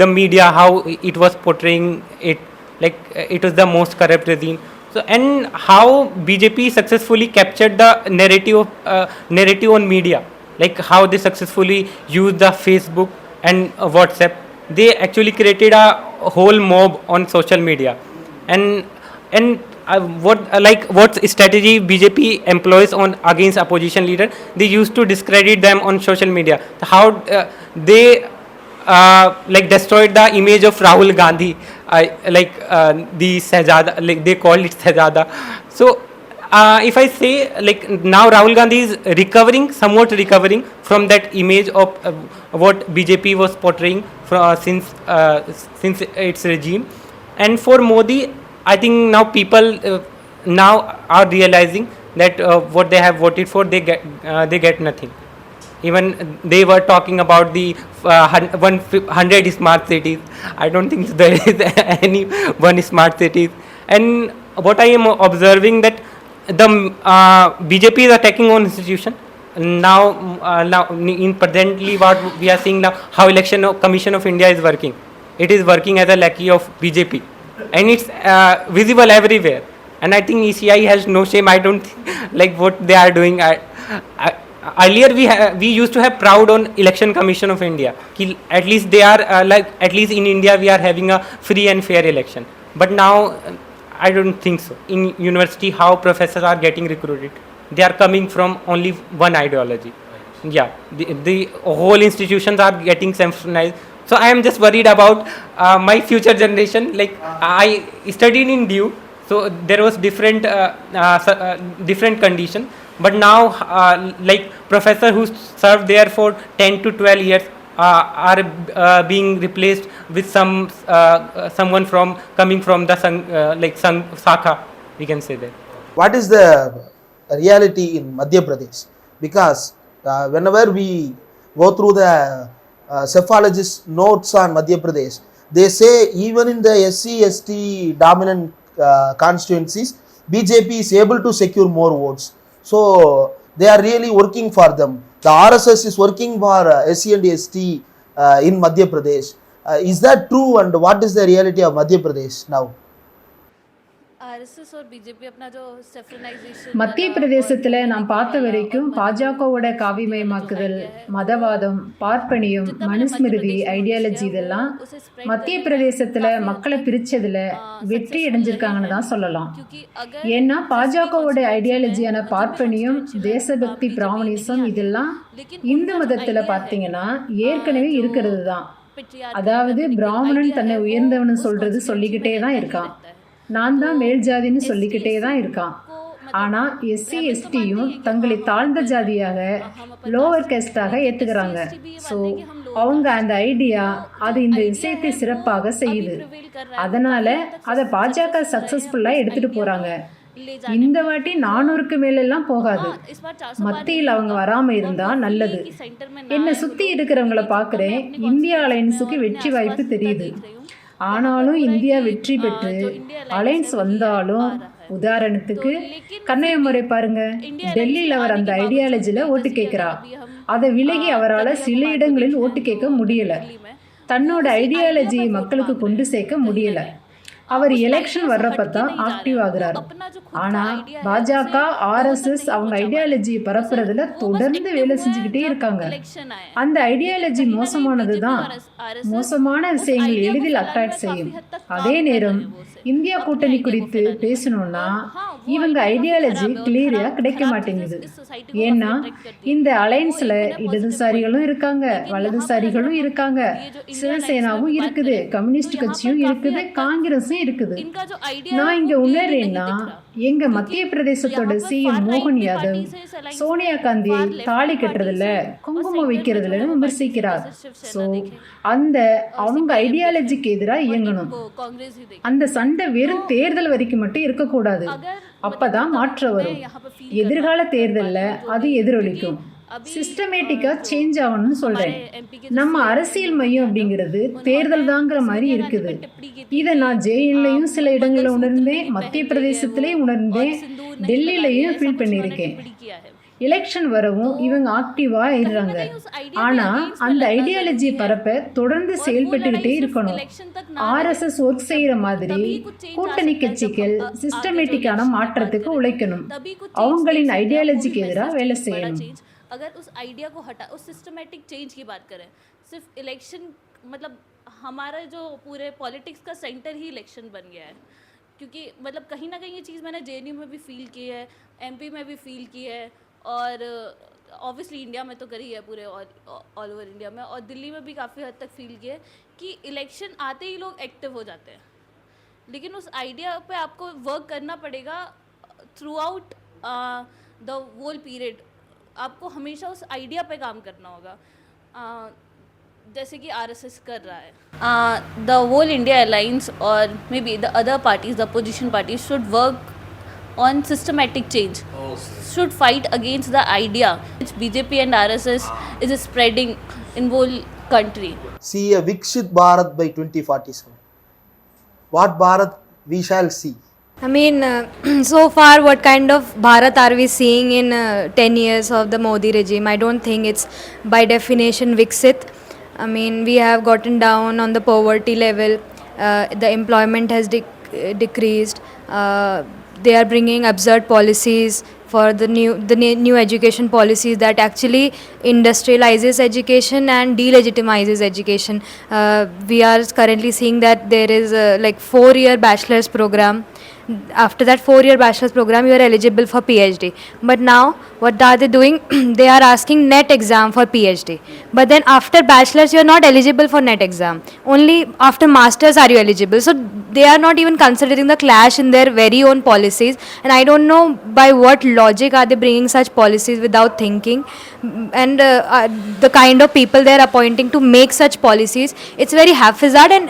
the media, how it was portraying it, like it was the most corrupt regime. So, and how BJP successfully captured the narrative on media, like how they successfully used the Facebook and WhatsApp. They actually created a whole mob on social media, and what strategy BJP employs on against opposition leader? They used to discredit them on social media. How they destroyed the image of Rahul Gandhi, the Sahjada, like they call it Sahjada. So if I say, like, now Rahul Gandhi is somewhat recovering from that image of what BJP was portraying since its regime. And for Modi, I think now people now are realizing that what they have voted for, they get nothing. Even they were talking about the 100 smart cities. I don't think there is any one smart cities. And what I am observing, that the BJP is attacking on institution. Now in presently what we are seeing now, how Election Commission of India is working. It is working as a lackey of BJP, and it's visible everywhere. And I think ECI has no shame. I don't think like what they are doing. Earlier we used to have proud on Election Commission of India. At least they are at least in India we are having a free and fair election. But now I don't think so. In university, how professors are getting recruited, they are coming from only one ideology. Yeah, the whole institutions are getting centralized. So I am just worried about my future generation. Like I studied in DU, so there was different condition. But now, like professor who served there for 10 to 12 years are being replaced with someone coming from the Sakha, we can say that. What is the reality in Madhya Pradesh? Because whenever we go through the cephalogist notes on Madhya Pradesh, they say even in the SC/ST dominant constituencies, BJP is able to secure more votes. So they are really working for them. The RSS is working for SC and ST in Madhya Pradesh. Is that true, and what is the reality of Madhya Pradesh now? மத்திய பிரதேசத்தில் நாம் பார்த்த வரைக்கும் பாஜகவோட காவிமயமாக்குதல், மதவாதம், பார்ப்பனியம், Manusmriti, ideology இதெல்லாம் மத்திய பிரதேசத்தில் மக்களை பிரித்ததில் வெற்றி அடைஞ்சிருக்காங்கன்னு தான் சொல்லலாம். ஏன்னா பாஜகவோட ஐடியாலஜியான பார்ப்பனியம், தேசபக்தி, பிராமணிசம் இதெல்லாம் இந்து மதத்தில் பார்த்தீங்கன்னா ஏற்கனவே இருக்கிறது தான். அதாவது பிராமணன் தன்னை உயர்ந்தவனு சொல்லிக்கிட்டே தான் இருக்கான். நான் தான் மேல் ஜாதின்னு சொல்லிக்கிட்டே தான் இருக்கான். ஆனால் எஸ்சி எஸ்டியும் தங்களை தாழ்ந்த ஜாதியாக, லோவர் கேஸ்டாக ஏற்றுக்கிறாங்க. ஸோ அவங்க அந்த ஐடியா அது இந்த விஷயத்தை சிறப்பாக செய்யுது. அதனால் அதை பாஜக சக்ஸஸ்ஃபுல்லாக எடுத்துகிட்டு போகிறாங்க. இந்த வாட்டி 400க்கு மேலெல்லாம் போகாது. மத்தியில் அவங்க வராமல் இருந்தால் நல்லது. என்னை சுற்றி இருக்கிறவங்கள பார்க்குறேன், இந்தியா அலையன்ஸுக்கு வெற்றி வாய்ப்பு தெரியுது. ஆனாலும் இந்தியா வெற்றி பெற்று அலைன்ஸ் வந்தாலும், உதாரணத்துக்கு கன்னியாகுமரி பாருங்க, டெல்லியில் அவர் அந்த ஐடியாலஜியில் ஓட்டு கேட்குறார். அதை விலகி அவரால் சில இடங்களில் ஓட்டு கேட்க முடியலை. தன்னோட ஐடியாலஜியை மக்களுக்கு கொண்டு சேர்க்க முடியலை. அவர் எலெக்ஷன் வர்றப்ப தான் ஆக்டிவ் ஆகுறாரு. ஆனால் பாஜக, ஆர்எஸ்எஸ் அவங்க ஐடியாலஜியை பரப்புறதுல தொடர்ந்து வேலை செஞ்சுக்கிட்டே இருக்காங்க. அந்த ஐடியாலஜி மோசமானது தான். மோசமான விஷயங்கள் எளிதில் அட்ராக்ட் செய்யும். அதே நேரம் இந்தியா கூட்டணி குறித்து பேசணும்னா இவங்க ஐடியாலஜி கிளியராக கிடைக்க மாட்டேங்குது. ஏன்னா இந்த அலைன்ஸில் இடதுசாரிகளும் இருக்காங்க, வலதுசாரிகளும் இருக்காங்க, சிவசேனாவும் இருக்குது, கம்யூனிஸ்ட் கட்சியும் இருக்குது, காங்கிரஸும் இருக்குது. நான் இங்க உணர்றேன்னா எங்க மத்திய பிரதேசத்தோட சிஎம் மோகன் யாதவ் சோனியா காந்தியை தாலி கட்டுறதுல, குங்குமம் வைக்கிறதுல விமர்சிக்கிறார். ஸோ அவங்க ஐடியாலஜிக்கு எதிராக இயங்கணும். அந்த சண்டை வெறும் தேர்தல் வரைக்கும் மட்டும் இருக்கக்கூடாது. அப்பதான் மாற்றம் வரும். எதிர்கால தேர்தலில் அது எதிரொலிக்கும். சிஸ்டமேட்டிக்காக சேஞ்ச் ஆகணும்னு சொல்கிறேன். நம்ம அரசியல் மையம் அப்படிங்கிறது தேர்தல் தாங்கிற மாதிரி இருக்குது. இதை நான் ஜேஎன்லையும் சில இடங்களில் உணர்ந்தேன், மத்திய பிரதேசத்துலேயும் உணர்ந்தேன், டெல்லியிலையும் ஃபீல் பண்ணியிருக்கேன். எலெக்ஷன் வரவும் இவங்க ஆக்டிவாக ஆயிடுறாங்க. ஆனால் அந்த ஐடியாலஜி பரப்ப தொடர்ந்து செயல்பட்டுக்கிட்டே இருக்கணும். ஆர்எஸ்எஸ் ஒர்க் செய்கிற மாதிரி கூட்டணி கட்சிகள் சிஸ்டமேட்டிக்கான மாற்றத்துக்கு உழைக்கணும். அவங்களின் ஐடியாலஜிக்கு எதிராக வேலை செய்யணும். अगर उस आइडिया को हटा, उस सिस्टमेटिक चेंज की बात करें, सिर्फ इलेक्शन मतलब हमारा जो पूरे पॉलिटिक्स का सेंटर ही इलेक्शन बन गया है, क्योंकि मतलब कहीं ना कहीं ये चीज़ मैंने JNU में भी फील की है, MP में भी फील की है, और ऑब्वियसली इंडिया में तो करी है, पूरे ऑल ओवर इंडिया में, और दिल्ली में भी काफ़ी हद तक फील की है कि इलेक्शन आते ही लोग एक्टिव हो जाते हैं, लेकिन उस आइडिया पे आपको वर्क करना पड़ेगा throughout the whole period. आपको हमेशा उस आइडिया पे काम करना होगा, जैसे कि RSS कर रहा है. द होल इंडिया अलायंस और may be the other parties, the opposition parties should work on systematic change, should fight against the idea which BJP and RSS is spreading in whole country. See a Viksit Bharat by 2047. What Bharat we shall see? I mean, so far, what kind of Bharat are we seeing in 10 years of the Modi regime? I don't think it's by definition Viksit. I mean, we have gotten down on the poverty level. The employment has decreased. They are bringing absurd policies for the new education policies that actually industrializes education and delegitimizes education. We are currently seeing that there is a like 4-year bachelor's program. After that 4-year bachelor's program, you are eligible for PhD. But now, what are they doing? They are asking NET exam for PhD. But then after bachelor's, you are not eligible for NET exam. Only after master's are you eligible. So they are not even considering the clash in their very own policies. And I don't know by what logic are they bringing such policies without thinking. And the kind of people they are appointing to make such policies, it's very haphazard, and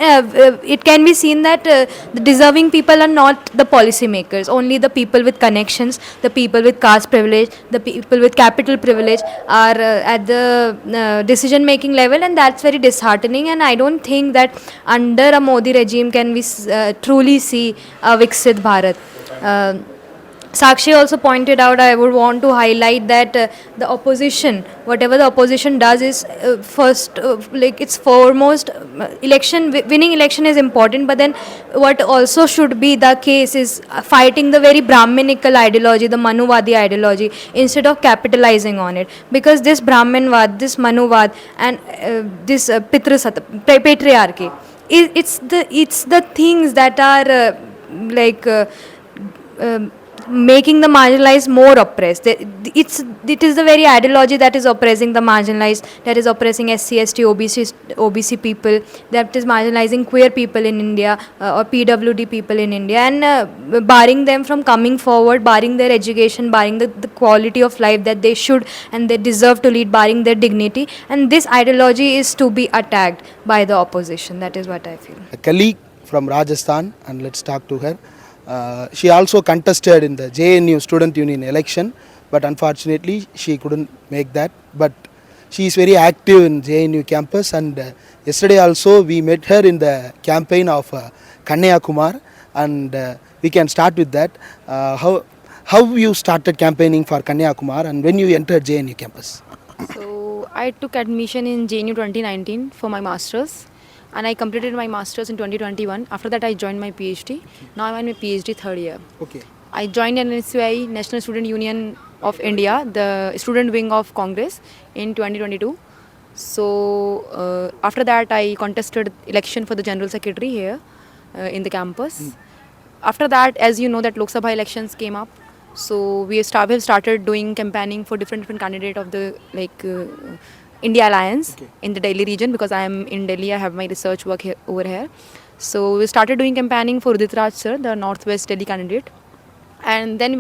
it can be seen that the deserving people are not the policy makers. Only the people with connections, the people with caste privilege, the people with capital privilege are at the decision making level, and that's very disheartening. And I don't think that under a Modi regime can we truly see a Viksit Bharat. Sakshi also pointed out, I would want to highlight that the opposition, whatever the opposition does is first, like it's foremost, winning election is important, but then what also should be the case is fighting the very Brahminical ideology, the Manuvadi ideology, instead of capitalizing on it. Because this Brahminvad, this Manuvad, and this patriarchy, it's the things that are making the marginalized more oppressed. It is the very ideology that is oppressing the marginalized, that is oppressing SC, ST, OBC people, that is marginalizing queer people in India or PWD people in India, and barring them from coming forward, barring their education, barring the quality of life that they should and they deserve to lead, barring their dignity. And this ideology is to be attacked by the opposition. That is what I feel. A colleague from Rajasthan, and let's talk to her. She also contested in the JNU student union election, but unfortunately she couldn't make that. But she is very active in JNU campus, and yesterday also we met her in the campaign of Kanyakumar, and we can start with that. How you started campaigning for Kanyakumar and when you entered JNU campus? So I took admission in JNU 2019 for my masters, and I completed my masters in 2021. After that, I joined my PhD. Now I'm in my PhD third year. Okay. I joined NSUI, National Student Union of India, the student wing of Congress, in 2022. So after that, I contested election for the General Secretary here in the campus. After that, as you know, that Lok Sabha elections came up. So we have started doing campaigning for different candidates of the India Alliance in the Delhi region, because I am in Delhi. I have my research work over here. So we started doing campaigning for Udit Raj sir, the Northwest Delhi candidate. And then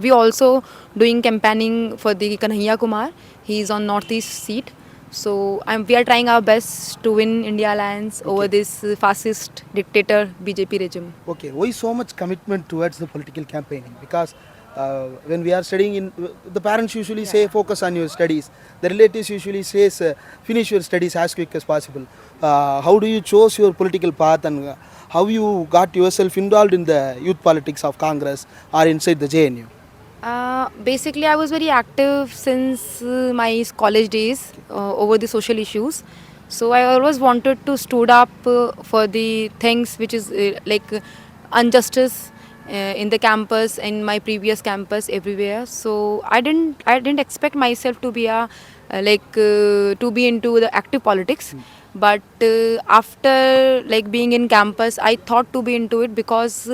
we also doing campaigning for the Kanyakumar. He is on Northeast seat. So we are trying our best to win India Alliance over this fascist dictator BJP regime. Okay, why so much commitment towards the political campaigning? Because when we are studying, the parents usually say focus on your studies. The relatives usually says finish your studies as quick as possible. How do you choose your political path, and how you got yourself involved in the youth politics of Congress or inside the JNU? Basically, I was very active since my college days over the social issues. So I always wanted to stood up for the things which is injustice in the campus, in my previous campus, everywhere. So I didn't expect myself to be to be into the active politics. But after being in campus, I thought to be into it because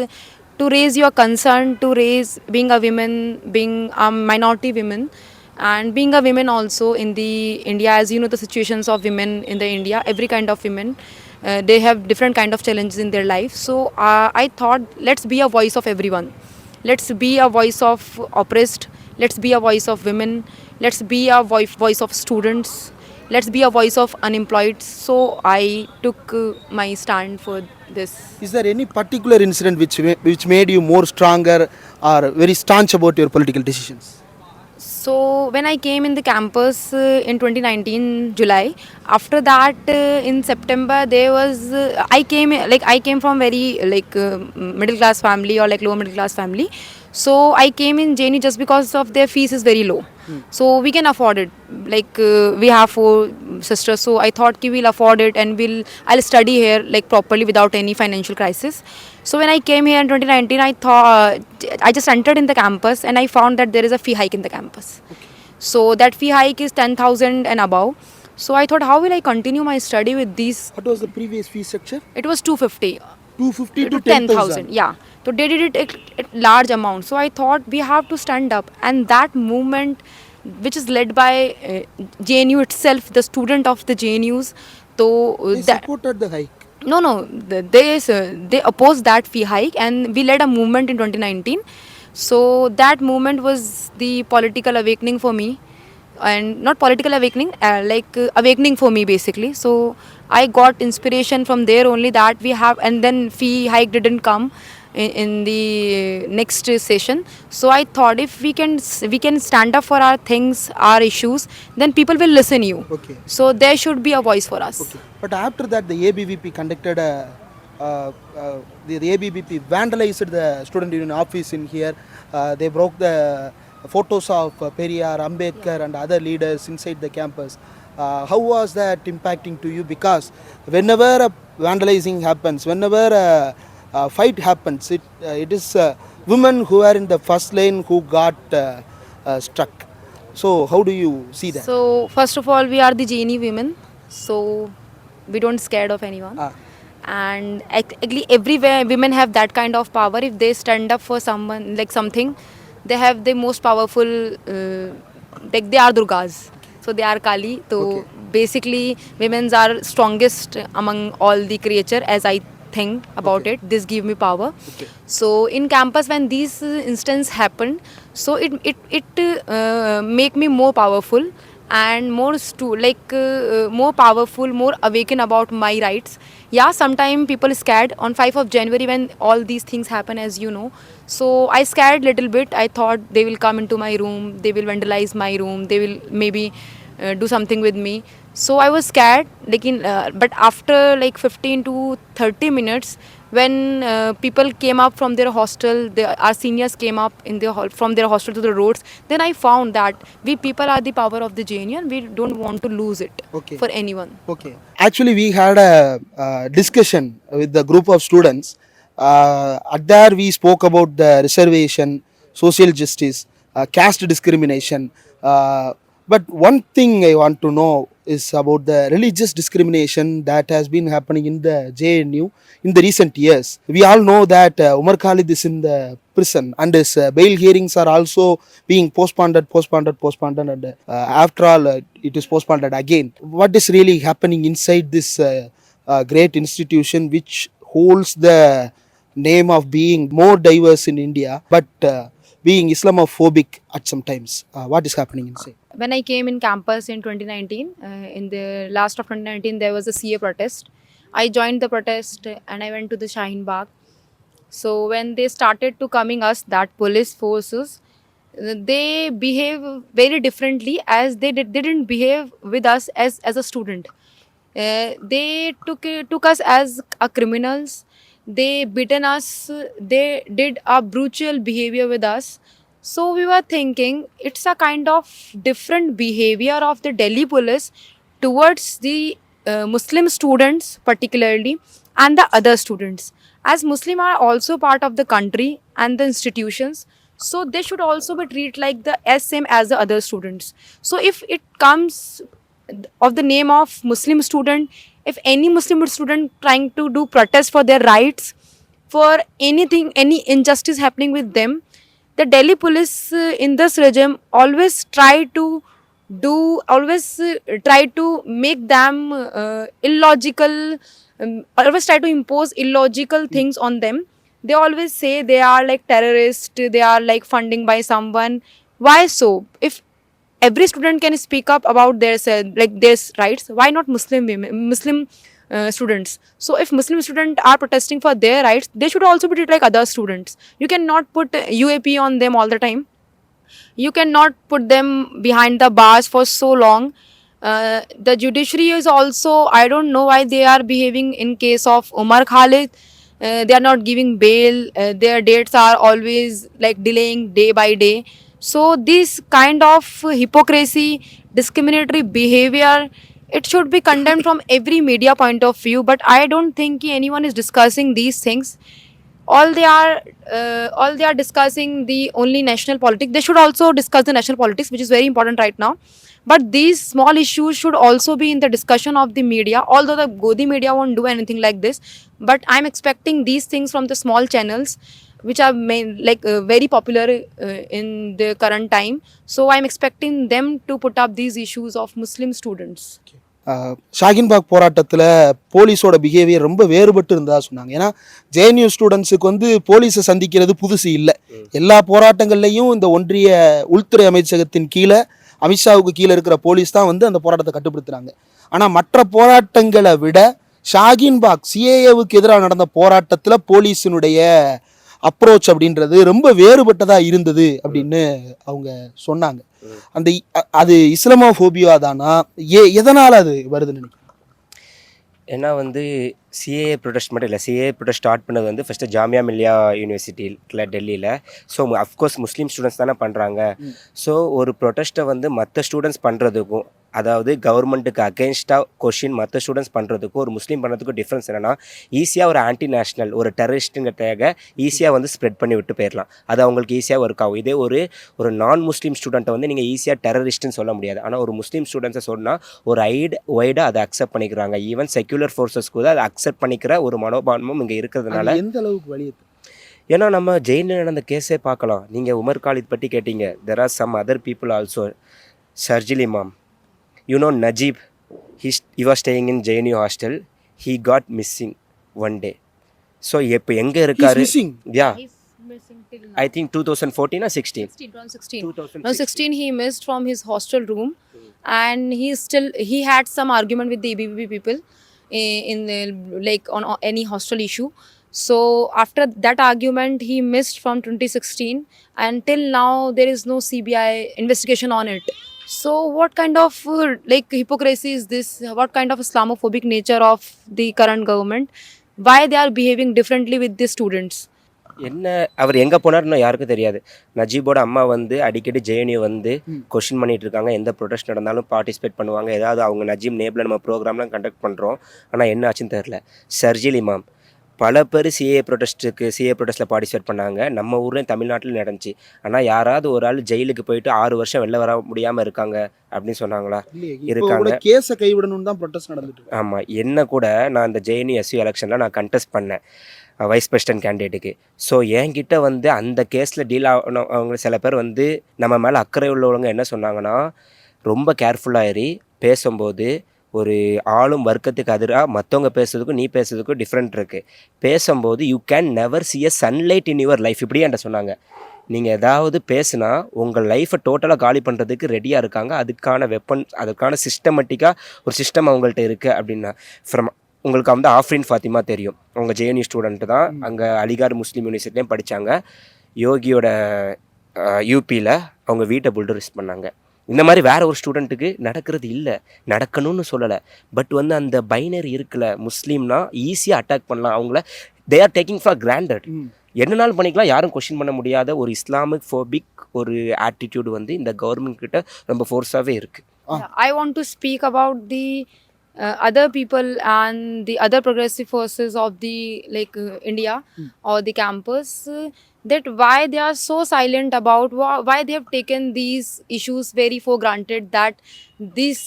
to raise your concern, to raise being a woman, being a minority women, and being a woman also in the India, as you know the situations of women in the India, every kind of women, they have different kind of challenges in their life. So I thought, let's be a voice of everyone. Let's be a voice of oppressed. Let's be a voice of women. Let's be a voice of students. Let's be a voice of unemployed. So I took my stand for this. Is there any particular incident which made you more stronger or very staunch about your political decisions? So when I came in the campus in 2019 July, after that in September there was I came from very middle class family or lower middle class family. So I came in JNU just because of their fees is very low. So we can afford it. We have 4 sisters, so I thought ki we'll afford it and I'll study here properly without any financial crisis. So when I came here in 2019, I thought I just entered in the campus and I found that there is a fee hike in the campus. So that fee hike is 10,000 and above. So I thought, how will I continue my study with these? What was the previous fee structure? It was 250. 250 to 10,000. Yeah. So they did it at large amount. So I thought we have to stand up, and that movement, which is led by JNU itself, the student of the JNUs, so They supported the hike. no, they opposed that fee hike, and we led a movement in 2019. So that movement was the political awakening for me, and not political awakening, awakening for me basically. So I got inspiration from there only that we have, and then fee hike didn't come in the next session. So I thought if we can stand up for our things, our issues, then people will listen you. Okay. So there should be a voice for us. Okay. But after that, the ABVP conducted the ABVP vandalized the student union office in here. They broke the photos of Periyar, Ambedkar, and other leaders inside the campus. How was that impacting to you? Because whenever a vandalizing happens, whenever a fight happens, it is women who are in the first lane who got struck. So how do you see that? So first of all, we are the JNU women, so we don't scared of anyone. And actually everywhere women have that kind of power. If they stand up for someone something, they have the most powerful they are Durgas, so they are Kali. So basically women are strongest among all the creature, as I think about it. This give me power. So in campus when these instances happen, so it make me more powerful and more more powerful, more awaken about my rights. Yeah, sometimes people scared on 5th of January when all these things happen, as you know. So I scared little bit. I thought they will come into my room, they will vandalize my room, they will maybe do something with me. So I was scared, but after 15 to 30 minutes, when people came up from their hostel, our seniors came up from their hostel to the roads, then I found that we people are the power of the JNU and we don't want to lose it for anyone. Okay. Actually, we had a discussion with the group of students. At there, we spoke about the reservation, social justice, caste discrimination. But one thing I want to know is about the religious discrimination that has been happening in the JNU in the recent years. We all know that Umar Khalid is in the prison and his bail hearings are also being postponed, and after all it is postponed again. What is really happening inside this great institution which holds the name of being more diverse in India, but being Islamophobic at some times? What is happening inside? When I came in campus in 2019, in the last of 2019, there was a CA protest. I joined the protest and I went to the Shaheen Bagh. So when they started to coming us, that police forces, they behave very differently, as they didn't behave with us as a student. They took us as criminals. They beaten us. They did a brutal behavior with us. So we were thinking it's a kind of different behavior of the Delhi police towards the Muslim students particularly and the other students. As Muslim are also part of the country and the institutions, so they should also be treated like the same as the other students. So if it comes of the name of Muslim student, if any Muslim student trying to do protest for their rights, for anything, any injustice happening with them, the Delhi police in this regime always try to make them illogical, always try to impose illogical things on them. They always say they are like terrorists, they are like funding by someone. Why so? If every student can speak up about their like their rights, why not Muslim women, Muslim students? So if Muslim students are protesting for their rights, they should also be treated like other students. You cannot put UAP on them all the time. You cannot put them behind the bars for so long. The judiciary is also, I don't know why they are behaving in case of Umar Khalid. They are not giving bail. Their dates are always like delaying day by day. So this kind of hypocrisy, discriminatory behavior, it should be condemned from every media point of view. But I don't think anyone is discussing these things. All they are discussing the only national politics. They should also discuss the national politics, which is very important right now. But these small issues should also be in the discussion of the media, although the Godi media won't do anything like this. But I'm expecting these things from the small channels, which are very popular in the current time. So I'm expecting them to put up these issues of Muslim students. Shaheen Bagh போராட்டத்தில் போலீஸோட behaviour ரொம்ப வேறுபட்டு இருந்ததா சொன்னாங்க. ஏன்னா JNU ஸ்டூடெண்ட்ஸுக்கு வந்து போலீஸை சந்திக்கிறது புதுசு இல்லை. எல்லா போராட்டங்கள்லையும் இந்த ஒன்றிய உள்துறை அமைச்சகத்தின் கீழே, அமித்ஷாவுக்கு கீழே இருக்கிற போலீஸ் தான் வந்து அந்த போராட்டத்தை கட்டுப்படுத்துகிறாங்க. ஆனால் மற்ற போராட்டங்களை விட ஷாகின்பாக் CAAவுக்கு எதிராக நடந்த போராட்டத்தில் போலீஸினுடைய அப்ரோச் அப்படின்றது ரொம்ப வேறுபட்டதாக இருந்தது அப்படின்னு அவங்க சொன்னாங்க. அந்த அது இஸ்லாமோஃபோபியா தானா, எதனால் அது வருதுன்னு நினைக்கிறேன்? ஏன்னா வந்து சிஏஏ ப்ரொடெஸ்ட் மட்டும் இல்லை, சிஏஏ ப்ரொடெஸ்ட் ஸ்டார்ட் பண்ணது வந்து ஃபஸ்ட்டு ஜாமியா மில்லியா யூனிவர்சிட்டியில் டெல்லியில். ஸோ அஃப்கோர்ஸ் முஸ்லீம் ஸ்டூடெண்ட்ஸ் தானே பண்ணுறாங்க. ஸோ ஒரு ப்ரொடெஸ்ட்டை வந்து மற்ற ஸ்டூடெண்ட்ஸ் பண்ணுறதுக்கும், அதாவது கவர்மெண்ட்டுக்கு அகெயின்ஸ்டாக கொஷின் மற்ற ஸ்டூடெண்ட்ஸ் பண்ணுறதுக்கும் ஒரு முஸ்லீம் பண்ணுறதுக்கும் டிஃப்ரென்ஸ் என்னென்னா, ஈஸியாக ஒரு ஆன்டி நேஷ்னல், ஒரு டெரரிஸ்ட்டுங்கிறதாக ஈஸியாக வந்து ஸ்ப்ரெட் பண்ணி விட்டு போயிடலாம். அது அவங்களுக்கு ஈஸியாக ஒர்க் ஆகும். இதே ஒரு நான் முஸ்லீம் ஸ்டூடெண்ட்டை வந்து நீங்கள் ஈஸியாக டெரரிஸ்ட்டுன்னு சொல்ல முடியாது. ஆனால் ஒரு முஸ்லீம் ஸ்டூடெண்ட்ஸை சொன்னால் ஒரு வைடாக அதை அக்செப்ட் பண்ணிக்கிறாங்க. ஈவன் செக்யூலர் ஃபோர்ஸஸ் கூட அதை அக்செப்ட் பண்ணிக்கிற ஒரு மனோபாவமும் இங்கே இருக்கிறதுனால. எந்த அளவுக்கு வழி? ஏன்னா நம்ம ஜெயிலில் நடந்த கேஸே பார்க்கலாம். நீங்கள் உமர் காலித் பற்றி கேட்டீங்க. There are some other people also. Sharjeel Imam, you know Najib, he was staying in JNU hostel. He got missing one day. So இப்போ எங்க இருக்காரு? Yeah, he's missing till now. I think 2014 or 16. 16 he missed from his hostel room. And he had some argument with the ABVP people in the, like on any hostel issue. So after that argument he missed from 2016, and till now there is no CBI investigation on it. So what kind of hypocrisy is this? What kind of Islamophobic nature of the current government? Why they are behaving differently with the students? என்ன அவர் எங்கே போனார்னு யாருக்கும் தெரியாது. நஜீபோட அம்மா வந்து அடிக்கடி JNU வந்து question பண்ணிகிட்டு இருக்காங்க. எந்த ப்ரொடெஸ்ட் நடந்தாலும் பார்ட்டிசிபேட் பண்ணுவாங்க. ஏதாவது அவங்க நஜீப் நேபில் நம்ம ப்ரோக்ராம்லாம் கண்டக்ட் பண்ணுறோம். ஆனால் என்ன ஆச்சுன்னு தெரில. ஷர்ஜில் இமாம் பல பேர் சிஏ ப்ரொடெஸ்ட்டில் பார்ட்டிசிபேட் பண்ணாங்க. நம்ம ஊர்லேயும் தமிழ்நாட்டில் நடந்துச்சு. ஆனால் யாராவது ஒரு ஆள் ஜெயிலுக்கு போயிட்டு 6 வருஷம் வெளில வர முடியாமல் இருக்காங்க அப்படின்னு சொன்னாங்களா? இருக்காங்க. கேஸை கைவிடணும்னு தான் ப்ரொடெஸ்ட் நடந்துட்டு. ஆமாம், என்ன கூட நான் இந்த JNU SU எலெக்ஷனில் நான் கண்டெஸ்ட் பண்ணேன் வைஸ் பிரசிடென்ட் கேண்டிடேட்டுக்கு. ஸோ என்கிட்ட வந்து அந்த கேஸில் டீல் அவங்க சில பேர் வந்து நம்ம மேலே அக்கறை உள்ளவங்க என்ன சொன்னாங்கன்னா, ரொம்ப கேர்ஃபுல்லாக பேசும்போது ஒரு ஆளும் வர்க்கத்துக்கு எதிராக மற்றவங்க பேசுறதுக்கும் நீ பேசுறதுக்கும் டிஃப்ரெண்ட் இருக்குது. பேசும்போது you can never C A sunlight in your life, இப்படியே என்கிட்ட சொன்னாங்க. நீங்கள் ஏதாவது பேசுனா உங்கள் லைஃப்பை டோட்டலாக காலி பண்ணுறதுக்கு ரெடியாக இருக்காங்க. அதுக்கான வெப்பன், அதுக்கான சிஸ்டமேட்டிக்காக ஒரு சிஸ்டம் அவங்கள்ட்ட இருக்குது அப்படின்னா. உங்களுக்கு வந்து ஆஃப்ரின் ஃபாத்திமா தெரியும். அவங்க JNU ஸ்டூடெண்ட்டு தான். அங்கே அலிகார் முஸ்லீம் யூனிவர்சிட்டிலையும் படித்தாங்க. யோகியோட யூபியில் அவங்க வீட்டை புல்டரைஸ் பண்ணாங்க. இந்த மாதிரி வேற ஒரு ஸ்டூடெண்ட்டுக்கு நடக்கிறது இல்லை, நடக்கணும்னு சொல்லலை. பட் வந்து அந்த பைனரி இருக்குல்ல, முஸ்லீம்னா ஈஸியாக அட்டாக் பண்ணலாம் அவங்கள. They are taking for granted. என்னனாலும் பண்ணிக்கலாம், யாரும் கொஸ்டின் பண்ண முடியாத ஒரு இஸ்லாமிக் ஃபோபிக் ஒரு ஆட்டிடியூட் வந்து இந்த கவர்மெண்ட் கிட்ட ரொம்ப ஃபோர்ஸாகவே இருக்குது. I want to speak about the other people and the other progressive forces of the India or the campus, that why they are so silent about why they have taken these issues very for granted, that this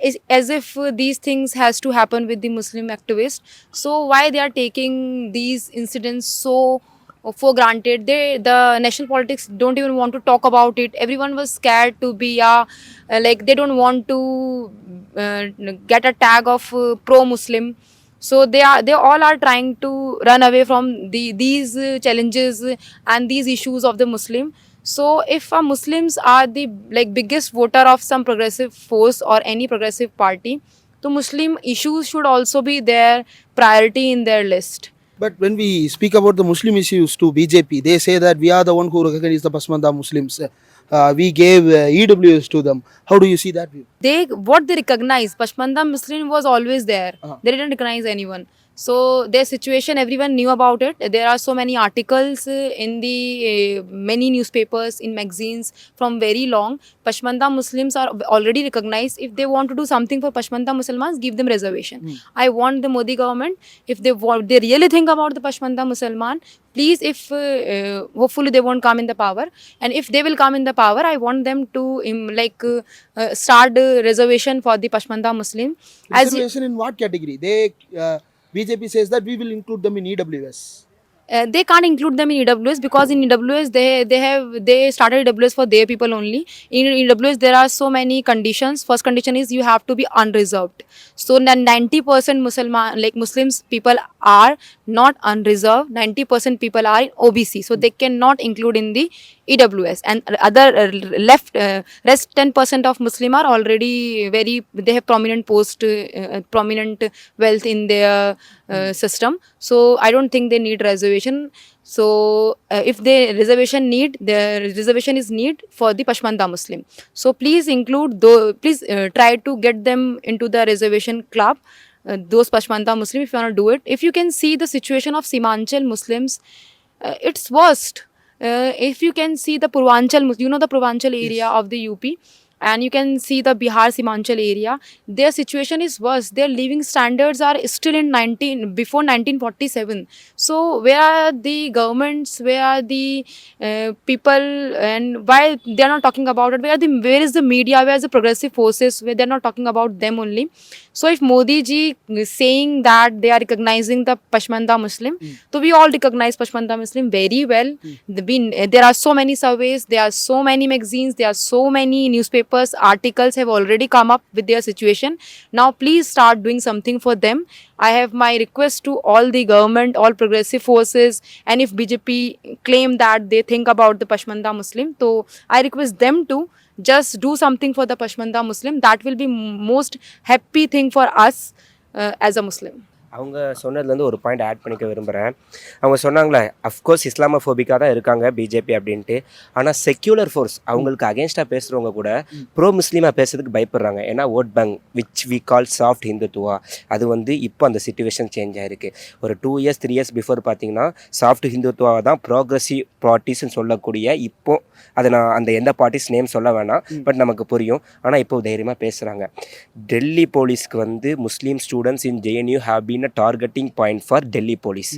is as if these things has to happen with the Muslim activists. So why they are taking these incidents so for granted? The national politics don't even want to talk about it. Everyone was scared to be they don't want to get a tag of pro-Muslim. So they all are trying to run away from these challenges and these issues of the Muslim. So if Muslims are the biggest voter of some progressive force or any progressive party, so Muslim issues should also be their priority in their list. But when we speak about the Muslim issues to BJP, they say that we are the one who recognize the Pasmanda Muslims. We gave EWS to them. How do you see that view? What they recognize, Pashmanda Muslim was always there. They didn't recognize anyone. So their situation, everyone knew about it. There are so many articles in the many newspapers, in magazines from very long. Pashmanda Muslims are already recognized. If they want to do something for Pashmanda Muslims, give them reservation. I want the Modi government, if they really think about the Pashmanda Musliman, please, if hopefully they won't come in the power, and if they will come in the power, I want them to start reservation for the Pashmanda Muslim. Reservation in what category? BJP says that we will include them in EWS. They can't include them in EWS because in EWS they started EWS for their people only. In EWS there are so many conditions. First condition is you have to be unreserved. So 90% Muslims people are not unreserved. 90% people are in OBC. So they cannot include in the EWS. And other rest 10% of Muslim are already they have prominent prominent wealth in their system. So I don't think they need reservation. So if the reservation is need for the Pashmanda Muslim. So please please try to get them into the reservation club. Those Pashmanda Muslim, if you want to do it. If you can see the situation of Simanchal Muslims, it's worst. If you can see the Purvanchal, the Purvanchal area of the UP, and you can see the Bihar Simanchal area, their situation is worse. Their living standards are still in before 1947. So where are the governments, where are the people, and why they are not talking about it? Where is the media, where is the progressive forces, where they are not talking about them only? So if Modi ji is saying that they are recognizing the Pashmanda Muslim, so we all recognize Pashmanda Muslim very well. There are so many surveys, there are so many magazines, there are so many newspapers, articles have already come up with their situation. Now please start doing something for them. I have my request to all the government, all progressive forces, and if BJP claim that they think about the Pashmanda Muslim, so I request them to just do something for the Pashmanda Muslim. That will be most happy thing for us as a Muslim. அவங்க சொன்னதுலேருந்து ஒரு point add பண்ணிக்க விரும்புகிறேன். அவங்க சொன்னாங்களே, of course இஸ்லாமோஃபோபிக்காக தான் இருக்காங்க BJP அப்படின்ட்டு. ஆனால் செக்யூலர் ஃபோர்ஸ் அவங்களுக்கு அகேன்ஸ்டாக பேசுகிறவங்க கூட ப்ரோ முஸ்லீமாக பேசுறதுக்கு பயப்படுறாங்க. ஏன்னா vote bank which we call soft Hindutva, அது வந்து இப்போ அந்த சிச்சுவேஷன் சேஞ்ச் ஆகிருக்கு. ஒரு 2 இயர்ஸ் 3 இயர்ஸ் பிஃபோர் பார்த்தீங்கன்னா சாஃப்ட் ஹிந்துத்துவாவை தான் ப்ரோக்ரஸிவ் பார்ட்டிஸ்ன்னு சொல்லக்கூடிய, இப்போ அதை நான் அந்த எந்த பார்ட்டிஸ் நேம் சொல்ல வேணாம், பட் நமக்கு புரியும். ஆனால் இப்போ தைரியமாக பேசுகிறாங்க. டெல்லி போலீஸ்க்கு வந்து Muslim students in JNU have been a targeting point for Delhi police.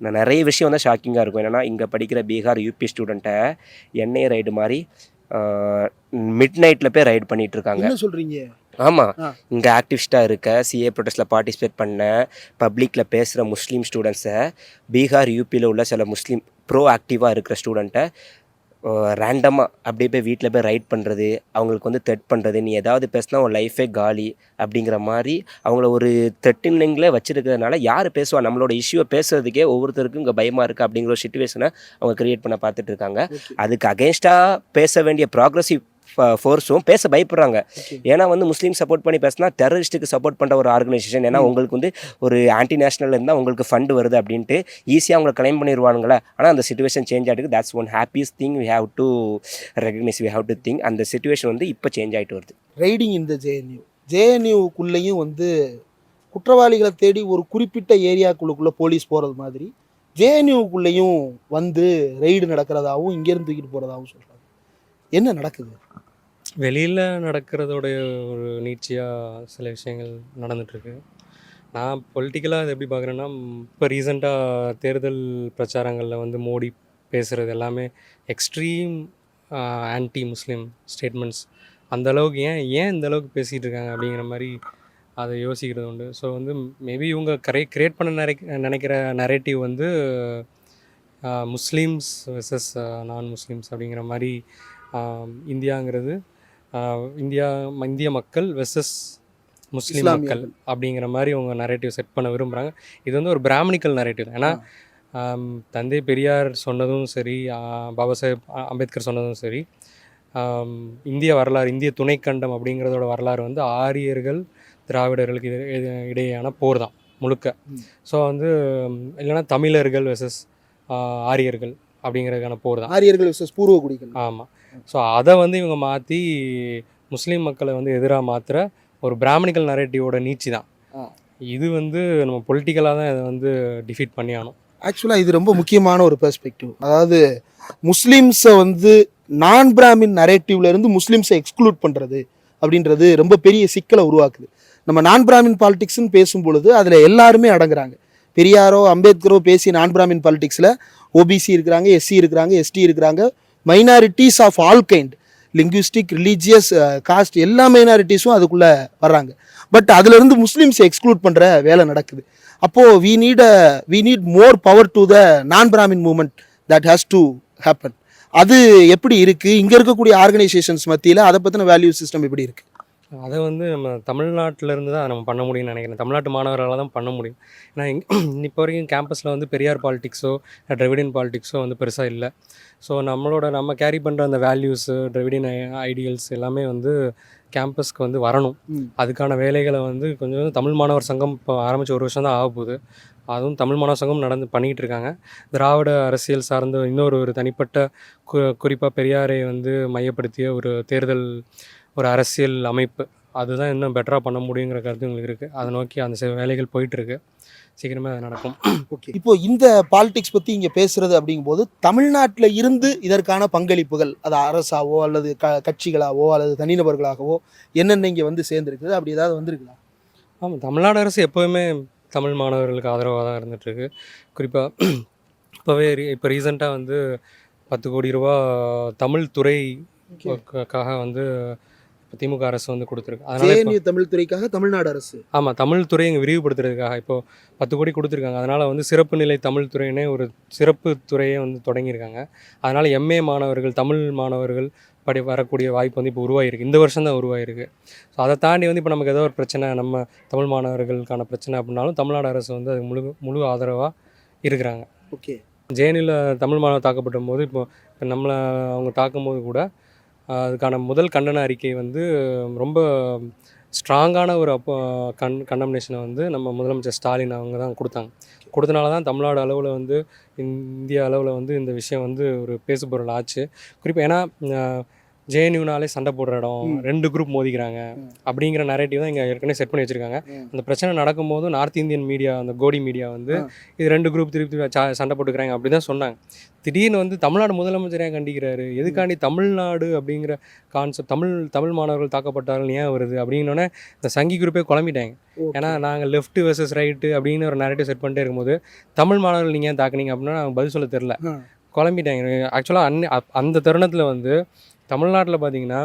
நான் நிறைய விஷயம் வந்து ஷாக்கிங்காக இருக்கும். என்னென்னா இங்கே படிக்கிற பீகார் UP ஸ்டூடெண்ட்டை என்ஐ ரைடு மாதிரி மிட் நைட்டில் போய் ரைடு பண்ணிகிட்டு இருக்காங்க. என்ன சொல்கிறீங்க? ஆமாம், இங்கே ஆக்டிவிஸ்ட்டாக இருக்க, CA ப்ரொடெஸ்ட்டில் பார்ட்டிசிபேட் பண்ண, பப்ளிக்கில் பேசுகிற முஸ்லீம் ஸ்டூடெண்ட்ஸை, பீகார் UPயில் உள்ள சில முஸ்லீம் ப்ரோ ஆக்டிவாக இருக்கிற ஸ்டூடெண்ட்டை ரேண்டமாக அப்படியே போய் வீட்டில் போய் ரைட் பண்ணுறது, அவங்களுக்கு வந்து த்ரெட் பண்ணுறது, நீ ஏதாவது பேசினா உன் லைஃபே காலி அப்படிங்கிற மாதிரி அவங்கள ஒரு த்ரெட்டினிங்லே வச்சுருக்கிறதுனால யார் பேசுவா, நம்மளோட இஷ்யூவை பேசுறதுக்கே ஒவ்வொருத்தருக்கும் இங்கே பயமாக இருக்குது அப்படிங்கிற ஒரு சிச்சுவேஷனை அவங்க க்ரியேட் பண்ண பார்த்துட்டு இருக்காங்க. அதுக்கு அகேன்ஸ்டாக பேச வேண்டிய ப்ராக்ரஸிவ் ஃபோர்ஸும் பேச பயப்படுறாங்க. ஏன்னா வந்து முஸ்லீம் சப்போர்ட் பண்ணி பேசினா டெரரிஸ்ட்டுக்கு சப்போர்ட் பண்ணுற ஒரு ஆர்கனைசேஷன், ஏன்னா உங்களுக்கு வந்து ஒரு ஆன்டி நேஷனல் இருந்தால் உங்களுக்கு ஃபண்டு வருது அப்படின்ட்டு ஈஸியாக அவங்களை கிளைம் பண்ணிடுவானுங்களே. ஆனால் அந்த சிச்சுவேஷன் சேஞ்ச் ஆகிட்டு, that's one happiest thing we have to recognise, we have to think. அந்த சிச்சுவேஷன் வந்து இப்போ சேஞ்ச் ஆகிட்டு வருது. ரைடிங் இந்த JNUக்குள்ளேயும் வந்து குற்றவாளிகளை தேடி ஒரு குறிப்பிட்ட ஏரியாக்குள்ளுக்குள்ளே போலீஸ் போகிறது மாதிரி ஜேஎன்யூக்குள்ளேயும் வந்து ரெய்டு நடக்கிறதாகவும் இங்கேருந்து தூக்கிட்டு போகிறதாகவும் சொல்கிறாங்க. என்ன நடக்குது? வெளியில் நடக்கிறதோடைய ஒரு நீட்சியாக சில விஷயங்கள் நடந்துகிட்ருக்கு. நான் பொலிட்டிக்கலாக அதை எப்படி பார்க்குறேன்னா, இப்போ ரீசெண்டாக தேர்தல் பிரச்சாரங்களில் வந்து மோடி பேசுகிறது எல்லாமே எக்ஸ்ட்ரீம் ஆன்டி முஸ்லீம் ஸ்டேட்மெண்ட்ஸ். அந்த அளவுக்கு ஏன் இந்த அளவுக்கு பேசிகிட்டு இருக்காங்க அப்படிங்கிற மாதிரி அதை யோசிக்கிறது உண்டு. ஸோ வந்து மேபி இவங்க கிரியேட் பண்ண நினைக்கிற நரேட்டிவ் வந்து முஸ்லீம்ஸ் வெர்சஸ் நான் முஸ்லீம்ஸ் அப்படிங்கிற மாதிரி, இந்தியாங்கிறது இந்திய மக்கள் வெர்சஸ் முஸ்லீம் மக்கள் அப்படிங்கிற மாதிரி அவங்க நரேட்டிவ் செட் பண்ண விரும்புகிறாங்க. இது வந்து ஒரு பிராமணிக்கல் நரேட்டிவ். ஏன்னா தந்தை பெரியார் சொன்னதும் சரி, பாபா சாஹேப் அம்பேத்கர் சொன்னதும் சரி, இந்திய வரலாறு, இந்திய துணைக்கண்டம் அப்படிங்கிறதோட வரலாறு வந்து ஆரியர்கள் திராவிடர்களுக்கு இடையேயான போர் தான் முழுக்க. ஸோ வந்து இல்லைன்னா தமிழர்கள் வெர்சஸ் ஆரியர்கள் அப்படிங்கிறதுக்கான போர் தான். ஆரியர்கள் வெர்சஸ் பூர்வகுடிகள். ஆமாம். ஸோ அதை வந்து இவங்க மாற்றி முஸ்லீம் மக்களை வந்து எதிராக மாற்றுற ஒரு பிராமணிக்கல் நரேட்டிவோட நீச்சி தான் இது. வந்து நம்ம பொலிட்டிக்கலாக தான் இதை வந்து டிஃபீட் பண்ணி ஆகணும். ஆக்சுவலாக இது ரொம்ப முக்கியமான ஒரு பெர்ஸ்பெக்டிவ். அதாவது முஸ்லீம்ஸை வந்து நான் பிராமின் நரேட்டிவ்லேருந்து முஸ்லீம்ஸை எக்ஸ்க்ளூட் பண்ணுறது அப்படின்றது ரொம்ப பெரிய சிக்கலை உருவாக்குது. நம்ம நான் பிராமின் பாலிடிக்ஸ்ன்னு பேசும்பொழுது அதில் எல்லாருமே அடங்குறாங்க. பெரியாரோ அம்பேத்கரோ பேசி நான் பிராமின் பாலிடிக்ஸில் ஓபிசி இருக்கிறாங்க, எஸ்சி இருக்கிறாங்க, எஸ்டி இருக்கிறாங்க, minorities of all kind, linguistic, religious, caste, எல்லா மைனாரிட்டிஸும் அதுக்குள்ளே வர்றாங்க. பட் அதுலேருந்து முஸ்லீம்ஸை எக்ஸ்க்ளூட் பண்ணுற வேலை நடக்குது. அப்போது we need more power to the non Brahmin movement that has to happen. அது எப்படி இருக்குது இங்கே இருக்கக்கூடிய ஆர்கனைசேஷன்ஸ் மத்தியில்? அதை பற்றின வேல்யூ சிஸ்டம் எப்படி இருக்குது? அதை வந்து நம்ம தமிழ்நாட்டிலேருந்து தான் நம்ம பண்ண முடியும்னு நினைக்கிறேன். தமிழ்நாட்டு மாணவர்களால் தான் பண்ண முடியும். ஏன்னா இப்போ வரைக்கும் கேம்பஸில் வந்து பெரியார் பாலிடிக்ஸோ டிராவிடியன் பாலிடிக்ஸோ வந்து பெருசாக இல்லை. ஸோ நம்ம கேரி பண்ணுற அந்த வேல்யூஸு, டிராவிடியன் ஐடியல்ஸ் எல்லாமே வந்து கேம்பஸ்க்கு வந்து வரணும். அதுக்கான வேலைகளை வந்து கொஞ்சம் தமிழ் மாணவர் சங்கம் இப்போ ஆரம்பித்த ஒரு வருஷம் தான் ஆக போகுது. அதுவும் தமிழ் மாணவர் சங்கம் பண்ணிக்கிட்டு இருக்காங்க. திராவிட அரசியல் சார்ந்த இன்னொரு தனிப்பட்ட குறிப்பாக பெரியாரை வந்து மையப்படுத்திய ஒரு தேர்தல், ஒரு அரசியல் அமைப்பு, அதுதான் இன்னும் பெட்டராக பண்ண முடியுங்கிற கருத்து எங்களுக்கு இருக்குது. அதை நோக்கி அந்த வேலைகள் போயிட்டுருக்கு. சீக்கிரமே அது நடக்கும். ஓகே, இப்போ இந்த பாலிடிக்ஸ் பற்றி இங்கே பேசுகிறது அப்படிங்கும்போது தமிழ்நாட்டில் இருந்து இதற்கான பங்களிப்புகள், அது அரசாவோ அல்லது கட்சிகளாவோ அல்லது தனிநபர்களாகவோ என்னென்ன இங்கே வந்து சேர்ந்துருக்குது, அப்படி ஏதாவது வந்திருக்குதா? ஆமாம், தமிழ்நாடு அரசு எப்போவுமே தமிழ் மாணவர்களுக்கு ஆதரவாக தான் இருந்துகிட்ருக்கு. குறிப்பாக இப்போ ரீசெண்டாக வந்து 10 கோடி ரூபா தமிழ் துறைக்காக வந்து திமுக அரசு வந்து கொடுத்துருக்கு. அதனால தமிழ் துறைக்காக தமிழ்நாடு அரசு, ஆமாம், தமிழ் துறையை இங்கே விரிவுபடுத்துறதுக்காக இப்போது 10 கோடி கொடுத்துருக்காங்க. அதனால் வந்து சிறப்பு நிலை தமிழ் துறையினே ஒரு சிறப்பு துறையை வந்து தொடங்கியிருக்காங்க. அதனால் எம்ஏ மாணவர்கள், தமிழ் மாணவர்கள் வரக்கூடிய வாய்ப்பு வந்து இப்போ உருவாகிருக்கு. இந்த வருஷம் தான் உருவாகிருக்கு. ஸோ அதை தாண்டி வந்து இப்போ நமக்கு ஏதோ ஒரு பிரச்சனை, நம்ம தமிழ் மாணவர்களுக்கான பிரச்சனை அப்படின்னாலும் தமிழ்நாடு அரசு வந்து அதுக்கு முழு ஆதரவாக இருக்கிறாங்க. ஓகே, ஜேஎன்யூவில் தமிழ் மாணவர் தாக்கப்பட்ட போது இப்போ நம்மளை அவங்க தாக்கும்போது கூட அதுக்கான முதல் கண்டன அறிக்கை வந்து ரொம்ப ஸ்ட்ராங்கான ஒரு கண்டம்னேஷனை வந்து நம்ம முதலமைச்சர் ஸ்டாலின் அவங்க தான் கொடுத்தனால தான் தமிழ்நாடு அளவில் வந்து இந்திய அளவில் வந்து இந்த விஷயம் வந்து ஒரு பேசுபொருள் ஆச்சு. குறிப்பாக ஏன்னா ஜேஎன்யூனாலே சண்டை போடுற இடம், 2 குரூப் மோதிக்கிறாங்க அப்படிங்கிற நரேட்டிவ் தான் இங்கே ஏற்கனவே செட் பண்ணி வச்சுருக்காங்க. அந்த பிரச்சனை நடக்கும்போது நார்த் இந்தியன் மீடியா, அந்த கோடி மீடியா வந்து இது 2 குரூப் திருப்பி சண்டை போட்டுக்கிறாங்க அப்படி தான் சொன்னாங்க. திடீர்னு வந்து தமிழ்நாடு முதலமைச்சரையாக கண்டிக்கிறாரு. எதுக்காண்டி தமிழ்நாடு அப்படிங்கிற கான்செப்ட், தமிழ் மாணவர்கள் தாக்கப்பட்டார்கள் ஏன் வருது அப்படின்னோடனே இந்த சங்கி குரூப்பே குழம்பிட்டாங்க. ஏன்னா நாங்கள் லெஃப்ட் வெர்சஸ் ரைட்டு அப்படின்னு ஒரு நரேட்டிவ் செட் பண்ணிட்டே இருக்கும்போது தமிழ் மாணவர்கள் நீங்கள் ஏன் தாக்குனீங்க அப்படின்னா நாங்கள் பதில் சொல்ல தெரில, குழம்பிட்டாங்க. ஆக்சுவலாக அந்த தருணத்தில் வந்து தமிழ்நாட்டில் பார்த்தீங்கன்னா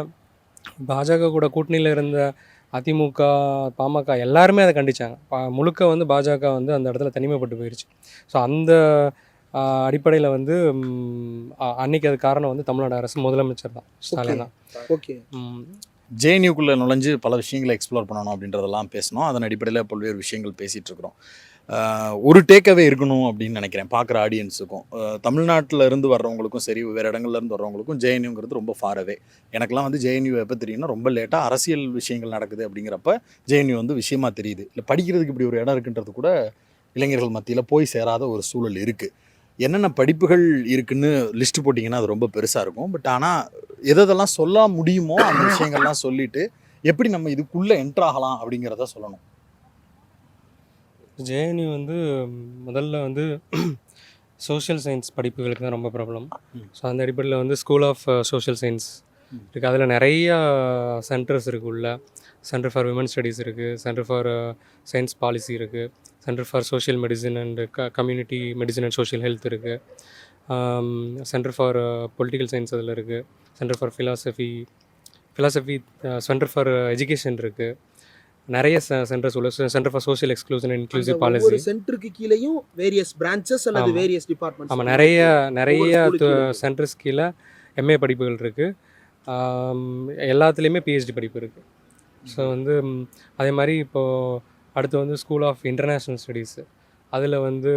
பாஜக கூட கூட்டணியில் இருந்த அதிமுக, பாமக எல்லாருமே அதை கண்டித்தாங்க. முழுக்க வந்து பாஜக வந்து அந்த இடத்துல தனிமைப்பட்டு போயிடுச்சு. ஸோ அந்த அடிப்படையில் வந்து அன்னைக்கு அது காரணம் வந்து தமிழ்நாடு அரசு, முதலமைச்சர் தான், ஸ்டாலின் தான். ஓகே, ஜேஎன்யூக்குள்ளே நுழைஞ்சு பல விஷயங்களை எக்ஸ்ப்ளோர் பண்ணணும் அப்படின்றதெல்லாம் பேசணும். அதன் அடிப்படையில் பல்வேறு விஷயங்கள் பேசிகிட்டு இருக்கிறோம். ஒரு டேக்அவே இருக்கணும் அப்படின்னு நினைக்கிறேன் பார்க்குற ஆடியன்ஸுக்கும். தமிழ்நாட்டில் இருந்து வர்றவங்களுக்கும் சரி, வேறு இடங்கள்லேருந்து வர்றவங்களுக்கும் ஜேஎன்யூங்கிறது ரொம்ப ஃபாரவே. எனக்குலாம் வந்து ஜேஎன்யூ எப்போ தெரியும்னா ரொம்ப லேட்டாக அரசியல் விஷயங்கள் நடக்குது அப்படிங்கிறப்ப ஜேஎன்யூ வந்து விஷயமா தெரியுது. இல்லை படிக்கிறதுக்கு இப்படி ஒரு இடம் இருக்குன்றது கூட இளைஞர்கள் மத்தியில் போய் சேராத ஒரு சூழல் இருக்குது. என்னென்ன படிப்புகள் இருக்குன்னு லிஸ்ட்டு போட்டிங்கன்னா அது ரொம்ப பெருசாக இருக்கும். பட் ஆனால் எதெல்லாம் சொல்ல முடியுமோ அந்த விஷயங்கள்லாம் சொல்லிவிட்டு எப்படி நம்ம இதுக்குள்ளே என்ட்ராகலாம் அப்படிங்கிறத சொல்லணும். ஜேஎன்யூ வந்து முதல்ல வந்து சோஷியல் சயின்ஸ் படிப்புகளுக்கு தான் ரொம்ப ப்ராப்ளம். ஸோ அந்த அடிப்படையில் வந்து ஸ்கூல் ஆஃப் சோஷியல் சயின்ஸ் இருக்குது. அதில் நிறையா சென்டர்ஸ் இருக்குது. உள்ள சென்டர் ஃபார் விமன் ஸ்டடீஸ் இருக்குது, சென்டர் ஃபார் சயின்ஸ் பாலிசி இருக்குது, centre for social medicine and community medicine and social health இருக்குது, சென்டர் ஃபார் பொலிட்டிக்கல் சயின்ஸ் அதில் இருக்குது, centre for philosophy centre for education இருக்குது. நிறைய சென்டர்ஸ் உள்ள centre for social exclusion and inclusive policy. ஒரு சென்டருக்கு கீழேயும் வேரியஸ் பிரான்ச்சஸ் அல்லது வேரியஸ் டிபார்ட்மெண்ட்ஸ். ஆமாம், நிறைய சென்டர்ஸ் கீழே எம்ஏ படிப்புகள் இருக்குது. எல்லாத்துலேயுமே பிஹெச்டி படிப்பு இருக்குது. ஸோ வந்து அதே மாதிரி இப்போது அடுத்து வந்து ஸ்கூல் ஆஃப் இன்டர்நேஷ்னல் ஸ்டடீஸு, அதில் வந்து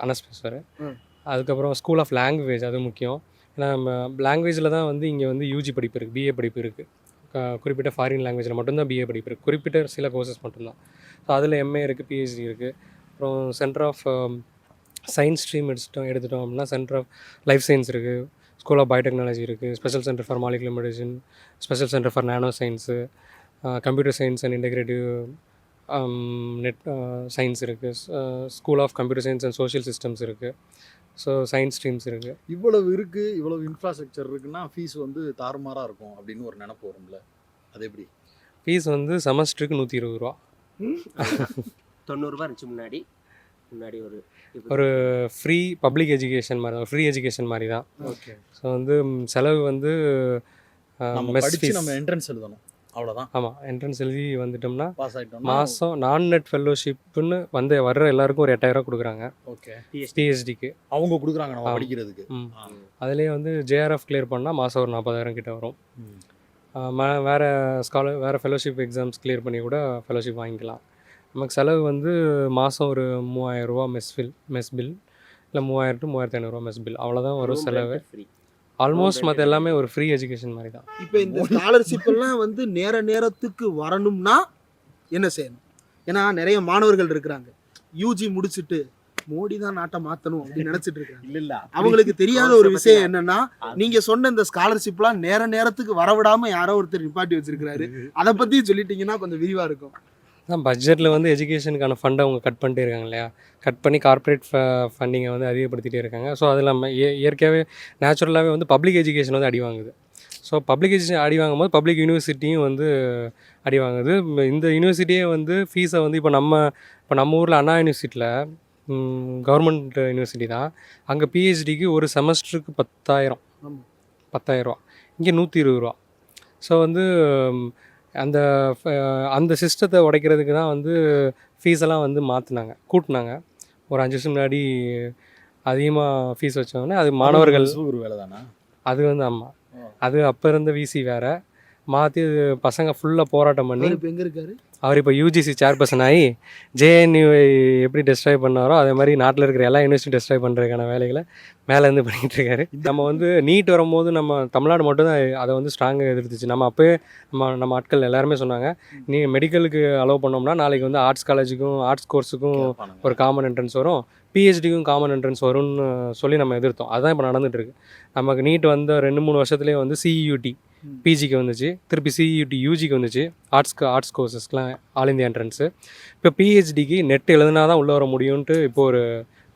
அனஸ் பேசுவார். அதுக்கப்புறம் ஸ்கூல் ஆஃப் லாங்குவேஜ், அது முக்கியம். ஏன்னா லாங்குவேஜில் தான் வந்து இங்கே வந்து யூஜி படிப்பு இருக்குது, பிஏ படிப்பு இருக்குது. குறிப்பிட்ட ஃபாரின் லாங்குவேஜில் மட்டும்தான் பிஏ படிப்பு இருக்குது, குறிப்பிட்ட சில கோர்சஸ் மட்டும்தான். ஸோ அதில் எம்ஏ இருக்குது, பிஹெச்டி இருக்குது. அப்புறம் சென்டர் ஆஃப் சயின்ஸ் ஸ்ட்ரீம் எடுத்துட்டோம் அப்படின்னா சென்டர் ஆஃப் லைஃப் சயின்ஸ் இருக்குது, ஸ்கூல் ஆஃப் பயோடெக்னாலஜி இருக்குது, special centre for molecular medicine, special centre for nano science, computer science and integrative net science இருக்குது, school of computer science and social systems இருக்குது. So science streams இருக்குது. இவ்வளவு இருக்குது, இவ்வளவு infrastructure இருக்குன்னா fees வந்து தாறுமாறாக இருக்கும் அப்படின்னு ஒரு நினைப்பு வரும்ல, அது எப்படி? ஃபீஸ் வந்து செமஸ்டருக்கு 120 ரூபா. 90 ரூபா இருந்துச்சு முன்னாடி ஒரு ஃப்ரீ பப்ளிக் எஜுகேஷன் மாதிரி தான், ஃப்ரீ எஜுகேஷன் மாதிரி தான். ஓகே. ஸோ வந்து செலவு வந்து நம்ம என்ட்ரன்ஸ் எழுதணும், அவ்வளோதான். ஆமாம், என்ட்ரன்ஸ் எழுதி வந்துட்டோம்னா பாஸ் ஆகிட்டோம். மாதம் நான்-நெட் ஃபெல்லோஷிப்னு வந்து வர்ற எல்லாருக்கும் ஒரு 8000 கொடுக்குறாங்க. ஓகே. பிஹெச்டிக்கு அவங்க கொடுக்குறாங்க நம்ம படிக்கிறதுக்கு. அதுலேயே வந்து ஜேஆர்எஃப் கிளியர் பண்ணால் மாதம் ஒரு 40,000 கிட்ட வரும். வேறு ஃபெல்லோஷிப் எக்ஸாம்ஸ் கிளியர் பண்ணி கூட ஃபெல்லோஷிப் வாங்கிக்கலாம். நமக்கு செலவு வந்து மாதம் ஒரு 3000 ரூபா மெஸ் பில், இல்லை 3000 to 3500 மெஸ் பில், அவ்வளோதான் வரும் செலவு. ஆல்மோஸ்ட் மற்ற எல்லாமே ஒரு ஃப்ரீ எஜுகேஷன் மாதிரி தான். இப்போ இந்த ஸ்காலர்ஷிப் எல்லாம் வந்து நேரத்துக்கு வரணும்னா என்ன செய்யணும்? ஏன்னா நிறைய மாணவர்கள் இருக்கிறாங்க, யூஜி முடிச்சுட்டு மோடி தான் நாட்டை மாற்றணும் அப்படின்னு நினச்சிட்டு இருக்காங்க. இல்ல அவங்களுக்கு தெரியாத ஒரு விஷயம் என்னன்னா, நீங்க சொன்ன இந்த ஸ்காலர்ஷிப்லாம் நேரத்துக்கு வரவிடாம யாரோ ஒருத்தர் நிப்பாட்டி வச்சிருக்காரு. அதை பத்தி சொல்லிட்டீங்கன்னா கொஞ்சம் விரிவா இருக்கும். தான் பட்ஜெட்டில் வந்து எஜுகேஷனுக்கான ஃபண்டை அவங்க கட் பண்ணிட்டே இருக்காங்க இல்லையா, கட் பண்ணி கார்ப்பரேட் ஃபண்டிங்கை வந்து அதிகப்படுத்திகிட்டே இருக்காங்க. ஸோ அது இல்லாமல் இயற்கையாகவே நேச்சுரலாகவே வந்து பப்ளிக் எஜுகேஷன் வந்து அடி வாங்குது. ஸோ பப்ளிக் எஜுகேஷன் அடி வாங்கும்போது பப்ளிக் யூனிவர்சிட்டியும் வந்து அடி வாங்குது. இந்த யூனிவர்சிட்டியே வந்து ஃபீஸை வந்து இப்போ நம்ம ஊரில் அண்ணா யூனிவர்சிட்டியில் கவர்மெண்ட் யூனிவர்சிட்டி தான், அங்கே பிஹெச்டிக்கு ஒரு செமஸ்டருக்கு 10,000 ரூபா, இங்கே 120 ரூபா. ஸோ வந்து அந்த சிஸ்டத்தை உடைக்கிறதுக்கு தான் வந்து ஃபீஸெல்லாம் வந்து கூட்டினாங்க. ஒரு 5 வருஷம் முன்னாடி அதிகமாக ஃபீஸ் வச்சோடனே அது மாணவர்கள் ஒரு வேலை தானே அது வந்து. ஆமாம், அது அப்போ இருந்த விசி வேறு மாற்றி பசங்க ஃபுல்லாக போராட்டம் பண்ணி. எங்கே இருக்காரு அவர்? இப்போ யூஜிசி சேர்பர்சன் ஆகி ஜேஎன்யூவை எப்படி டெஸ்ட்ராய் பண்ணாரோ அதே மாதிரி நாட்டில் இருக்கிற எல்லா யூனிவர்சிட்டி டெஸ்ட்ராய் பண்ணுறதுக்கான வேலைகளை மேலேருந்து பண்ணிகிட்டு இருக்காரு. நம்ம வந்து நீட் வரும்போது நம்ம தமிழ்நாடு மட்டும் தான் அதை வந்து ஸ்ட்ராங்காக எதிர்த்துச்சு. நம்ம அப்போயே நம்ம ஆட்கள் எல்லாருமே சொன்னாங்க, நீ மெடிக்கலுக்கு அலோவ் பண்ணோம்னா நாளைக்கு வந்து ஆர்ட்ஸ் காலேஜுக்கும் ஆர்ட்ஸ் கோர்ஸுக்கும் ஒரு காமன் என்ட்ரன்ஸ் வரும், பிஹெச்டிக்கும் காமன் என்ட்ரன்ஸ் வரும்னு சொல்லி நம்ம எதிர்த்தோம். அதுதான் இப்போ நடந்துகிட்டு இருக்கு. நமக்கு நீட் வந்த 2-3 வருஷத்துலேயே வந்து சிஇயூடி பிஜிக்கு வந்துச்சு, திருப்பி சிஇயூடி யூஜிக்கு வந்துச்சு, ஆர்ட்ஸ் கோர்சஸ்க்குலாம் ஆல் இந்தியா என்ட்ரன்ஸு. இப்போ பிஹெச்டிக்கு நெட் எழுதுனா தான் உள்ளே வர முடியும்ன்ட்டு இப்போ ஒரு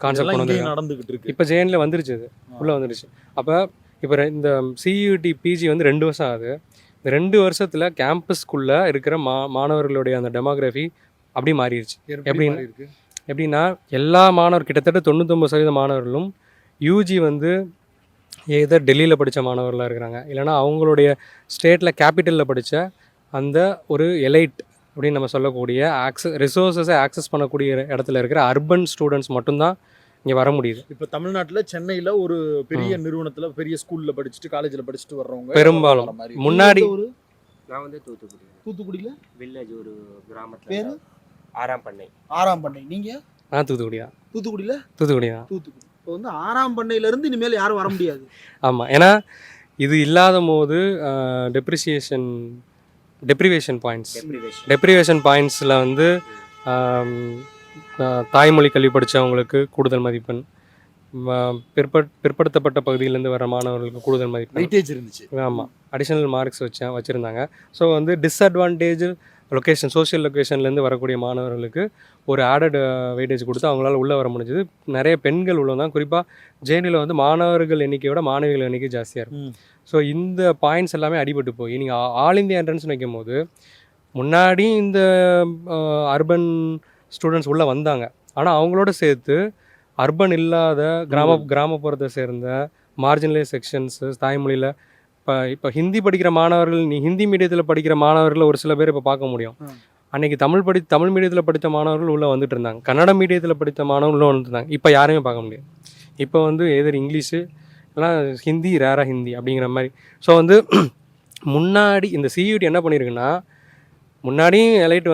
கான்செப்ட் நடந்துகிட்டு இருக்கு. இப்போ ஜேஎன்ல வந்துருச்சு, அது உள்ளே வந்துருச்சு. அப்போ இப்போ இந்த சிஇயூடி பிஜி வந்து 2 வருஷம் ஆகுது. இந்த 2 வருஷத்தில் கேம்பஸ்க்குள்ளே இருக்கிற மாணவர்களுடைய அந்த டெமோகிராஃபி அப்படி மாறிடுச்சு. எப்படின்னா எல்லா கிட்டத்தட்ட 99% மாணவர்களும் யூஜி வந்து ஏதோ டெல்லியில் படித்த மாணவர்களாக இருக்கிறாங்க, இல்லைனா அவங்களுடைய ஸ்டேட்டில் கேபிட்டலில் படித்த அந்த ஒரு எலைட் அப்படின்னு நம்ம சொல்லக்கூடிய ரிசோர்ஸஸை ஆக்சஸ் பண்ணக்கூடிய இடத்துல இருக்கிற அர்பன் ஸ்டூடெண்ட்ஸ் மட்டும்தான் இங்கே வர முடியுது. இப்போ தமிழ்நாட்டில் சென்னையில் ஒரு பெரிய நிறுவனத்தில் பெரிய ஸ்கூலில் படிச்சுட்டு காலேஜில் படிச்சுட்டு வர்றவங்க பெரும்பாலும். முன்னாடி நான் வந்து தூத்துக்குடியில் வில்லேஜ் ஒரு கிராமத்தில் பேர் ஆறாம் பண்ணை. நீங்கள்? நான் தூத்துக்குடி தான். தூத்துக்குடி தான். இப்போ வந்து ஆறாம் பண்ணையிலேருந்து இனிமேல் யாரும் வர முடியாது. ஆமாம், ஏன்னா இது இல்லாத போது டெப்ரிவேஷன் பாயிண்ட்ஸில் வந்து தாய்மொழி கல்வி படித்தவங்களுக்கு கூடுதல் மதிப்பெண், பிற்படுத்தப்பட்ட பகுதியிலேருந்து வர மாணவர்களுக்கு கூடுதல் மதிப்பெண் வெயிட்டேஜ் இருந்துச்சு. ஆமாம், அடிஷ்னல் மார்க்ஸ் வச்சுருந்தாங்க. ஸோ வந்து டிஸ்அட்வான்டேஜ் லொக்கேஷன் சோஷியல் லொக்கேஷன்லேருந்து வரக்கூடிய மாணவர்களுக்கு ஒரு ஆடட் வெயிட்டேஜ் கொடுத்து அவங்களால உள்ளே வர முடிஞ்சது. நிறைய பெண்கள் உள்ள தான், குறிப்பாக ஜேஎன்யூவில் வந்து மாணவர்கள் எண்ணிக்கையோட மாணவிகள் எண்ணிக்கை ஜாஸ்தியாக இருக்கும். ஸோ இந்த பாயிண்ட்ஸ் எல்லாமே அடிபட்டு போய் நீங்கள் ஆல் இந்தியா என்ட்ரன்ஸ் வைக்கும் போது முன்னாடி இந்த அர்பன் ஸ்டூடெண்ட்ஸ் உள்ளே வந்தாங்க. ஆனால் அவங்களோட சேர்த்து அர்பன் இல்லாத கிராமப்புறத்தை சேர்ந்த மார்ஜினலைஸ் செக்ஷன்ஸு தாய்மொழியில் இப்போ ஹிந்தி படிக்கிற மாணவர்கள், நீ ஹிந்தி மீடியத்தில் படிக்கிற மாணவர்களை ஒரு சில பேர் இப்போ பார்க்க முடியும். அன்றைக்கி தமிழ் மீடியத்தில் படித்த மாணவர்கள் உள்ளே வந்துட்டு இருந்தாங்க, கன்னட மீடியத்தில் படித்த மாணவர்கள் உள்ளே வந்துட்டு இருந்தாங்க. இப்போ யாரையுமே பார்க்க முடியாது. இப்போ வந்து எதிர் இங்கிலீஷு எல்லாம் ஹிந்தி, ரேராக ஹிந்தி அப்படிங்கிற மாதிரி. ஸோ வந்து முன்னாடி இந்த சியூடி என்ன பண்ணியிருக்குன்னா, முன்னாடியும் எலைட்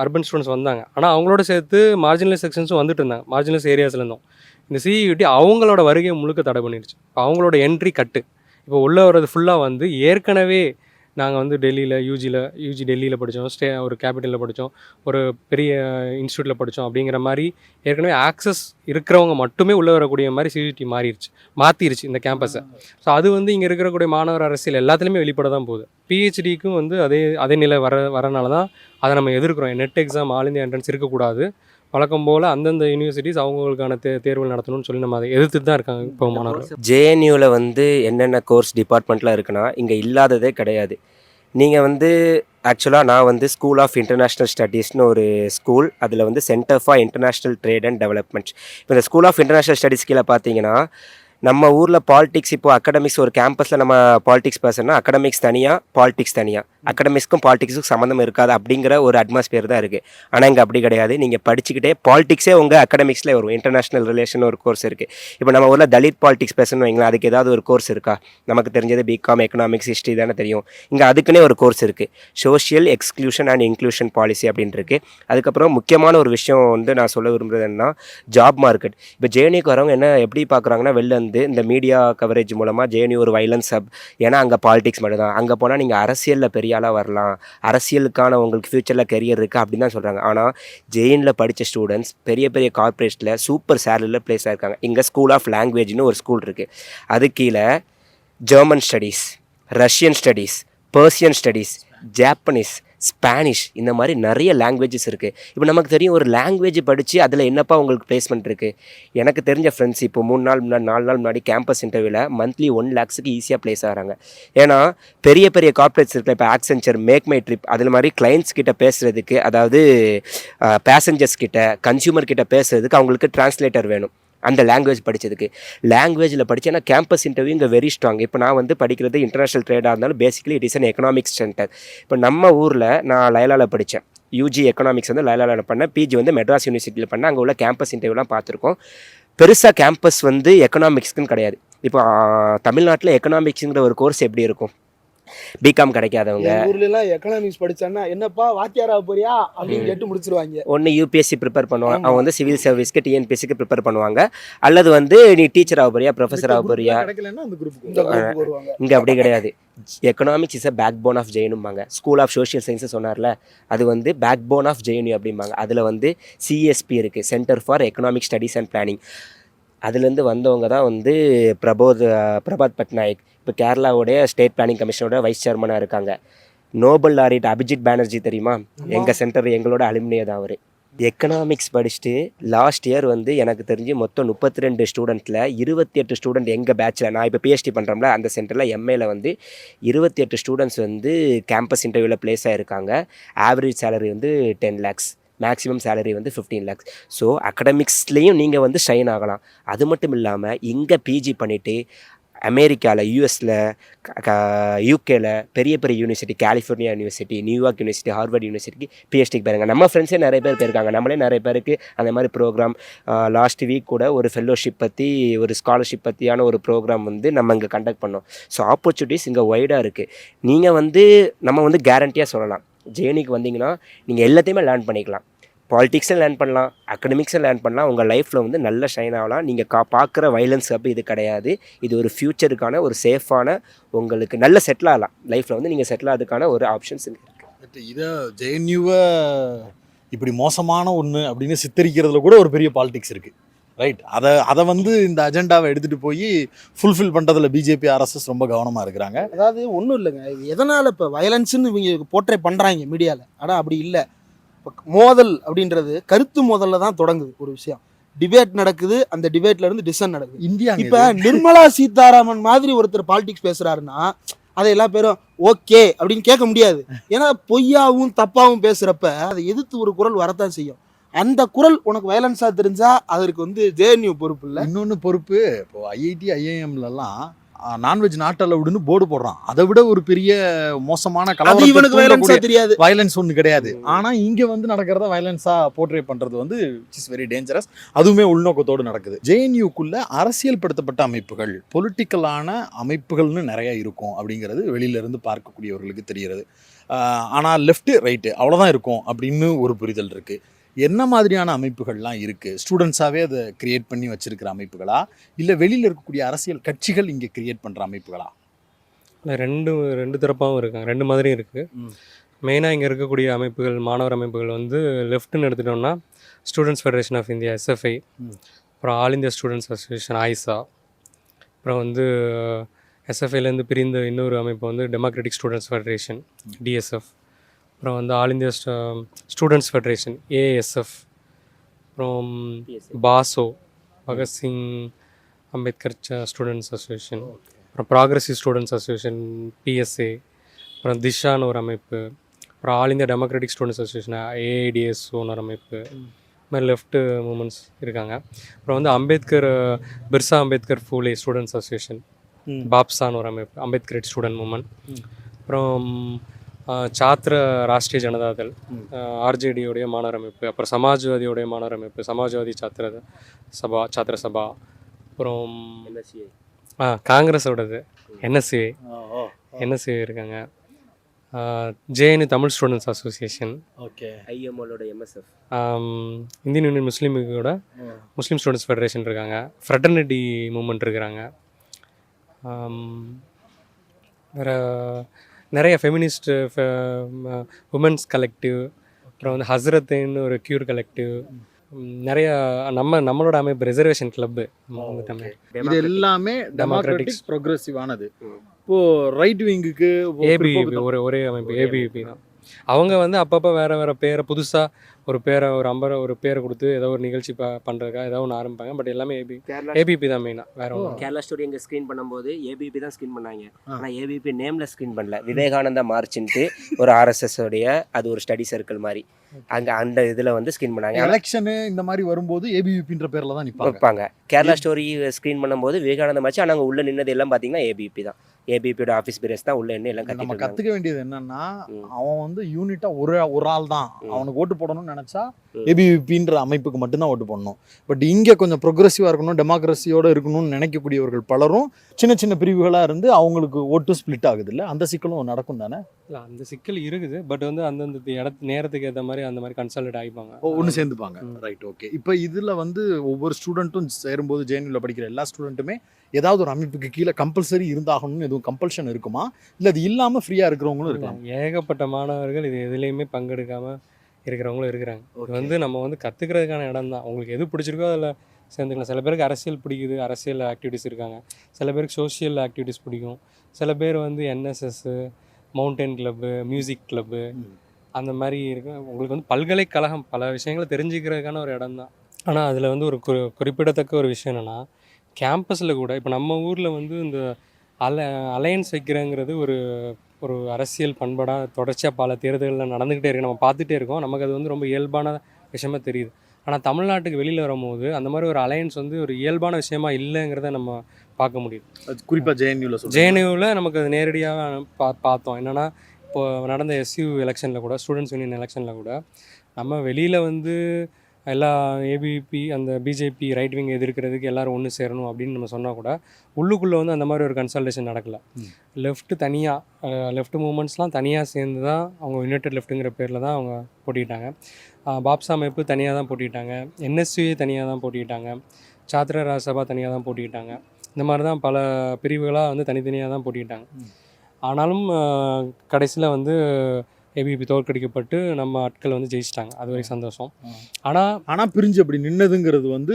அர்பன் ஸ்டூடெண்ட்ஸ் வந்தாங்க, ஆனால் அவங்களோட சேர்த்து மார்ஜினலைஸ் செக்ஷன்ஸும் வந்துட்டு இருந்தாங்க, மார்ஜினலைஸ் ஏரியாஸ்லேருந்தும். இந்த சியூடி அவங்களோட வருகையை முழுக்க தடை பண்ணிடுச்சு. இப்போ அவங்களோட என்ட்ரி கட்டு. இப்போ உள்ளே வர்றது ஃபுல்லாக வந்து ஏற்கனவே நாங்கள் வந்து யூஜி டெல்லியில் படித்தோம், ஒரு கேபிட்டலில் படித்தோம், ஒரு பெரிய இன்ஸ்டியூட்டில் படித்தோம் அப்படிங்கிற மாதிரி ஏற்கனவே ஆக்சஸ் இருக்கிறவங்க மட்டுமே உள்ளே வரக்கூடிய மாதிரி சியூடி மாற்றிருச்சு இந்த கேம்பஸை. ஸோ அது வந்து இங்கே இருக்கக்கூடிய மாணவர் அரசியல் எல்லாத்துலேயுமே வெளிப்பட தான் போகுது. பிஹெச்டிக்கும் வந்து அதே நிலை வரனால தான் அதை நம்ம எதிர்க்கிறோம். NET exam all India entrance இருக்கக்கூடாது, வழக்கம் போல் அந்தந்த யூனிவர்சிட்டிஸ் அவங்களுக்கான தேர்வுகள் நடத்தணும்னு சொல்லி நம்ம அதை எதிர்த்து தான் இருக்காங்க இப்போ மாணவர்கள். ஜேஎன்யூவில் வந்து என்னென்ன கோர்ஸ் டிபார்ட்மெண்ட்லாம் இருக்குன்னா இங்கே இல்லாததே கிடையாது. நீங்கள் வந்து ஆக்சுவலாக நான் வந்து ஸ்கூல் ஆஃப் இன்டர்நேஷ்னல் ஸ்டடீஸ்னு ஒரு ஸ்கூல், அதில் வந்து centre for international trade and development. இப்போ இந்த ஸ்கூல் ஆஃப் இன்டர்நேஷ்னல் ஸ்டடீஸ் கீழே பார்த்தீங்கன்னா நம்ம ஊரில் பாலிடிக்ஸ், இப்போ அகடமிக்ஸ் ஒரு கேம்பஸில் நம்ம பாலிடிக்ஸ் பேசணும்னா அகடமிக்ஸ் தனியாக, பாலிடிக்ஸ் தனியாக, அகடமிக்ஸ்க்கும் பாலிடிக்ஸுக்கும் சம்மந்தம் இருக்காது அப்படிங்கிற ஒரு அட்மாஸ்பியர் தான் இருக்குது. ஆனால் இங்கே அப்படி கிடையாது. நீங்கள் படிச்சுக்கிட்டே பாலிடிக்ஸே உங்கள் அகடமிக்ஸில் வரும். இன்டர்நேஷ்னல் ரிலேஷன் ஒரு கோர்ஸ் இருக்குது. இப்போ நம்ம ஊரில் தலித் பாலிடிக்ஸ் பேசணும்னு வைங்களேன், அதுக்கு ஏதாவது ஒரு கோர்ஸ் இருக்கா? நமக்கு தெரிஞ்சது பிகாம், எக்கனாமிக்ஸ், ஹிஸ்ட்ரி தானே தெரியும். இங்கே அதுக்குன்னே ஒரு கோர்ஸ் இருக்குது, social exclusion and inclusion policy அப்படின்னு இருக்குது. அதுக்கப்புறம் முக்கியமான ஒரு விஷயம் வந்து நான் சொல்ல விரும்புகிறது என்னன்னா ஜாப் மார்க்கெட். இப்போ ஜேஎன்யூக்கு வரவங்க என்ன எப்படி பார்க்குறாங்கன்னா, வெளில வந்து இந்த மீடியா கவரேஜ் மூலமாக ஜேஎன்யூ ஒரு வைலன்ஸ் ஹப், ஏன்னா அங்கே பாலிடிக்ஸ் மட்டும் தான், அங்கே போனால் நீங்கள் அரசியலில் பெரிய ஆளாக வரலாம், அரசியலுக்கான உங்களுக்கு ஃப்யூச்சரில் கெரியர் இருக்குது அப்படின்னு தான் சொல்கிறாங்க. ஆனால் ஜேஎன்யூவில் படித்த ஸ்டூடெண்ட்ஸ் பெரிய பெரிய கார்ப்பரேட்டில் சூப்பர் சேலரியில் ப்ளேஸ் ஆகிருக்காங்க. இங்கே ஸ்கூல் ஆஃப் லாங்குவேஜ்னு ஒரு ஸ்கூல் இருக்குது, அது கீழே German studies, Russian studies, Persian studies, Japanese, Spanish, இந்த மாதிரி நிறைய லாங்குவேஜஸ் இருக்குது. இப்போ நமக்கு தெரியும் ஒரு லாங்குவேஜ் படித்து அதில் என்னப்பா உங்களுக்கு பிளேஸ்மெண்ட் இருக்குது. எனக்கு தெரிஞ்ச ஃப்ரெண்ட்ஸ் இப்போ 3 நாள் முன்னாடி 4 நாள் முன்னாடி கேம்பஸ் இன்டர்வியூவில் மந்த்லி 1 lakhsக்கு ஈஸியாக ப்ளேஸ் ஆகிறாங்க. ஏன்னா பெரிய பெரிய கார்ப்பரேட்ஸ் இருக்குல்ல, இப்போ ஆக்சென்ச்சர், மேக் மை ட்ரிப், அதில் மாதிரி கிளைண்ட்ஸ் கிட்ட பேசுகிறதுக்கு, அதாவது பேசஞ்சர்ஸ் கிட்ட, கன்சியூமர் கிட்ட பேசுகிறதுக்கு அவங்களுக்கு டிரான்ஸ்லேட்டர் வேணும். அந்த லாங்குவேஜ் படித்ததுக்கு லாங்குவேஜில் படித்து, ஏன்னா கேம்பஸ் இன்டர்வியூ இங்கே வெரி ஸ்ட்ராங். இப்போ நான் வந்து படிக்கிறது இன்டர்நேஷ்னல் ட்ரேடாக இருந்தாலும் basically it is an economics centre. இப்போ நம்ம ஊரில் நான் லயலாவில் படித்தேன், யூஜி எக்கனாமிக்ஸ் வந்து லயலாவில் பண்ணேன், பிஜி வந்து மெட்ராஸ் யூனிவர்சிட்டியில் பண்ணேன். அங்கே உள்ள கேம்பஸ் இன்டர்வியூலாம் பார்த்துருக்கோம். பெருசாக கேம்பஸ் வந்து எக்கனாமிக்ஸ்க்குன்னு கிடையாது. இப்போ தமிழ்நாட்டில் எக்கனாமிக்ஸுங்கிற ஒரு கோர்ஸ் எப்படி இருக்கும்? பிகாம் கிடைக்காதவங்க ஊர்லாம் எக்கனாமிக்ஸ் படிச்சான்னா என்னப்பா வாத்தியாரா போறியா அப்படின்னு கேட்டு முடிச்சிருவாங்க. ஒன்று யூபிஎஸ்சி ப்ரிப்பேர் பண்ணுவாங்க, அவங்க வந்து சிவில் சர்வீஸ்க்கு டிஎன்பிஎஸ்சிக்கு ப்ரிப்பேர் பண்ணுவாங்க, அல்லது வந்து நீ டீச்சர் ஆக போறியா, ப்ரொஃபஸர் ஆக போறியா. இங்கே அப்படி கிடையாது. Economics is a backbone of ஜெயினும்பாங்க. ஸ்கூல் ஆஃப் சோஷியல் சயின்ஸஸ் சொன்னார்ல, அது வந்து பேக் போன் ஆஃப் ஜெயினு அப்படிம்பாங்க. அதில் வந்து சிஎஸ்பி இருக்குது, centre for economic studies and planning. அதுலேருந்து வந்தவங்க தான் வந்து பிரபாத் பட்நாயக், இப்போ கேரளாவுடைய ஸ்டேட் பிளானிங் கமிஷனோட வைஸ் சேர்மனாக இருக்காங்க. நோபல் லாரிட் அபிஜித் பானர்ஜி தெரியுமா? எங்கள் சென்டர், எங்களோட அலுமினியே தான் அவர். எக்கனாமிக்ஸ் படிச்சுட்டு லாஸ்ட் இயர் வந்து எனக்கு தெரிஞ்சு மொத்தம் 32 ஸ்டூடெண்ட்டில் 28 ஸ்டூடெண்ட் எங்கள் பேட்சில், நான் இப்போ பிஹெச்டி பண்ணுறோம்ல அந்த சென்டரில் எம்ஏல வந்து 28 ஸ்டூடெண்ட்ஸ் வந்து கேம்பஸ் இன்டர்வியூவில் ப்ளேஸ் ஆகிருக்காங்க. ஆவரேஜ் சேலரி வந்து 10 lakhs, மேக்ஸிமம் சேலரி வந்து 15 lakhs. ஸோ அகடமிக்ஸ்லேயும் நீங்கள் வந்து ஷைன் ஆகலாம். அது மட்டும் இல்லாமல் இங்கே பிஜி பண்ணிவிட்டு அமெரிக்காவில், யூஎஸில், யூகேல பெரிய பெரிய university, California university, New York university, Harvard யூனிவர்சிட்டிக்கு பிஹெச்டிக்கு போயிருங்க. நம்ம ஃப்ரெண்ட்ஸே நிறைய பேர் போயிருக்காங்க, நம்மளே நிறைய பேருக்கு அந்த மாதிரி ப்ரோக்ராம். லாஸ்ட் வீக் கூட ஒரு ஃபெல்லோஷிப் பற்றி, ஒரு ஸ்காலர்ஷிப் பற்றியான ஒரு ப்ரோக்ராம் வந்து நம்ம இங்கே கண்டக்ட் பண்ணோம். ஸோ ஆப்பர்ச்சுனிட்டிஸ் இங்கே வைடாக இருக்குது. நீங்கள் வந்து நம்ம வந்து கேரண்டியாக சொல்லலாம், ஜேஎன்யூக்கு வந்தீங்கன்னா நீங்கள் எல்லாத்தையுமே லேர்ன் பண்ணிக்கலாம். பாலிடிக்ஸும் லேர்ன் பண்ணலாம், அகடமிக்ஸும் லேர்ன் பண்ணலாம், உங்கள் லைஃப்பில் வந்து நல்ல ஷைன் ஆகலாம். நீங்கள் பார்க்குற வைலன்ஸ் அப்போ இது கிடையாது. இது ஒரு ஃப்யூச்சருக்கான ஒரு சேஃபான, உங்களுக்கு நல்ல செட்டில் ஆகலாம் லைஃப்பில் வந்து நீங்கள் செட்டில் ஆகிறதுக்கான ஒரு ஆப்ஷன்ஸ் இருக்குது. இதை ஜேஎன்யூவை இப்படி மோசமான ஒன்று அப்படின்னு சித்தரிக்கிறதுல கூட ஒரு பெரிய பாலிடிக்ஸ் இருக்குது. ரைட். அதை வந்து இந்த அஜெண்டாவை எடுத்துகிட்டு போய் ஃபுல்ஃபில் பண்ணுறதுல பிஜேபி ஆர்எஸ்எஸ் ரொம்ப கவனமாக இருக்கிறாங்க. அதாவது ஒன்றும் இல்லைங்க, எதனால் இப்போ வயலன்ஸுன்னு இவங்க போர்ட்ரே பண்ணுறாங்க மீடியாவில். ஆனால் அப்படி இல்லை. இப்போ மோதல் அப்படின்றது கருத்து மோதலில் தான் தொடங்குது. ஒரு விஷயம் டிபேட் நடக்குது, அந்த டிபேட்ல இருந்து டிசன் நடக்குது. இந்தியா இப்போ நிர்மலா சீதாராமன் மாதிரி ஒருத்தர் பாலிடிக்ஸ் பேசுறாருன்னா அதை எல்லா பேரும் ஓகே அப்படின்னு கேட்க முடியாது. ஏன்னா பொய்யாவும் தப்பாவும் பேசுறப்ப அதை எதிர்த்து ஒரு குரல் வரத்தான் செய்யும். அந்த குரல் உனக்கு வயலன்ஸா தெரிஞ்சா அதற்கு வந்து JNU பொறுப்பு இல்லை. இன்னொன்று பொறுப்பு, இப்போ IIT IIMலலாம் நான்வெஜ் நாட் அலவுடுன்னு போர்டு போடுறான். அதை விட ஒரு பெரிய மோசமான தெரியாது வயலன்ஸ் ஒன்று கிடையாது. ஆனால் இங்கே வந்து நடக்கிறத வயலன்ஸாக போர்ட்ரே பண்ணுறது வந்து இட்ஸ் இஸ் வெரி டேஞ்சரஸ். அதுவுமே உள்நோக்கத்தோடு நடக்குது. JNUக்குள்ள அரசியல்படுத்தப்பட்ட அமைப்புகள், பொலிட்டிக்கலான அமைப்புகள்னு நிறையா இருக்கும் அப்படிங்கிறது வெளியிலேருந்து பார்க்கக்கூடியவர்களுக்கு தெரிகிறது. ஆனால் லெஃப்ட்டு ரைட்டு அவ்வளோதான் இருக்கும் அப்படின்னு ஒரு புரிதல் இருக்குது. என்ன மாதிரியான அமைப்புகள்லாம் இருக்குது? ஸ்டூடெண்ட்ஸாகவே அதை கிரியேட் பண்ணி வச்சுருக்கிற அமைப்புகளா, இல்லை வெளியில் இருக்கக்கூடிய அரசியல் கட்சிகள் இங்கே கிரியேட் பண்ணுற அமைப்புகளா? இல்லை, ரெண்டு தரப்பாகவும் இருக்காங்க, ரெண்டு மாதிரியும் இருக்குது. மெயினாக இங்கே இருக்கக்கூடிய அமைப்புகள், மாணவர் அமைப்புகள் வந்து லெஃப்ட்டுன்னு எடுத்துட்டோம்னா Students Federation of India SFI, அப்புறம் All India Students Association ISA, அப்புறம் வந்து SFIலேருந்து பிரிந்த இன்னொரு அமைப்பு வந்து டெமோக்ராட்டிக் ஸ்டூடெண்ட்ஸ் ஃபெடரேஷன் DSF, அப்புறம் வந்து all India students federation ASF, அப்புறம் Faso Bhagat Singh Ambedkar students association, அப்புறம் ப்ராக்ரெசிவ் ஸ்டூடெண்ட்ஸ் அசோசியேஷன் PSA, அப்புறம் திஷான்னு ஒரு அமைப்பு, அப்புறம் All India democratic students association AIDSOன்னு ஒரு அமைப்பு. இது மாதிரி லெஃப்ட்டு மூமெண்ட்ஸ் இருக்காங்க. அப்புறம் வந்து பிர்சா அம்பேத்கர் ஃபூலே ஸ்டூடெண்ட்ஸ் அசோசியேஷன் பாப்சான்னு ஒரு அமைப்பு, அம்பேத்கர் ஸ்டூடெண்ட் மூமெண்ட். அப்புறம் சாத்திர ராஷ்ட்ரிய ஜனதாதள் RJDயோடைய மாணவர் அமைப்பு, அப்புறம் சமாஜ்வாதியோடைய மாணவர் அமைப்பு சமாஜ்வாதி சாத்திர சபா, அப்புறம் காங்கிரஸோடது NSCA இருக்காங்க. JNU Tamil students association, Indian union முஸ்லீமோட முஸ்லீம் ஸ்டூடெண்ட்ஸ் ஃபெடரேஷன் இருக்காங்க. ஃப்ரெட்டர்னிட்டி மூமெண்ட் இருக்கிறாங்க. வேறு நிறைய ஃபெமினிஸ்ட் உமன்ஸ் கலெக்டிவ், அப்புறம் வந்து ஹஸ்ரத்துன்னு ஒரு க்யூர் கலெக்டிவ், நிறைய நம்மளோட அமைப்பு ரிசர்வேஷன் கிளப்பு. இது எல்லாமே டெமோக்ராட்டிக் ப்ரோக்ரெசிவானது. இப்போது ரைட் விங்குக்கு ABVP ஒரே அமைப்பு ABVP தான். அவங்க வந்து அப்பப்போ வேறு பேரை புதுசாக ஒரு பேரை கொடுத்து ஏதோ ஒரு நிகழ்ச்சி பண்ணுறதுக்காக ஏதோ ஒன்று ஆரம்பிப்பாங்க. பட் எல்லாமே ABVP தான் மெயினாக. வேற கேரளா ஸ்டோரி எங்கே ஸ்க்ரீன் பண்ணும்போது ABVP தான் ஸ்க்ரீன் பண்ணாங்க. ஆனால் ABVP நேமில் ஸ்க்ரீன் பண்ணல. விவேகானந்தா மார்ச்ன்ட்டு ஒரு RSS உடைய அது ஒரு ஸ்டடி சர்க்கிள் மாதிரி அங்கே அந்த இதில் வந்து ஸ்க்ரீன் பண்ணாங்க. எலெக்ஷனு இந்த மாதிரி வரும்போது ABVPன்ற பேரில் தான் நிற்பாங்க. கேரளா ஸ்டோரி ஸ்க்ரீன் பண்ணும்போது விவேகானந்தா மார்ச், ஆனால் அங்கே உள்ள நின்னது எல்லாம் பார்த்தீங்கன்னா ABVP தான். ABVPயோட ஆஃபீஸ் பேரஸ் தான் உள்ள என்ன எல்லாம் நம்ம கற்றுக்க வேண்டியது என்னன்னா, அவன் வந்து யூனிட்டாக ஒரு ஆள் தான் அவனுக்கு ஓட்டு போடணும்னு நினச்சா ABVPன்ற அமைப்புக்கு மட்டும்தான் ஓட்டு போடணும். பட் இங்கே கொஞ்சம் ப்ரோக்ரெசிவாக இருக்கணும், டெமோக்ரஸியோடு இருக்கணும்னு நினைக்கக்கூடியவர்கள் பலரும் சின்ன சின்ன பிரிவுகளாக இருந்து அவங்களுக்கு ஓட்டு ஸ்ப்ளிட் ஆகுது. இல்லை, அந்த சிக்கலும் நடக்கும் தானே? இல்லை, அந்த சிக்கல் இருக்குது. பட் வந்து அந்தந்த நேரத்துக்கு ஏற்ற மாதிரி அந்த மாதிரி கன்சல்ட் ஆகிப்பாங்க, ஒன்று சேர்ந்துப்பாங்க. Right, okay. இப்போ இதில் வந்து ஒவ்வொரு ஸ்டூடெண்ட்டும் சேரும்போது JNUவில் படிக்கிற எல்லா ஸ்டூடெண்ட்டுமே ஏதாவது ஒரு அமைப்புக்கு கீழே கம்பல்சரி இருந்தாகணும்னு எதுவும் கம்பல்ஷன் இருக்குமா, இல்லை அது இல்லாமல் ஃப்ரீயாக இருக்கிறவங்களும் இருக்கலாம்? ஏகப்பட்ட மாணவர்கள் இது எதுலேயுமே பங்கெடுக்காமல் இருக்கிறவங்களும் இருக்கிறாங்க. இது வந்து நம்ம வந்து கற்றுக்கிறதுக்கான இடம் தான். உங்களுக்கு எது பிடிச்சிருக்கோ அதில் சேர்ந்துக்கலாம். சில பேருக்கு அரசியல் பிடிக்குது, அரசியல் ஆக்டிவிட்டிஸ் இருக்காங்க. சில பேருக்கு சோஷியல் ஆக்டிவிட்டிஸ் பிடிக்கும். சில பேர் வந்து NSS, mountain club, music club அந்த மாதிரி இருக்கு. உங்களுக்கு வந்து பல்கலைக்கழகம் பல விஷயங்களை தெரிஞ்சுக்கிறதுக்கான ஒரு இடம் தான். ஆனால் அதில் வந்து ஒரு குறிப்பிடத்தக்க ஒரு விஷயம் என்னென்னா, கேம்பஸில் கூட இப்போ நம்ம ஊரில் வந்து இந்த அலையன்ஸ் வைக்கிறேங்கிறது ஒரு அரசியல் பண்பாடாக தொடர்ச்சியாக பல தேர்தல்களில் நடந்துக்கிட்டே இருக்குது. நம்ம பார்த்துட்டே இருக்கோம். நமக்கு அது வந்து ரொம்ப இயல்பான விஷயமா தெரியுது. ஆனால் தமிழ்நாட்டுக்கு வெளியில் வரும்போது அந்த மாதிரி ஒரு அலையன்ஸ் வந்து ஒரு இயல்பான விஷயமா இல்லைங்கிறத நம்ம பார்க்க முடியுது. குறிப்பாக JNUவில் நமக்கு அது நேரடியாக பார்த்தோம். என்னென்னா, இப்போது நடந்த SU எலெக்ஷனில் கூட, ஸ்டூடெண்ட்ஸ் யூனியன் எலெக்ஷனில் கூட நம்ம வெளியில் வந்து எல்லா ABVP அந்த BJP ரைட் விங் எதிர்க்கிறதுக்கு எல்லோரும் ஒன்று சேரணும் அப்படின்னு நம்ம சொன்னால் கூட உள்ளுக்குள்ளே வந்து அந்த மாதிரி ஒரு கன்சல்டேஷன் நடக்கலை. லெஃப்ட் மூமெண்ட்ஸ்லாம் தனியாக சேர்ந்து தான் அவங்க யுனைடெட் லெஃப்ட்டுங்கிற பேரில் தான் அவங்க போட்டிக்கிட்டாங்க. பாப்சா அமைப்பு தனியாக தான் போட்டிக்கிட்டாங்க, NSCA தனியாக தான் போட்டிக்கிட்டாங்க, சாத்திர ராஜ்சபா தனியாக தான் போட்டிக்கிட்டாங்க. இந்த மாதிரி தான் பல பிரிவுகளாக வந்து தனித்தனியாக தான் போட்டிக்கிட்டாங்க. ஆனாலும் கடைசியில் வந்து ஏபிபி தோற்கடிக்கப்பட்டு நம்ம ஆட்கள் வந்து ஜெயிச்சிட்டாங்க. அது வரைக்கும் சந்தோஷம். ஆனால் பிரிஞ்சு அப்படி நின்னதுங்கிறது வந்து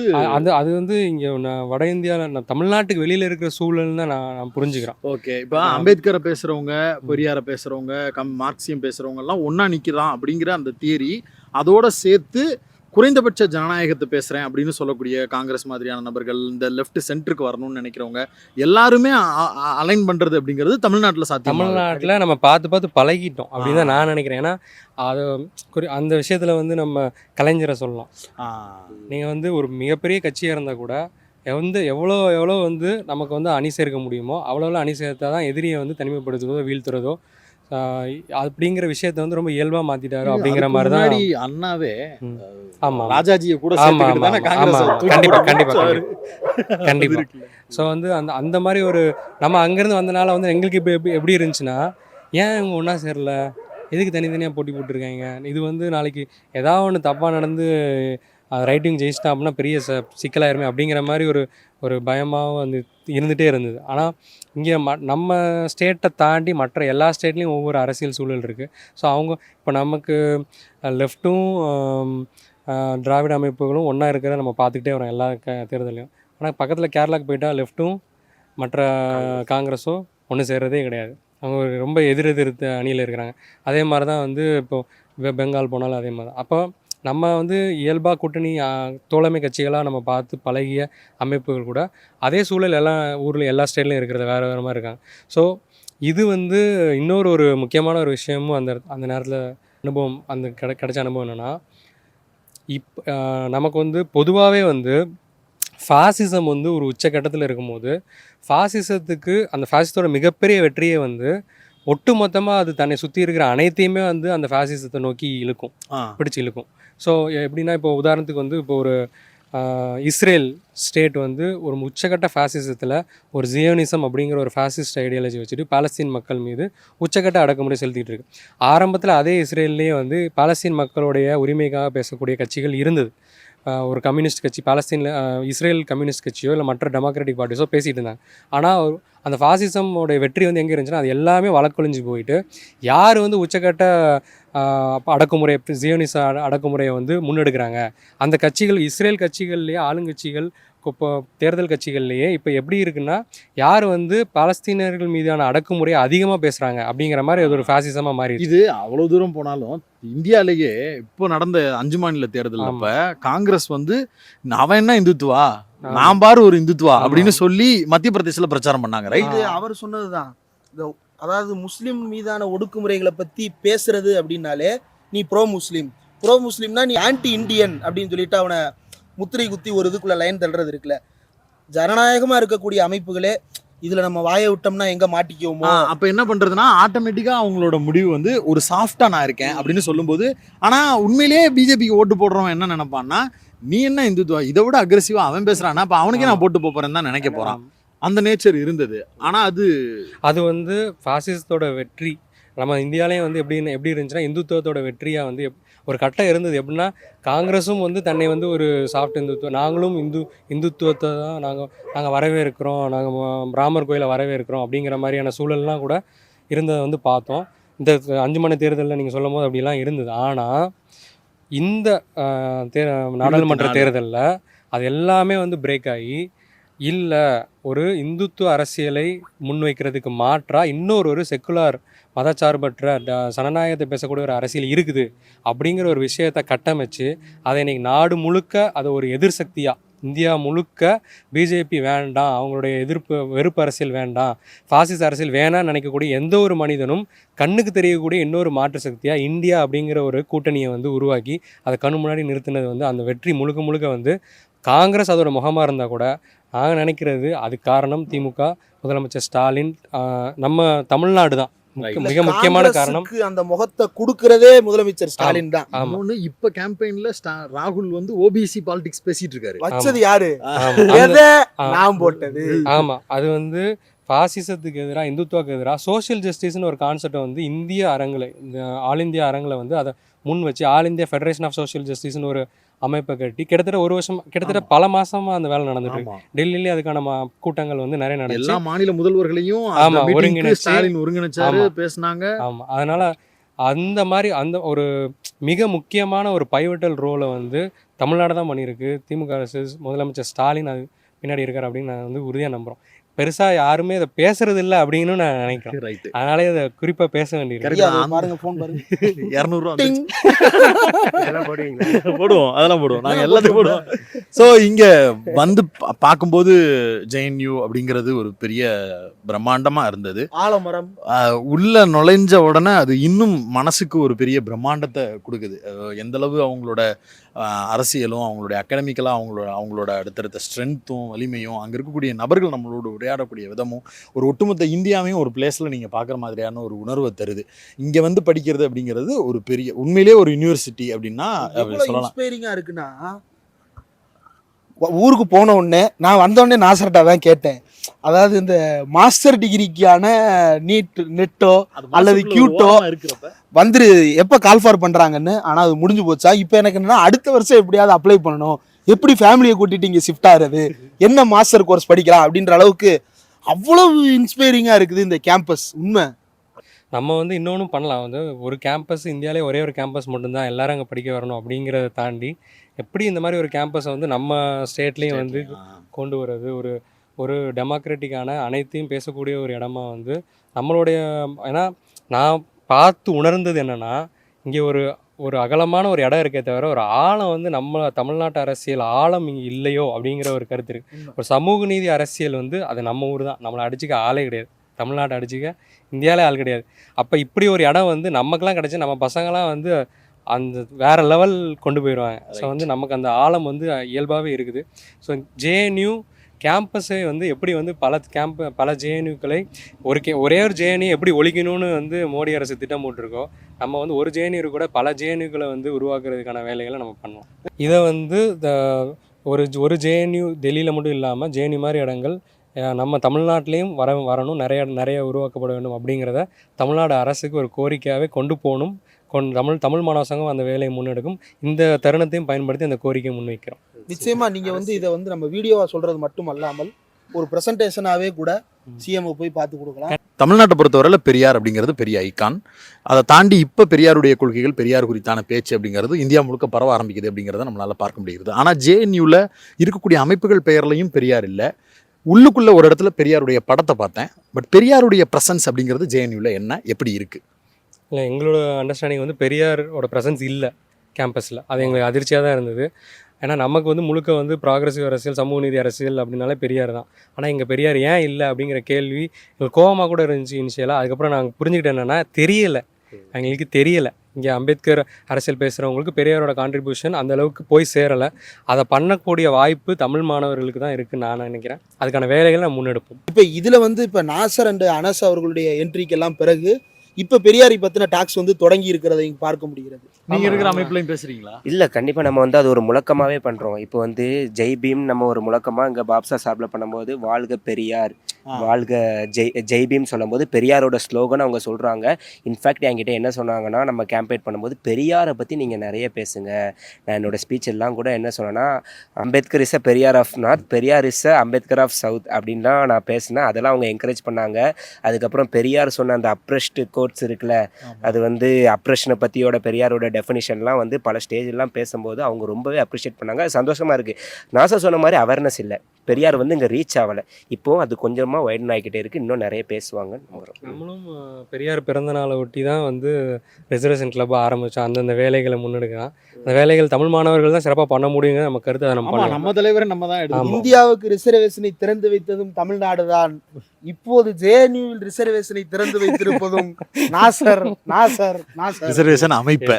அது வந்து இங்கே நான் வட இந்தியாவில் நான் தமிழ்நாட்டுக்கு வெளியில் இருக்கிற சூழல்னு தான் நான் புரிஞ்சுக்கிறேன். ஓகே, இப்போ அம்பேத்கரை பேசுகிறவங்க, பெரியாரை பேசுகிறவங்க, மார்க்சியம் பேசுகிறவங்க எல்லாம் ஒன்றா நிற்கிறான் அப்படிங்கிற அந்த தியரி, அதோட சேர்த்து குறைந்தபட்ச ஜனநாயகத்தை பேசுகிறேன் அப்படின்னு சொல்லக்கூடிய காங்கிரஸ் மாதிரியான நபர்கள், இந்த லெஃப்ட் சென்டருக்கு வரணும்னு நினைக்கிறவங்க எல்லாருமே அலைன் பண்ணுறது அப்படிங்கிறது தமிழ்நாட்டில் சாத்தியம். தமிழ்நாட்டில் நம்ம பார்த்து பழகிட்டோம் அப்படின்னு தான் நான் நினைக்கிறேன். ஏன்னா அது அந்த விஷயத்தில் வந்து நம்ம கலைஞரை சொல்லலாம். நீங்கள் வந்து ஒரு மிகப்பெரிய கட்சியாக இருந்தால் கூட எவ்வளோ வந்து நமக்கு வந்து அணி சேர்க்க முடியுமோ அவ்வளோ அணி சேர்த்தா தான் எதிரியை வந்து தனிமைப்படுத்துவதோ வீழ்த்துறதோ அப்படிங்கிற விஷயத்த வந்து ரொம்ப இயல்பா மாத்திட்டாரு அப்படிங்கிற மாதிரி தான் அண்ணாவே. ஆமா, ராஜாஜியை கூட கண்டிப்பா. ஸோ வந்து அந்த மாதிரி ஒரு நம்ம அங்கேருந்து வந்தனால வந்து எங்களுக்கு இப்போ எப்படி இருந்துச்சுன்னா, ஏன் இவங்க ஒன்றா சேரல, எதுக்கு தனித்தனியாக போட்டி போட்டுருக்காங்க, இது வந்து நாளைக்கு ஏதாவது ஒன்று தப்பாக நடந்து ரைட்டிங் ஜெயிச்சிட்டா அப்படின்னா பெரிய சிக்கலாயிருமே அப்படிங்கிற மாதிரி ஒரு பயமாகவும் வந்து இருந்துகிட்டே இருந்தது. ஆனால் இங்கே நம்ம ஸ்டேட்டை தாண்டி மற்ற எல்லா ஸ்டேட்லேயும் ஒவ்வொரு அரசியல் சூழல் இருக்குது. ஸோ அவங்க இப்போ நமக்கு லெஃப்ட்டும் திராவிட அமைப்புகளும் ஒன்றா இருக்கிறத நம்ம பார்த்துக்கிட்டே வரோம் எல்லா தேர்தலையும். ஆனால் பக்கத்தில் கேரளாவுக்கு போயிட்டால் லெஃப்ட்டும் மற்ற காங்கிரஸும் ஒன்று சேர்றதே கிடையாது. அவங்க ரொம்ப எதிர் அணியில் இருக்கிறாங்க. அதே மாதிரி தான் வந்து இப்போது பெங்கால் போனாலும் அதே மாதிரி தான். அப்போ நம்ம வந்து இயல்பாக கூட்டணி தோழமை கட்சிகளாக நம்ம பார்த்து பழகிய அமைப்புகள் கூட அதே சூழல் எல்லா ஊரில் எல்லா ஸ்டேட்லையும் இருக்கிறது வேறு மாதிரி இருக்காங்க. ஸோ இது வந்து இன்னொரு முக்கியமான ஒரு விஷயமும் அந்த நேரத்தில் அனுபவம் கிடைச்ச அனுபவம் என்னென்னா, நமக்கு வந்து பொதுவாகவே வந்து ஃபாசிசம் வந்து ஒரு உச்சக்கட்டத்தில் இருக்கும்போது ஃபாசிசத்துக்கு அந்த ஃபாசிசத்தோட மிகப்பெரிய வெற்றியை வந்து ஒட்டு மொத்தமாக அது தன்னை சுற்றி இருக்கிற அனைத்தையுமே வந்து அந்த ஃபாசிசத்தை நோக்கி பிடிச்சி இழுக்கும். ஸோ எப்படின்னா, இப்போ உதாரணத்துக்கு வந்து இப்போ ஒரு இஸ்ரேல் ஸ்டேட் வந்து ஒரு உச்சக்கட்ட ஃபாசிசத்தில் ஒரு ஜியோனிசம் அப்படிங்கிற ஒரு ஃபாசிஸ்ட் ஐடியாலஜி வச்சுட்டு பாலஸ்தீன் மக்கள் மீது உச்சக்கட்ட அடக்குமுறை செலுத்திட்டு இருக்கு. ஆரம்பத்தில் அதே இஸ்ரேல்லேயே வந்து பாலஸ்தீன் மக்களுடைய உரிமைக்காக பேசக்கூடிய கட்சிகள் இருந்தது. ஒரு கம்யூனிஸ்ட் கட்சி பாலஸ்தீனில் இஸ்ரேல் கம்யூனிஸ்ட் கட்சியோ இல்லை மற்ற டெமோக்ராட்டிக் பார்ட்டிஸோ பேசிகிட்டு இருந்தாங்க. ஆனால் அந்த ஃபாசிசமோடைய வெற்றி வந்து எங்கே இருந்துச்சுன்னா, அது எல்லாமே வழக்கொழிஞ்சு போயிட்டு யார் வந்து உச்சக்கட்ட அடக்குமுறை ஜியோனிச அடக்குமுறையை வந்து முன்னெடுக்கிறாங்க அந்த கட்சிகள், இஸ்ரேல் கட்சிகள்லேயே ஆளுங்கட்சிகள், இப்போ தேர்தல் கட்சிகள்லேயே இப்போ எப்படி இருக்குன்னா, யார் வந்து பாலஸ்தீனர்கள் மீதான அடக்குமுறையை அதிகமாக பேசுகிறாங்க அப்படிங்கிற மாதிரி அது ஒரு ஃபாசிசமாக மாறி. இது அவ்வளோ தூரம் போனாலும் இந்தியாவிலேயே இப்போ நடந்த 5 மாநில தேர்தல் அப்போ காங்கிரஸ் வந்து அவன் என்ன இந்துத்துவா, நான் பாரு ஒரு இந்துத்துவா அப்படின்னு சொல்லி மத்திய பிரதேசத்தில் பிரச்சாரம் பண்ணாங்க. ரைட்டு, அவர் சொன்னதுதான். அதாவது முஸ்லீம் மீதான ஒடுக்குமுறைகளை பற்றி பேசுறது அப்படின்னாலே நீ ப்ரோ முஸ்லீம்னா நீ ஆன்டி இண்டியன் அப்படின்னு சொல்லிட்டு அவனை முத்திரை குத்தி ஒரு இதுக்குள்ள லைன் தள்ளுறது இருக்குல்ல. ஜனநாயகமாக இருக்கக்கூடிய அமைப்புகளே இதில் நம்ம வாயை விட்டோம்னா எங்கே மாட்டிக்குவோமோ. அப்போ என்ன பண்ணுறதுன்னா, ஆட்டோமேட்டிக்காக அவங்களோட முடிவு வந்து ஒரு சாஃப்டாக நான் இருக்கேன் அப்படின்னு சொல்லும்போது, ஆனால் உண்மையிலேயே பிஜேபிக்கு ஓட்டு போடுறவன் என்ன நினைப்பான்னா, நீ என்ன இந்துத்துவா, இதை விட அக்ரெசிவாக அவன் பேசுகிறான்னா அப்போ அவனுக்கே நான் போட்டு போகிறேன்னு தான் நினைக்க போகிறான். அந்த நேச்சர் இருந்தது. ஆனால் அது வந்து ஃபாசிசத்தோட வெற்றி. நம்ம இந்தியாவிலேயும் வந்து எப்படி இருந்துச்சுன்னா, இந்துத்துவத்தோட வெற்றியாக வந்து ஒரு கட்டம் இருந்தது. எப்படின்னா, காங்கிரஸும் வந்து தன்னை வந்து ஒரு சாஃப்ட் இந்துத்துவம், நாங்களும் இந்துத்துவத்தை தான் நாங்கள் வரவேற்கிறோம், நாங்கள் ராமர் கோயிலை வரவேற்கிறோம் அப்படிங்கிற மாதிரியான சூழல்லாம் கூட இருந்ததை வந்து பார்த்தோம். இந்த 5 மாநில தேர்தலில் நீங்கள் சொல்லும் போது அப்படிலாம் இருந்தது. ஆனால் இந்த நாடாளுமன்ற தேர்தலில் அது எல்லாமே வந்து பிரேக் ஆகி, இல்லை ஒரு இந்துத்துவ அரசியலை முன்வைக்கிறதுக்கு மாற்றாக இன்னொரு செக்குலார் மதச்சார்பற்ற ஜனநாயகத்தை பேசக்கூடிய ஒரு அரசியல் இருக்குது அப்படிங்கிற ஒரு விஷயத்தை கட்டமைச்சு அதை இன்னைக்கு நாடு முழுக்க அதை ஒரு எதிர் சக்தியாக, இந்தியா முழுக்க பிஜேபி வேண்டாம், அவங்களுடைய வெறுப்பு அரசியல் வேண்டாம், ஃபாசிச அரசியல் வேணான்னு நினைக்கக்கூடிய எந்த ஒரு மனிதனும் கண்ணுக்கு தெரியக்கூடிய இன்னொரு மாற்று சக்தியாக இந்தியா அப்படிங்கிற ஒரு கூட்டணியை வந்து உருவாக்கி அதை கண்ணு முன்னாடி நிறுத்தினது வந்து அந்த வெற்றி முழுக்க வந்து காங்கிரஸ் அதோட முகமாக இருந்தால் கூட நாங்கள் நினைக்கிறது அது காரணம் திமுக, முதலமைச்சர் ஸ்டாலின், நம்ம தமிழ்நாடு தான் மிக முக்கியமான காரணம். அந்த முகத்தை கொடுக்கறதே முதலமைச்சர் ஸ்டாலின் தான். இப்ப கேம்பெயின்ல ராகுல் வந்து ஓபிசி பாலிடிக்ஸ் பேசிட்டு இருக்காரு. வச்சது யாரு? நான் போட்டது. ஆமா, அது வந்து ஃபாசிசத்துக்கு எதிராக, இந்துத்துவாக்கு எதிராக சோஷியல் ஜஸ்டிஸ்னு ஒரு கான்செப்டை வந்து இந்திய அரங்கில், இந்த ஆல் இந்தியா அரங்கில் வந்து அதை முன் வச்சு all India federation of social ஜஸ்டிஸ்னு ஒரு அமைப்பை கட்டி கிட்டத்தட்ட ஒரு வருஷம், கிட்டத்தட்ட பல மாசமா அந்த வேலை நடந்துட்டு இருக்கு. டெல்லியிலே அதுக்கான கூட்டங்கள் வந்து நிறைய நடந்துச்சு. எல்லா மாநில முதல்வர்களையும் ஒருங்கிணைச்சாரு, பேசினாங்க. ஆமா, அதனால அந்த மாதிரி அந்த ஒரு மிக முக்கியமான ஒரு பைவட்டல் ரோலை வந்து தமிழ்நாடு தான் பண்ணியிருக்கு. திமுக அரசு, முதலமைச்சர் ஸ்டாலின் அது பின்னாடி இருக்கார் அப்படின்னு நான் வந்து உறுதியாக நம்புகிறோம். பெருசாக யாருமே இதை பேசுறது இல்லை அப்படின்னு நான் நினைக்கிறேன். ரைட்டு. அதனாலே இதை குறிப்பாக பேச வேண்டியிருக்கு. ஐயா, அதை பாருங்க, ஃபோன் பாருங்க. 200 டிங். போடுவோம், அதெல்லாம் போடுவோம், நாங்கள் எல்லாத்தையும் போடுவோம். ஸோ இங்கே வந்து பார்க்கும்போது JNU அப்படிங்கிறது ஒரு பெரிய பிரம்மாண்டமாக இருந்தது. ஆலமரம் உள்ள நுழைஞ்ச உடனே அது இன்னும் மனசுக்கு ஒரு பெரிய பிரம்மாண்டத்தை கொடுக்குது. எந்த அளவு அவங்களோட அரசியலும் அவங்களுடைய அகாடமிக்கலாக அவங்களோட அடுத்தடுத்த ஸ்ட்ரென்த்தும் வலிமையும் அங்கே இருக்கக்கூடிய நபர்கள் நம்மளோட உரையாடக்கூடிய விதமும் ஒரு ஒட்டுமொத்த இந்தியாவையும் ஒரு பிளேஸில் நீங்கள் பார்க்குற மாதிரியான ஒரு உணர்வை தருது. இங்கே வந்து படிக்கிறது அப்படிங்கிறது ஒரு பெரிய உண்மையிலே ஒரு யூனிவர்சிட்டி அப்படின்னா சொல்லலாம். இன்ஸ்பைரிங்காக இருக்குன்னா, ஊருக்கு போன உடனே நான் வந்தோடனே நாசர்ட்டா தான் கேட்டேன். அதாவது இந்த மாஸ்டர் டிகிரிக்கான நெட்டோ அல்லது கியூட்டோ வந்துரு எப்போ கால்ஃபார் பண்ணுறாங்கன்னு. ஆனால் அது முடிஞ்சு போச்சா? இப்போ எனக்கு என்னன்னா, அடுத்த வருஷம் எப்படியாவது அப்ளை பண்ணணும், எப்படி ஃபேமிலியை கூட்டிட்டு இங்கே ஷிஃப்ட் ஆகிறது, என்ன மாஸ்டர் கோர்ஸ் படிக்கலாம் அப்படின்ற அளவுக்கு அவ்வளவு இன்ஸ்பைரிங்காக இருக்குது இந்த கேம்பஸ். உண்மை. நம்ம வந்து இன்னொன்றும் பண்ணலாம். வந்து ஒரு கேம்பஸ், இந்தியாவிலே ஒரே ஒரு கேம்பஸ் மட்டும்தான் எல்லாரும் அங்கே படிக்க வரணும் அப்படிங்கிறத தாண்டி எப்படி இந்த மாதிரி ஒரு கேம்பஸை வந்து நம்ம ஸ்டேட்லேயும் வந்து கொண்டு வர்றது, ஒரு டெமோக்ராட்டிக்கான அனைத்தையும் பேசக்கூடிய ஒரு இடமா வந்து நம்மளுடைய. ஏன்னா நான் பார்த்து உணர்ந்தது என்னென்னா, இங்கே ஒரு அகலமான ஒரு இடம் இருக்கே தவிர ஒரு ஆழம் வந்து நம்ம தமிழ்நாட்டு அரசியல் ஆழம் இங்கே இல்லையோ அப்படிங்கிற ஒரு கருத்து இருக்குது. ஒரு சமூக நீதி அரசியல் வந்து அது நம்ம ஊர் தான். நம்மளை அடிச்சுக்க ஆளே கிடையாது. தமிழ்நாட்டை அடிச்சுக்க இந்தியாவிலே ஆள் கிடையாது. அப்போ இப்படி ஒரு இடம் வந்து நமக்கெல்லாம் கிடச்சி நம்ம பசங்களாம் வந்து அந்த வேறு லெவல் கொண்டு போயிடுவாங்க. ஸோ வந்து நமக்கு அந்த ஆழம் வந்து இயல்பாகவே இருக்குது. ஸோ JNU கேம்பஸை வந்து எப்படி வந்து பல JNUக்களை ஒரே ஒரு JNU எப்படி ஒழிக்கணும்னு வந்து மோடி அரசு திட்டம் போட்டிருக்கோ, நம்ம வந்து ஒரு JNU கூட பல JNUக்களை வந்து உருவாக்குறதுக்கான வேலைகளை நம்ம பண்ணுவோம். இதை வந்து ஒரு JNU டெல்லியில் மட்டும் இல்லாமல் JNU மாதிரி இடங்கள் நம்ம தமிழ்நாட்டிலையும் வரணும், நிறைய உருவாக்கப்பட வேண்டும் அப்படிங்கிறத தமிழ்நாடு அரசுக்கு ஒரு கோரிக்கையாகவே கொண்டு போகணும். தமிழ் மாணவ சங்கம் அந்த வேலையை முன்னெடுக்கும். இந்த தருணத்தையும் பயன்படுத்தி அந்த கோரிக்கையை முன்வைக்கிறோம். நிச்சயமா நீங்க வந்து இதை வந்து நம்ம வீடியோவா சொல்றது மட்டும் அல்லாமல் ஒரு பிரசன்டேஷனாவே கூட சிஎம் போய் பார்த்து கொடுக்கலாம். தமிழ்நாட்டை பொறுத்தவரையில் பெரியார் அப்படிங்கிறது பெரிய ஐகான். அதை தாண்டி இப்போ பெரியாருடைய கொள்கைகள், பெரியார் குறித்தான பேச்சு அப்படிங்கிறது இந்தியா முழுக்க பரவ ஆரம்பிக்குது அப்படிங்கிறத நம்மளால் பார்க்க முடியுது. ஆனால் JNUவில் இருக்கக்கூடிய அமைப்புகள் பெயர்லையும் பெரியார் இல்லை. உள்ளுக்குள்ளே ஒரு இடத்துல பெரியாருடைய படத்தை பார்த்தேன். பட் பெரியாருடைய ப்ரெசன்ஸ் அப்படிங்கிறது JNUவில் என்ன, எப்படி இருக்குது? இல்லை, எங்களோட அண்டர்ஸ்டாண்டிங் வந்து பெரியாரோட ப்ரெசன்ஸ் இல்லை கேம்பஸில். அது எங்களுக்கு அதிர்ச்சியாக தான் இருந்தது. ஏன்னா நமக்கு வந்து முழுக்க வந்து ப்ராக்ரெசிவ் அரசியல், சமூக நீதி அரசியல் அப்படின்னாலே பெரியார் தான். ஆனால் இங்கே பெரியார் ஏன் இல்லை அப்படிங்கிற கேள்வி எங்களுக்கு கோவமாக கூட இருந்துச்சு இனிஷியலாக. அதுக்கப்புறம் நாங்கள் புரிஞ்சுக்கிட்டேன் என்னென்னா, எங்களுக்கு தெரியலை. இங்கே அம்பேத்கர் அரசியல் பேசுகிறவங்களுக்கு பெரியாரோட கான்ட்ரிபியூஷன் அந்தளவுக்கு போய் சேரலை. அதை பண்ணக்கூடிய வாய்ப்பு தமிழ் மாணவர்களுக்கு தான் இருக்குன்னு நான் நினைக்கிறேன். அதுக்கான வேலைகளை நம்ம முன்னெடுப்போம். இப்போ இதில் வந்து இப்போ நாசர் அண்ட் அனஸ் அவர்களுடைய என்ட்ரிக்கெல்லாம் பிறகு இப்போ பெரியாரை பற்றின டாக்ஸ் வந்து தொடங்கி இருக்கிறதை பார்க்க முடிகிறது. நீங்கள் இருக்கிற அமைப்புலையும் பேசுகிறீங்களா? இல்லை, கண்டிப்பாக நம்ம வந்து அது ஒரு முழக்கமாகவே பண்ணுறோம். இப்போ வந்து ஜெய் பீம் நம்ம ஒரு முழக்கமாக இங்கே பாப்சா சாப்பில் பண்ணும்போது வாழ்க பெரியார், வாழ்க ஜெய் பீம் சொல்லும்போது பெரியாரோட ஸ்லோகன் அவங்க சொல்கிறாங்க. இன்ஃபேக்ட் என்கிட்ட என்ன சொன்னாங்கன்னா, நம்ம கேம்பெயின் பண்ணும்போது பெரியாரை பற்றி நீங்கள் நிறைய பேசுங்க. நான் என்னோடய ஸ்பீச் எல்லாம் கூட என்ன சொன்னேன்னா, Ambedkar is a Periyar of north, Periyar is a Ambedkar of south அப்படின்லாம் நான் பேசினேன். அதெல்லாம் அவங்க என்கரேஜ் பண்ணாங்க. அதுக்கப்புறம் பெரியார் சொன்ன அந்த அப்ரெஸ்டு கோட்ஸ் இருக்குல்ல, அது வந்து அப்ரெஷனை பற்றியோட பெரியாரோட டெஃபினிஷன்லாம் வந்து பல ஸ்டேஜெல்லாம் பேசும்போது அவங்க ரொம்பவே அப்ரிஷியேட் பண்ணாங்க. சந்தோஷமாக இருக்குது. நாசா சொன்ன மாதிரி அவேர்னஸ் இல்லை, பெரியார் வந்து இங்கே ரீச் ஆகலை. இப்போது அது கொஞ்சமாக வைடன் ஆகிக்கிட்டே இருக்குது. இன்னும் நிறைய பேசுவாங்கன்னு நம்புகிறோம். நம்மளும் பெரியார் பிறந்த நாளை ஒட்டி தான் வந்து ரிசர்வேஷன் கிளப் ஆரம்பித்தோம். அந்தந்த வேலைகளை முன்னெடுக்கலாம். அந்த வேலைகள் தமிழ் மாணவர்கள் தான் சிறப்பாக பண்ண முடியுங்க. நம்ம கருத்து அதை நம்ம தலைவரை நம்ம தான் எடுக்கணும். இந்தியாவுக்கு ரிசர்வேஷனை திறந்து வைத்ததும் தமிழ்நாடு தான். இப்போது JNUவில் ரிசர்வேஷனை திறந்து வைத்திருப்பதும் ரிசர்வேஷன் அமைப்பை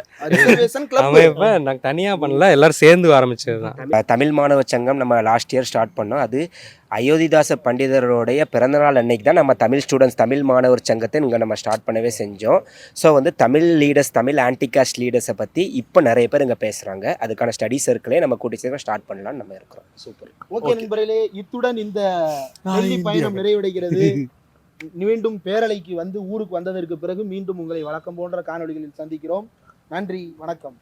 நாங்கள் தனியாக பண்ணல, எல்லாரும் சேர்ந்து ஆரம்பிச்சது தான். தமிழ் மாணவ சங்கம் நம்ம லாஸ்ட் இயர் ஸ்டார்ட் பண்ணோம். அது அயோத்திதாச பண்டிதருடைய பிறந்தநாள் அன்னைக்கு தான் நம்ம தமிழ் ஸ்டூடெண்ட்ஸ், தமிழ் மாணவர் சங்கத்தை இங்கே நம்ம ஸ்டார்ட் பண்ணவே செஞ்சோம். ஸோ வந்து தமிழ் லீடர்ஸ், தமிழ் ஆன்டிகாஸ்ட் லீடர்ஸை பற்றி இப்போ நிறைய பேர் இங்கே பேசுகிறாங்க. அதுக்கான ஸ்டடி சர்க்கிளே நம்ம கூட்டி சேர்ந்து ஸ்டார்ட் பண்ணலாம்னு நம்ம இருக்கிறோம். சூப்பர். ஓகே நண்பர்களே, இத்துடன் இந்த பயணம் நிறைவடைகிறது. மீண்டும் பேரலைக்கு வந்து ஊருக்கு வந்ததற்கு பிறகு மீண்டும் உங்களை வழக்கம் போன்ற காணொளிகளில் சந்திக்கிறோம். நன்றி, வணக்கம்.